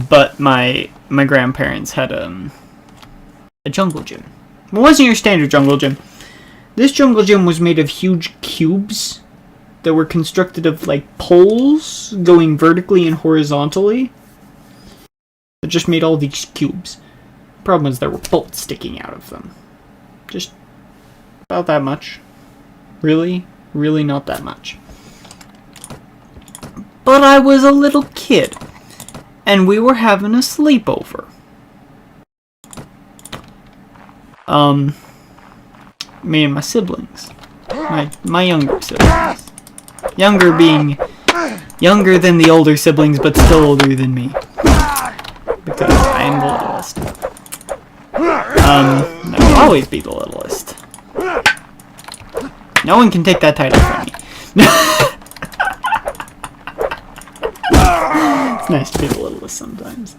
But my grandparents had a jungle gym. It wasn't your standard jungle gym. This jungle gym was made of huge cubes that were constructed of like poles going vertically and horizontally. It just made all these cubes. Problem was there were bolts sticking out of them. Just about that much. Really, really not that much. But I was a little kid, and we were having a sleepover. Me and my siblings. My younger siblings. Younger being younger than the older siblings, but still older than me. Because I am the littlest. I will always be the littlest. No one can take that title from me. It's nice to be the littlest sometimes.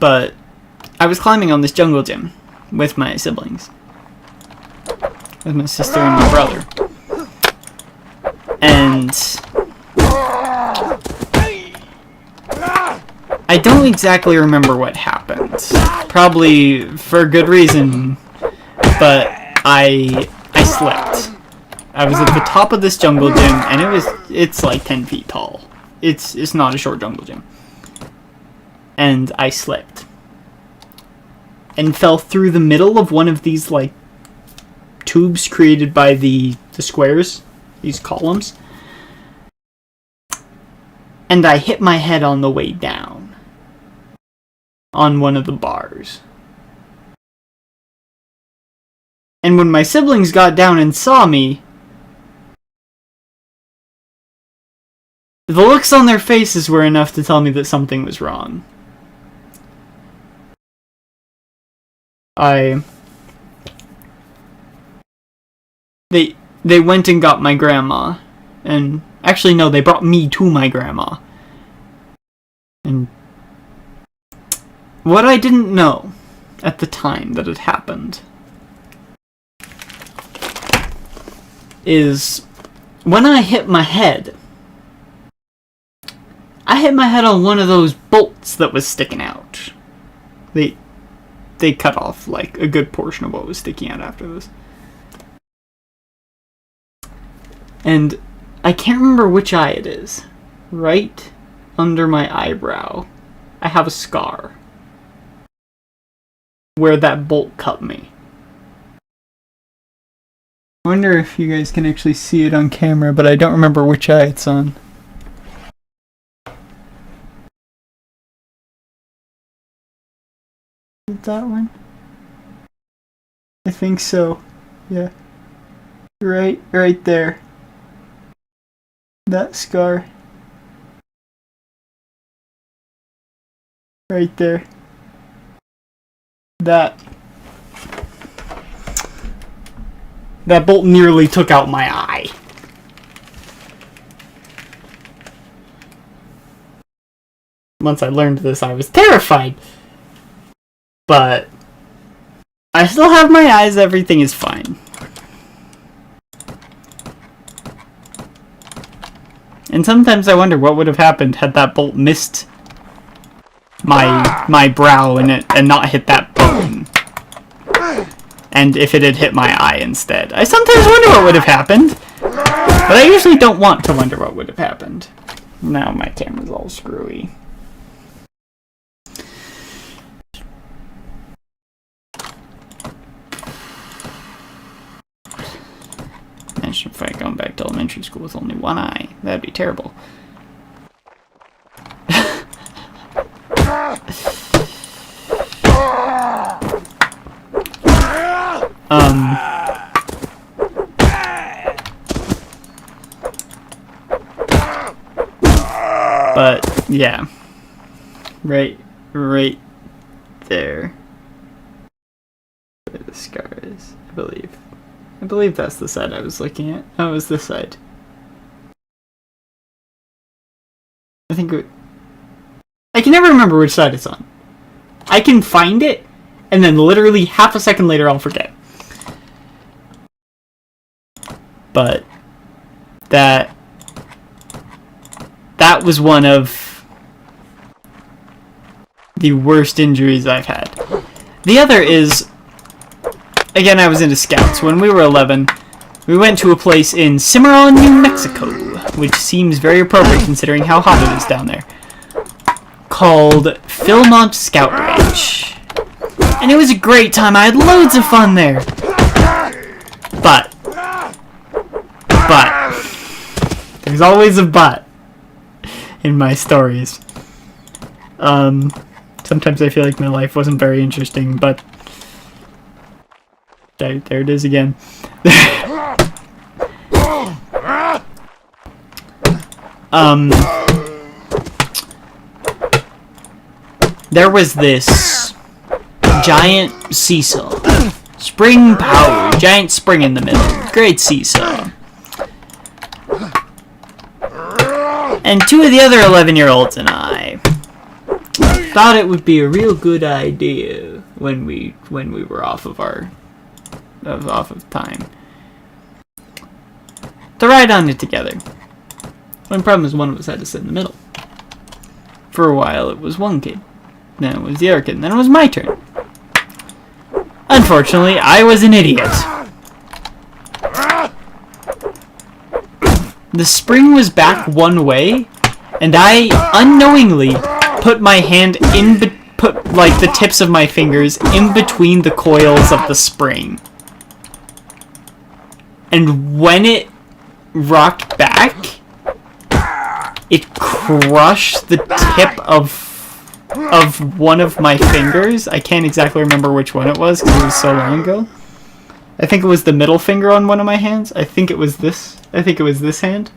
But I was climbing on this jungle gym with my siblings. With my sister and my brother. And I don't exactly remember what happened. Probably for a good reason, but I slipped. I was at the top of this jungle gym, and it's like 10 feet tall. It's not a short jungle gym. And I slipped. And fell through the middle of one of these like tubes created by the squares, these columns. And I hit my head on the way down. On one of the bars. And when my siblings got down and saw me, the looks on their faces were enough to tell me that something was wrong. They went and got my grandma. And actually no, they brought me to my grandma. And what I didn't know at the time that it happened is when I hit my head on one of those bolts that was sticking out. They cut off like a good portion of what was sticking out after this. And I can't remember which eye it is. Right under my eyebrow, I have a scar where that bolt cut me. I wonder if you guys can actually see it on camera, but I don't remember which eye it's on. Is it that one? I think so. Yeah. Right there. That scar. Right there. That bolt nearly took out my eye. Once I learned this, I was terrified. But I still have my eyes, everything is fine. And sometimes I wonder what would have happened had that bolt missed my brow and not hit that bone. And if it had hit my eye instead. I sometimes wonder what would have happened. But I usually don't want to wonder what would have happened. Now my camera's all screwy. Imagine if I going back to elementary school with only one eye. That'd be terrible. But yeah, right there, where the scar is, I believe that's the side I was looking at. Oh, it was this side. I can never remember which side it's on. I can find it, and then literally half a second later I'll forget. But that was one of the worst injuries I've had. The other is, again, I was into scouts. When we were 11, we went to a place in Cimarron, New Mexico, which seems very appropriate considering how hot it is down there, called Philmont Scout Ranch. And it was a great time. I had loads of fun there. But, there's always a but in my stories. Sometimes I feel like my life wasn't very interesting, but there it is again. There was this giant seesaw. Spring power. Giant spring in the middle. Great seesaw. And two of the other 11-year-olds and I thought it would be a real good idea when we were off of time to ride on it together. One problem is one of us had to sit in the middle. For a while it was one kid, then it was the other kid, and then it was my turn. Unfortunately, I was an idiot. The spring was back one way, and I unknowingly put my hand put the tips of my fingers in between the coils of the spring. And when it rocked back, it crushed the tip of one of my fingers. I can't exactly remember which one it was because it was so long ago. I think it was the middle finger on one of my hands. I think it was this hand.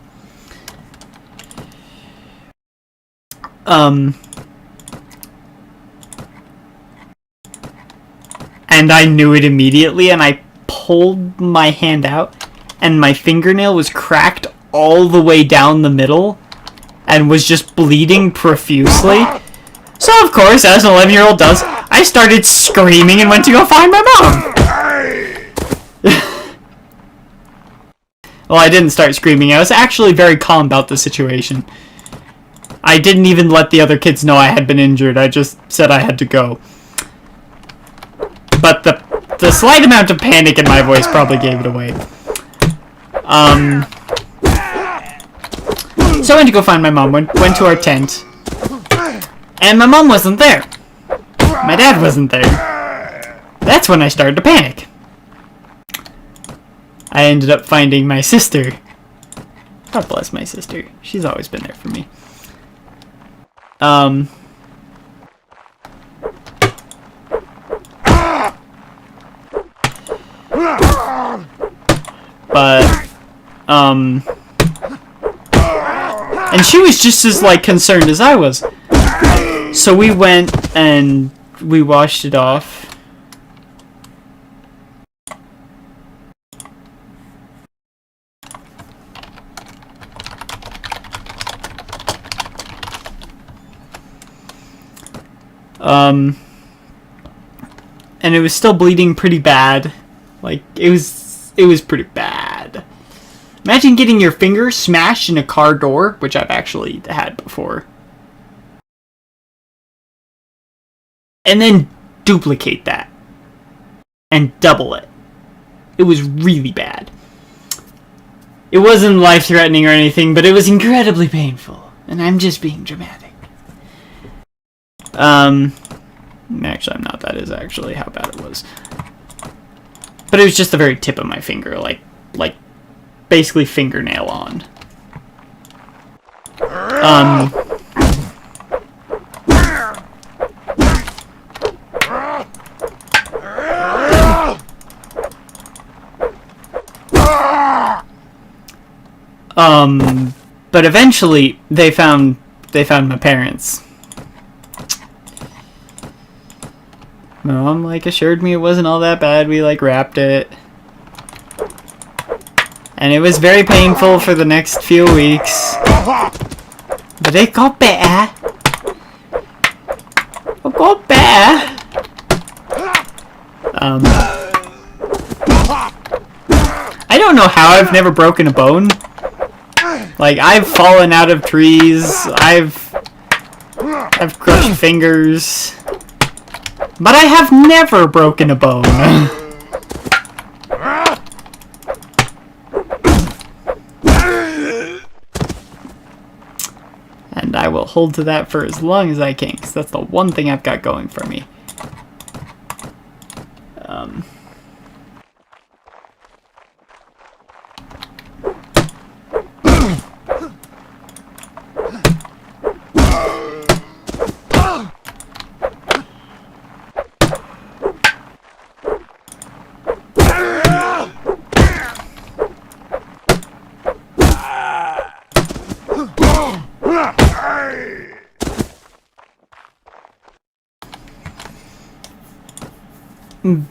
And I knew it immediately, and I pulled my hand out, and my fingernail was cracked all the way down the middle, and was just bleeding profusely. So, of course, as an 11-year-old does, I started screaming and went to go find my mom. Well, I didn't start screaming. I was actually very calm about the situation. I didn't even let the other kids know I had been injured. I just said I had to go. But the slight amount of panic in my voice probably gave it away. So I went to go find my mom, went to our tent, and my mom wasn't there. My dad wasn't there. That's when I started to panic. I ended up finding my sister. God bless my sister. She's always been there for me. And she was just as, concerned as I was. So we went and we washed it off. And it was still bleeding pretty bad. It was pretty bad. Imagine getting your finger smashed in a car door, which I've actually had before. And then duplicate that. And double it. It was really bad. It wasn't life-threatening or anything, but it was incredibly painful. And I'm just being dramatic. Actually, I'm not. That is actually how bad it was. But it was just the very tip of my finger, like basically fingernail on. But eventually they found my parents. Mom, assured me it wasn't all that bad. We, wrapped it. And it was very painful for the next few weeks. But it got better. It got better. I don't know how I've never broken a bone. I've fallen out of trees. I've crushed fingers. But I have never broken a bone. And I will hold to that for as long as I can, because that's the one thing I've got going for me.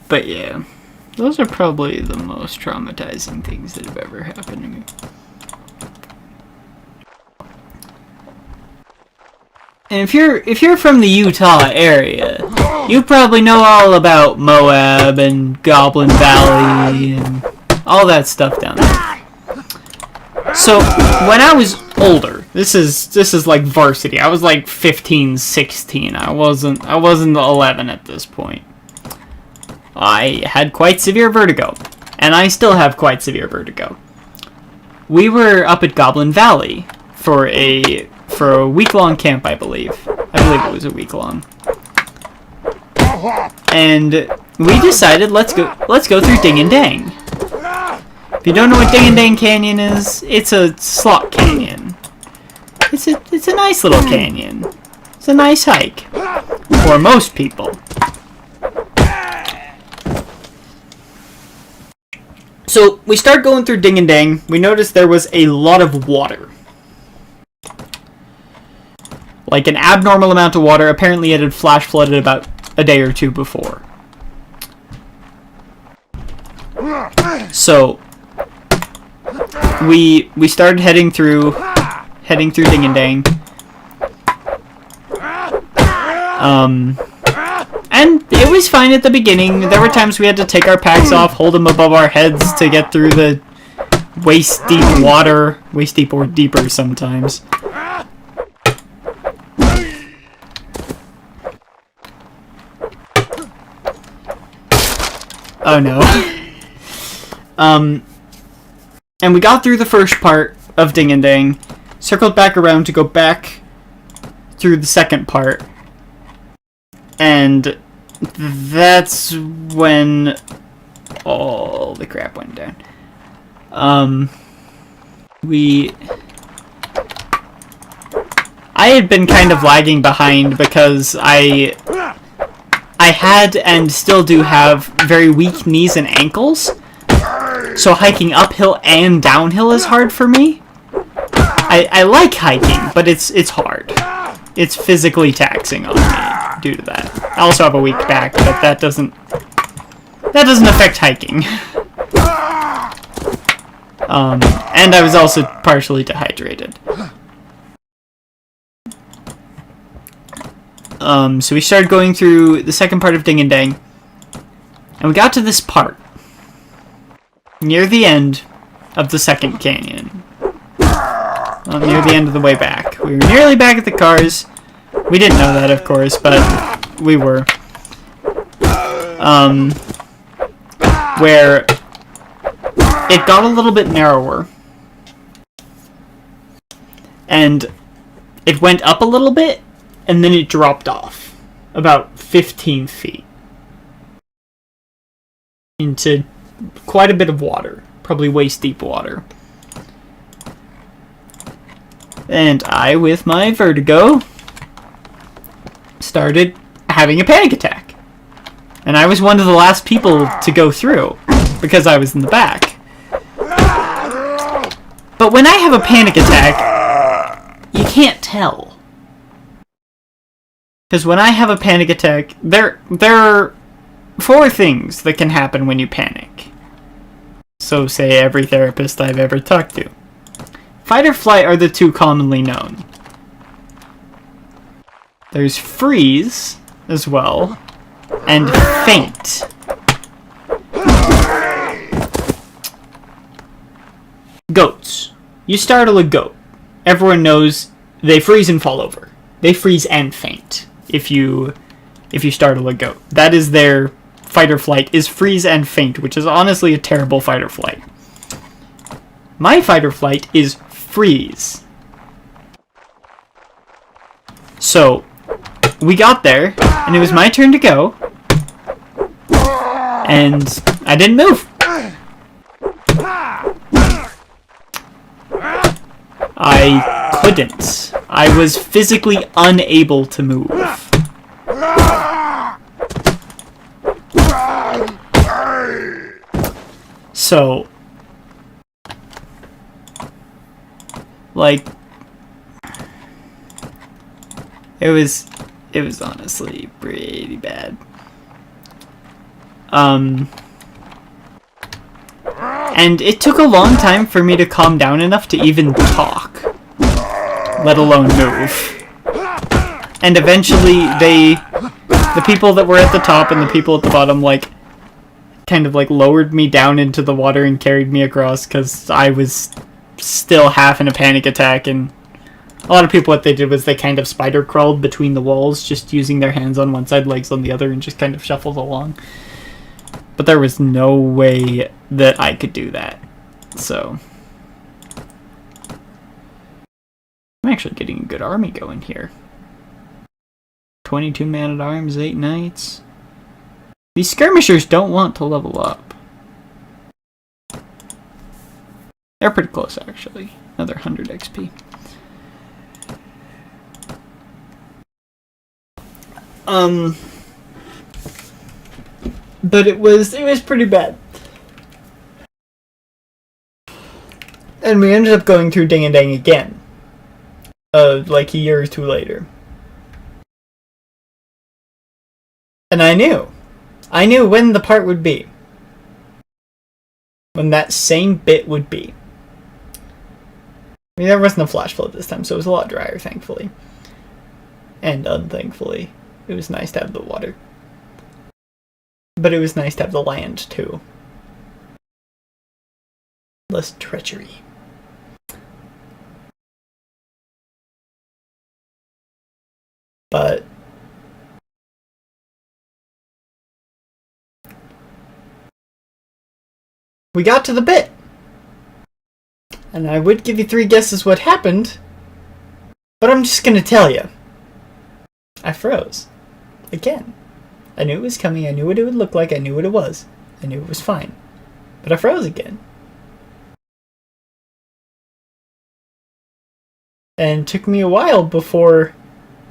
But yeah, those are probably the most traumatizing things that have ever happened to me. And if you're from the Utah area, you probably know all about Moab and Goblin Valley and all that stuff down there. So when I was older, this is like varsity. I was like 15, 16. I wasn't 11 at this point. I had quite severe vertigo, and I still have quite severe vertigo. We were up at Goblin Valley for a week-long camp, I believe. I believe it was a week-long. And we decided let's go through Ding and Dang. If you don't know what Ding and Dang Canyon is, it's a slot canyon. It's a nice little canyon. It's a nice hike for most people. So we start going through Ding and Dang. We noticed there was a lot of water. Like an abnormal amount of water. Apparently it had flash flooded about a day or two before. So we started heading through Ding and Dang. And it was fine at the beginning. There were times we had to take our packs off, hold them above our heads to get through the waist-deep water. Waist-deep or deeper sometimes. Oh no. And we got through the first part of Ding and Dang, circled back around to go back through the second part. And that's when all the crap went down. I had been kind of lagging behind because I had and still do have very weak knees and ankles. So hiking uphill and downhill is hard for me. I like hiking, but it's hard. It's physically taxing on me due to that. I also have a weak back, but that doesn't affect hiking. And I was also partially dehydrated. So we started going through the second part of Ding and Dang, and we got to this part near the end of the second canyon. Well, near the end of the way back. We were nearly back at the cars. We didn't know that, of course, but we were. Where it got a little bit narrower. And it went up a little bit, and then it dropped off. About 15 feet. Into quite a bit of water. Probably waist-deep water. And I, with my vertigo, started having a panic attack. And I was one of the last people to go through, because I was in the back. But when I have a panic attack, you can't tell. Because when I have a panic attack, there are 4 things that can happen when you panic. So say every therapist I've ever talked to. Fight or flight are the 2 commonly known. There's freeze as well, and faint. Goats. You startle a goat. Everyone knows they freeze and fall over. they freeze and faint if you startle a goat. That is their fight or flight, is freeze and faint, which is honestly a terrible fight or flight. My fight or flight is freeze. So, we got there, and it was my turn to go, and I didn't move. I couldn't. I was physically unable to move. So, like, it was honestly pretty bad. And it took a long time for me to calm down enough to even talk, let alone move. And eventually the people that were at the top and the people at the bottom, like, kind of like lowered me down into the water and carried me across because I was still half in a panic attack. And a lot of people, what they did was they kind of spider crawled between the walls, just using their hands on one side, legs on the other, and just kind of shuffled along. But there was no way that I could do that. So I'm actually getting a good army going here. 22 man-at-arms, 8 knights. These skirmishers don't want to level up. They're pretty close, actually. Another 100 XP. But it was pretty bad. And we ended up going through Ding and Dang again. Like a year or two later. And I knew when the part would be. When that same bit would be. I mean, there wasn't a flash flood this time, so it was a lot drier, thankfully. And unthankfully. It was nice to have the water. But it was nice to have the land, too. Less treachery. But we got to the bit. And I would give you 3 guesses what happened, but I'm just gonna tell you. I froze. Again. I knew it was coming, I knew what it would look like, I knew what it was. I knew it was fine. But I froze again. And it took me a while before...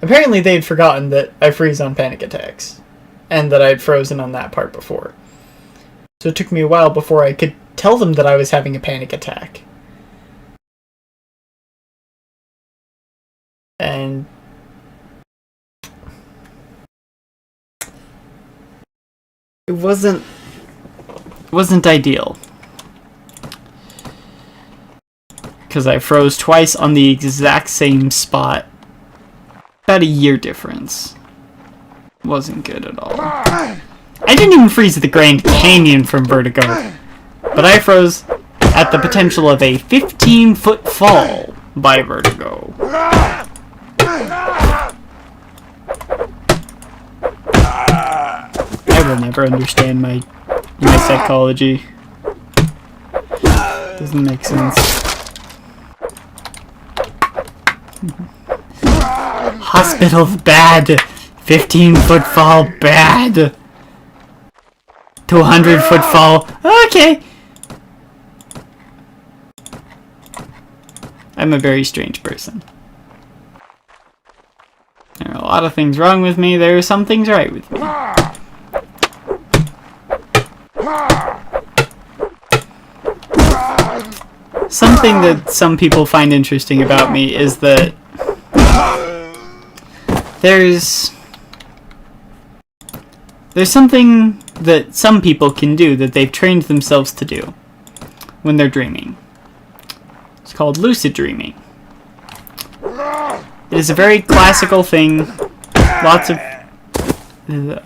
Apparently they had forgotten that I freeze on panic attacks. And that I had frozen on that part before. So it took me a while before I could tell them that I was having a panic attack. And... it wasn't ideal. Because I froze twice on the exact same spot. About a year difference. Wasn't good at all. I didn't even freeze at the Grand Canyon from Vertigo. But I froze at the potential of a 15-foot fall by Vertigo. I will never understand my psychology. Doesn't make sense. Hospital's bad. 15-foot fall bad. To 100-foot fall. Okay. I'm a very strange person. There are a lot of things wrong with me. There are some things right with me. Something that some people find interesting about me is that there's something that some people can do that they've trained themselves to do when they're dreaming. It's called lucid dreaming. It is a very classical thing. Lots of...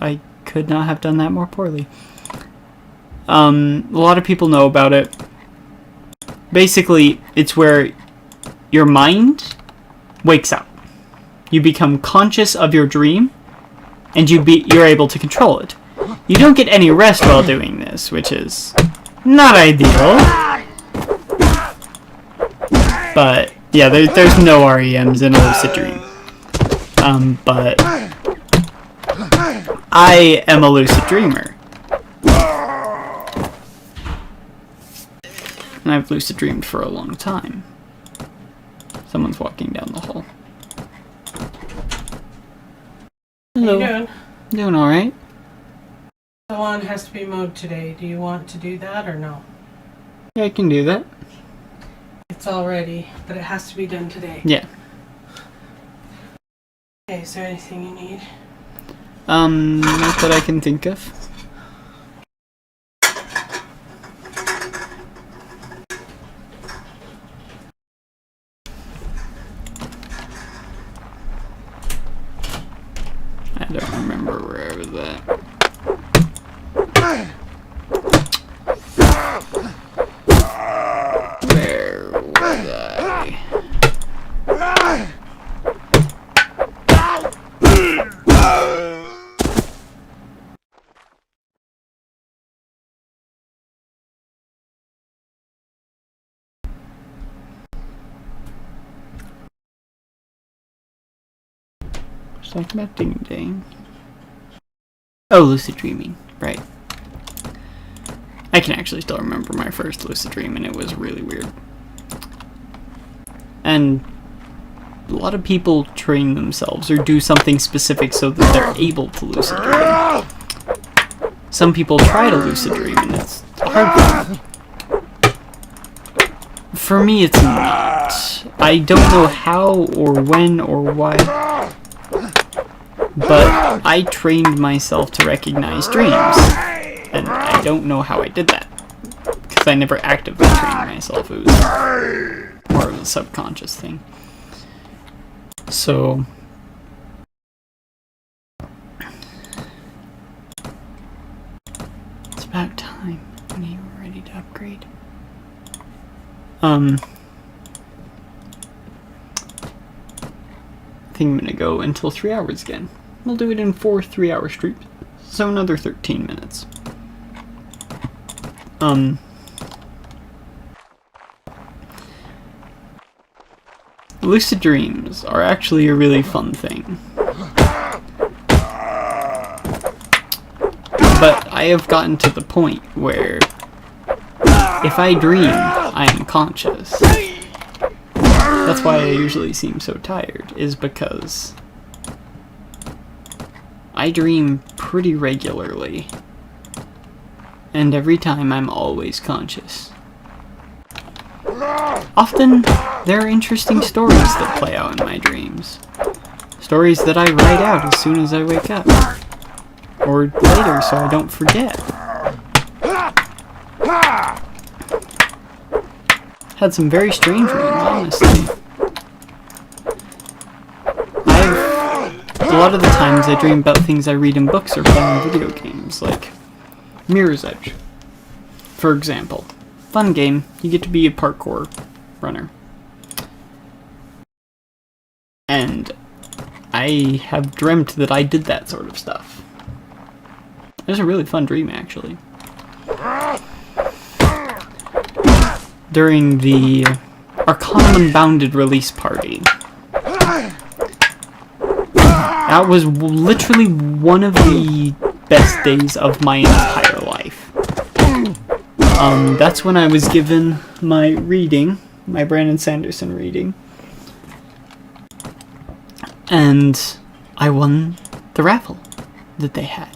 I could not have done that more poorly. A lot of people know about it. Basically, it's where your mind wakes up. You become conscious of your dream, and you're able to control it. You don't get any rest while doing this, which is not ideal. But yeah, there's no REMs in a lucid dream. But I am a lucid dreamer. And I've lucid dreamed for a long time. Someone's walking down the hall. Hello. How you doing? Doing alright. The lawn has to be mowed today. Do you want to do that or no? Yeah, I can do that. It's all ready, but it has to be done today. Yeah. Okay, is there anything you need? Not that I can think of. I don't remember where I was at. Where was I? Just talking about ding ding. Oh, lucid dreaming. Right. I can actually still remember my first lucid dream, and it was really weird. And a lot of people train themselves or do something specific so that they're able to lucid dream. Some people try to lucid dream, and it's hard for them. For me, it's not. I don't know how or when or why, but I trained myself to recognize dreams, and I don't know how I did that, because I never actively trained myself. It was more of a subconscious thing. So it's about time when you were ready to upgrade. I think I'm gonna go until 3 hours again. We'll do it in 4 3-hour streaks, so another 13 minutes. Lucid dreams are actually a really fun thing. But I have gotten to the point where if I dream, I am conscious. That's why I usually seem so tired, is because I dream pretty regularly. And every time I'm always conscious. Often, there are interesting stories that play out in my dreams. Stories that I write out as soon as I wake up. Or later so I don't forget. Had some very strange dreams, honestly. A lot of the times I dream about things I read in books or play in video games, like Mirror's Edge, for example. Fun game, you get to be a parkour runner. And I have dreamt that I did that sort of stuff. It was a really fun dream, actually. During the Arcanum Unbounded release party. That was literally one of the best days of my entire life. That's when I was given my reading, my Brandon Sanderson reading. And I won the raffle that they had.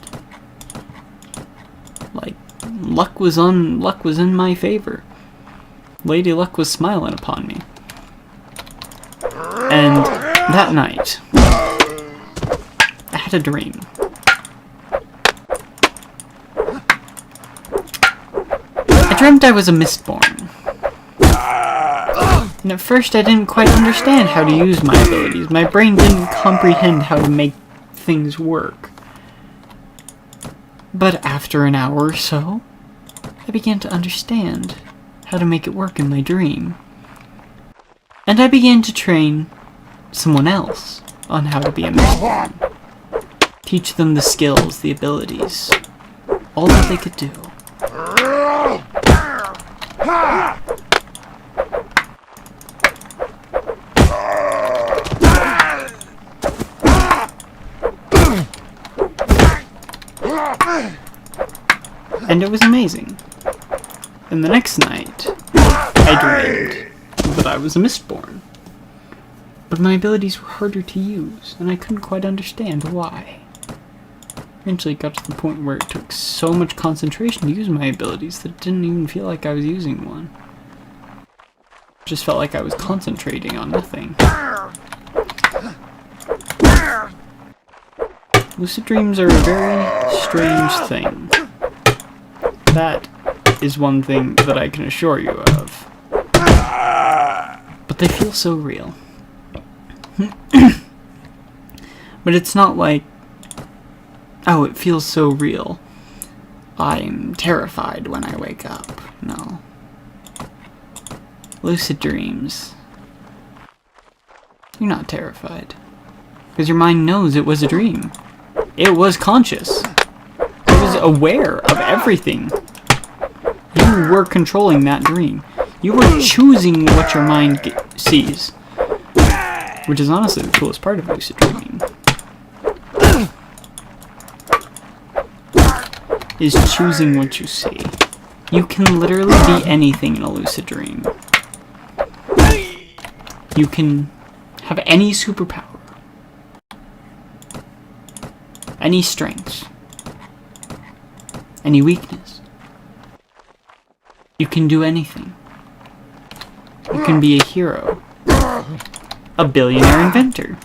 Like, luck was in my favor. Lady Luck was smiling upon me. And that night, I had a dream. I dreamt I was a Mistborn. And at first I didn't quite understand how to use my abilities. My brain didn't comprehend how to make things work. But after an hour or so, I began to understand how to make it work in my dream. And I began to train someone else on how to be a Mistborn. Teach them the skills, the abilities, all that they could do. And it was amazing. And the next night, I dreamed that I was a Mistborn. But my abilities were harder to use, and I couldn't quite understand why. Eventually it got to the point where it took so much concentration to use my abilities that it didn't even feel like I was using one. It just felt like I was concentrating on nothing. Lucid dreams are a very strange thing. That is one thing that I can assure you of. But they feel so real. But it's not like, oh, it feels so real, I'm terrified when I wake up. No. Lucid dreams, you're not terrified. Because your mind knows it was a dream. It was conscious. It was aware of everything. You were controlling that dream. You were choosing what your mind sees. Which is honestly the coolest part of lucid dreaming. Is choosing what you see. You can literally be anything in a lucid dream. You can have any superpower. Any strengths. Any weakness. You can do anything. You can be a hero. A billionaire inventor.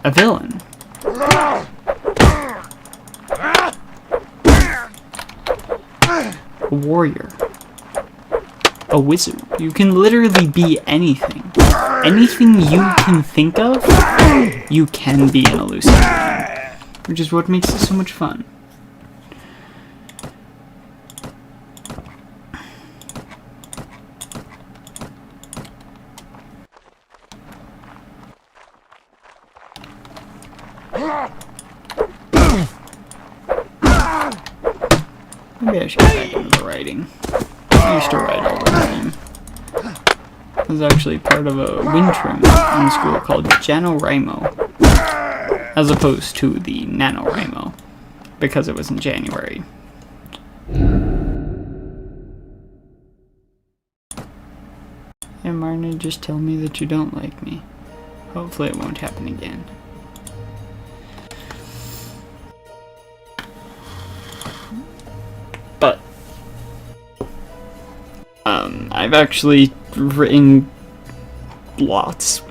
A villain. A warrior. A wizard. You can literally be anything. Anything you can think of, you can be in a lucid dream. Which is what makes it so much fun. Maybe I should get back into the writing. I used to write all the time. I was actually part of a Wintrim in school called JaNoWriMo, as opposed to the NaNoWriMo, because it was in January. Hey Marna, just tell me that you don't like me. Hopefully it won't happen again. But I've actually written lots,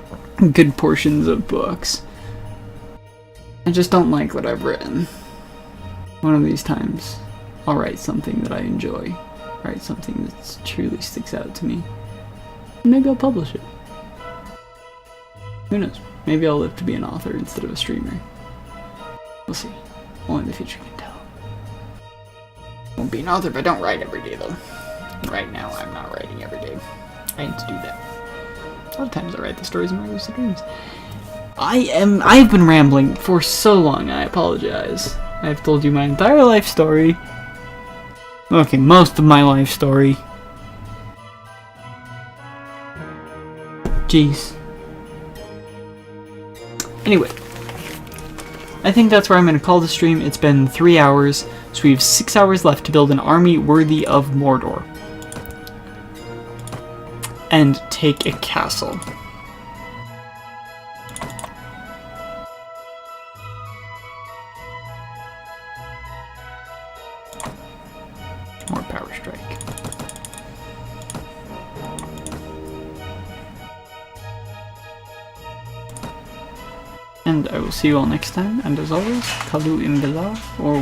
good portions of books. I just don't like what I've written. One of these times, I'll write something that I enjoy, write something that truly sticks out to me. Maybe I'll publish it. Who knows? Maybe I'll live to be an author instead of a streamer. We'll see. Only the future can tell. Won't be an author if I don't write every day, though. And right now, I'm not writing every day. I need to do that. A lot of times I write the stories in my lucid dreams. I've been rambling for so long, I apologize. I've told you my entire life story. Okay, most of my life story. Jeez. Anyway, I think that's where I'm going to call the stream. It's been 3 hours, so we have 6 hours left to build an army worthy of Mordor. And take a castle. More power strike. And I will see you all next time, and as always, Kalu Imbillah, or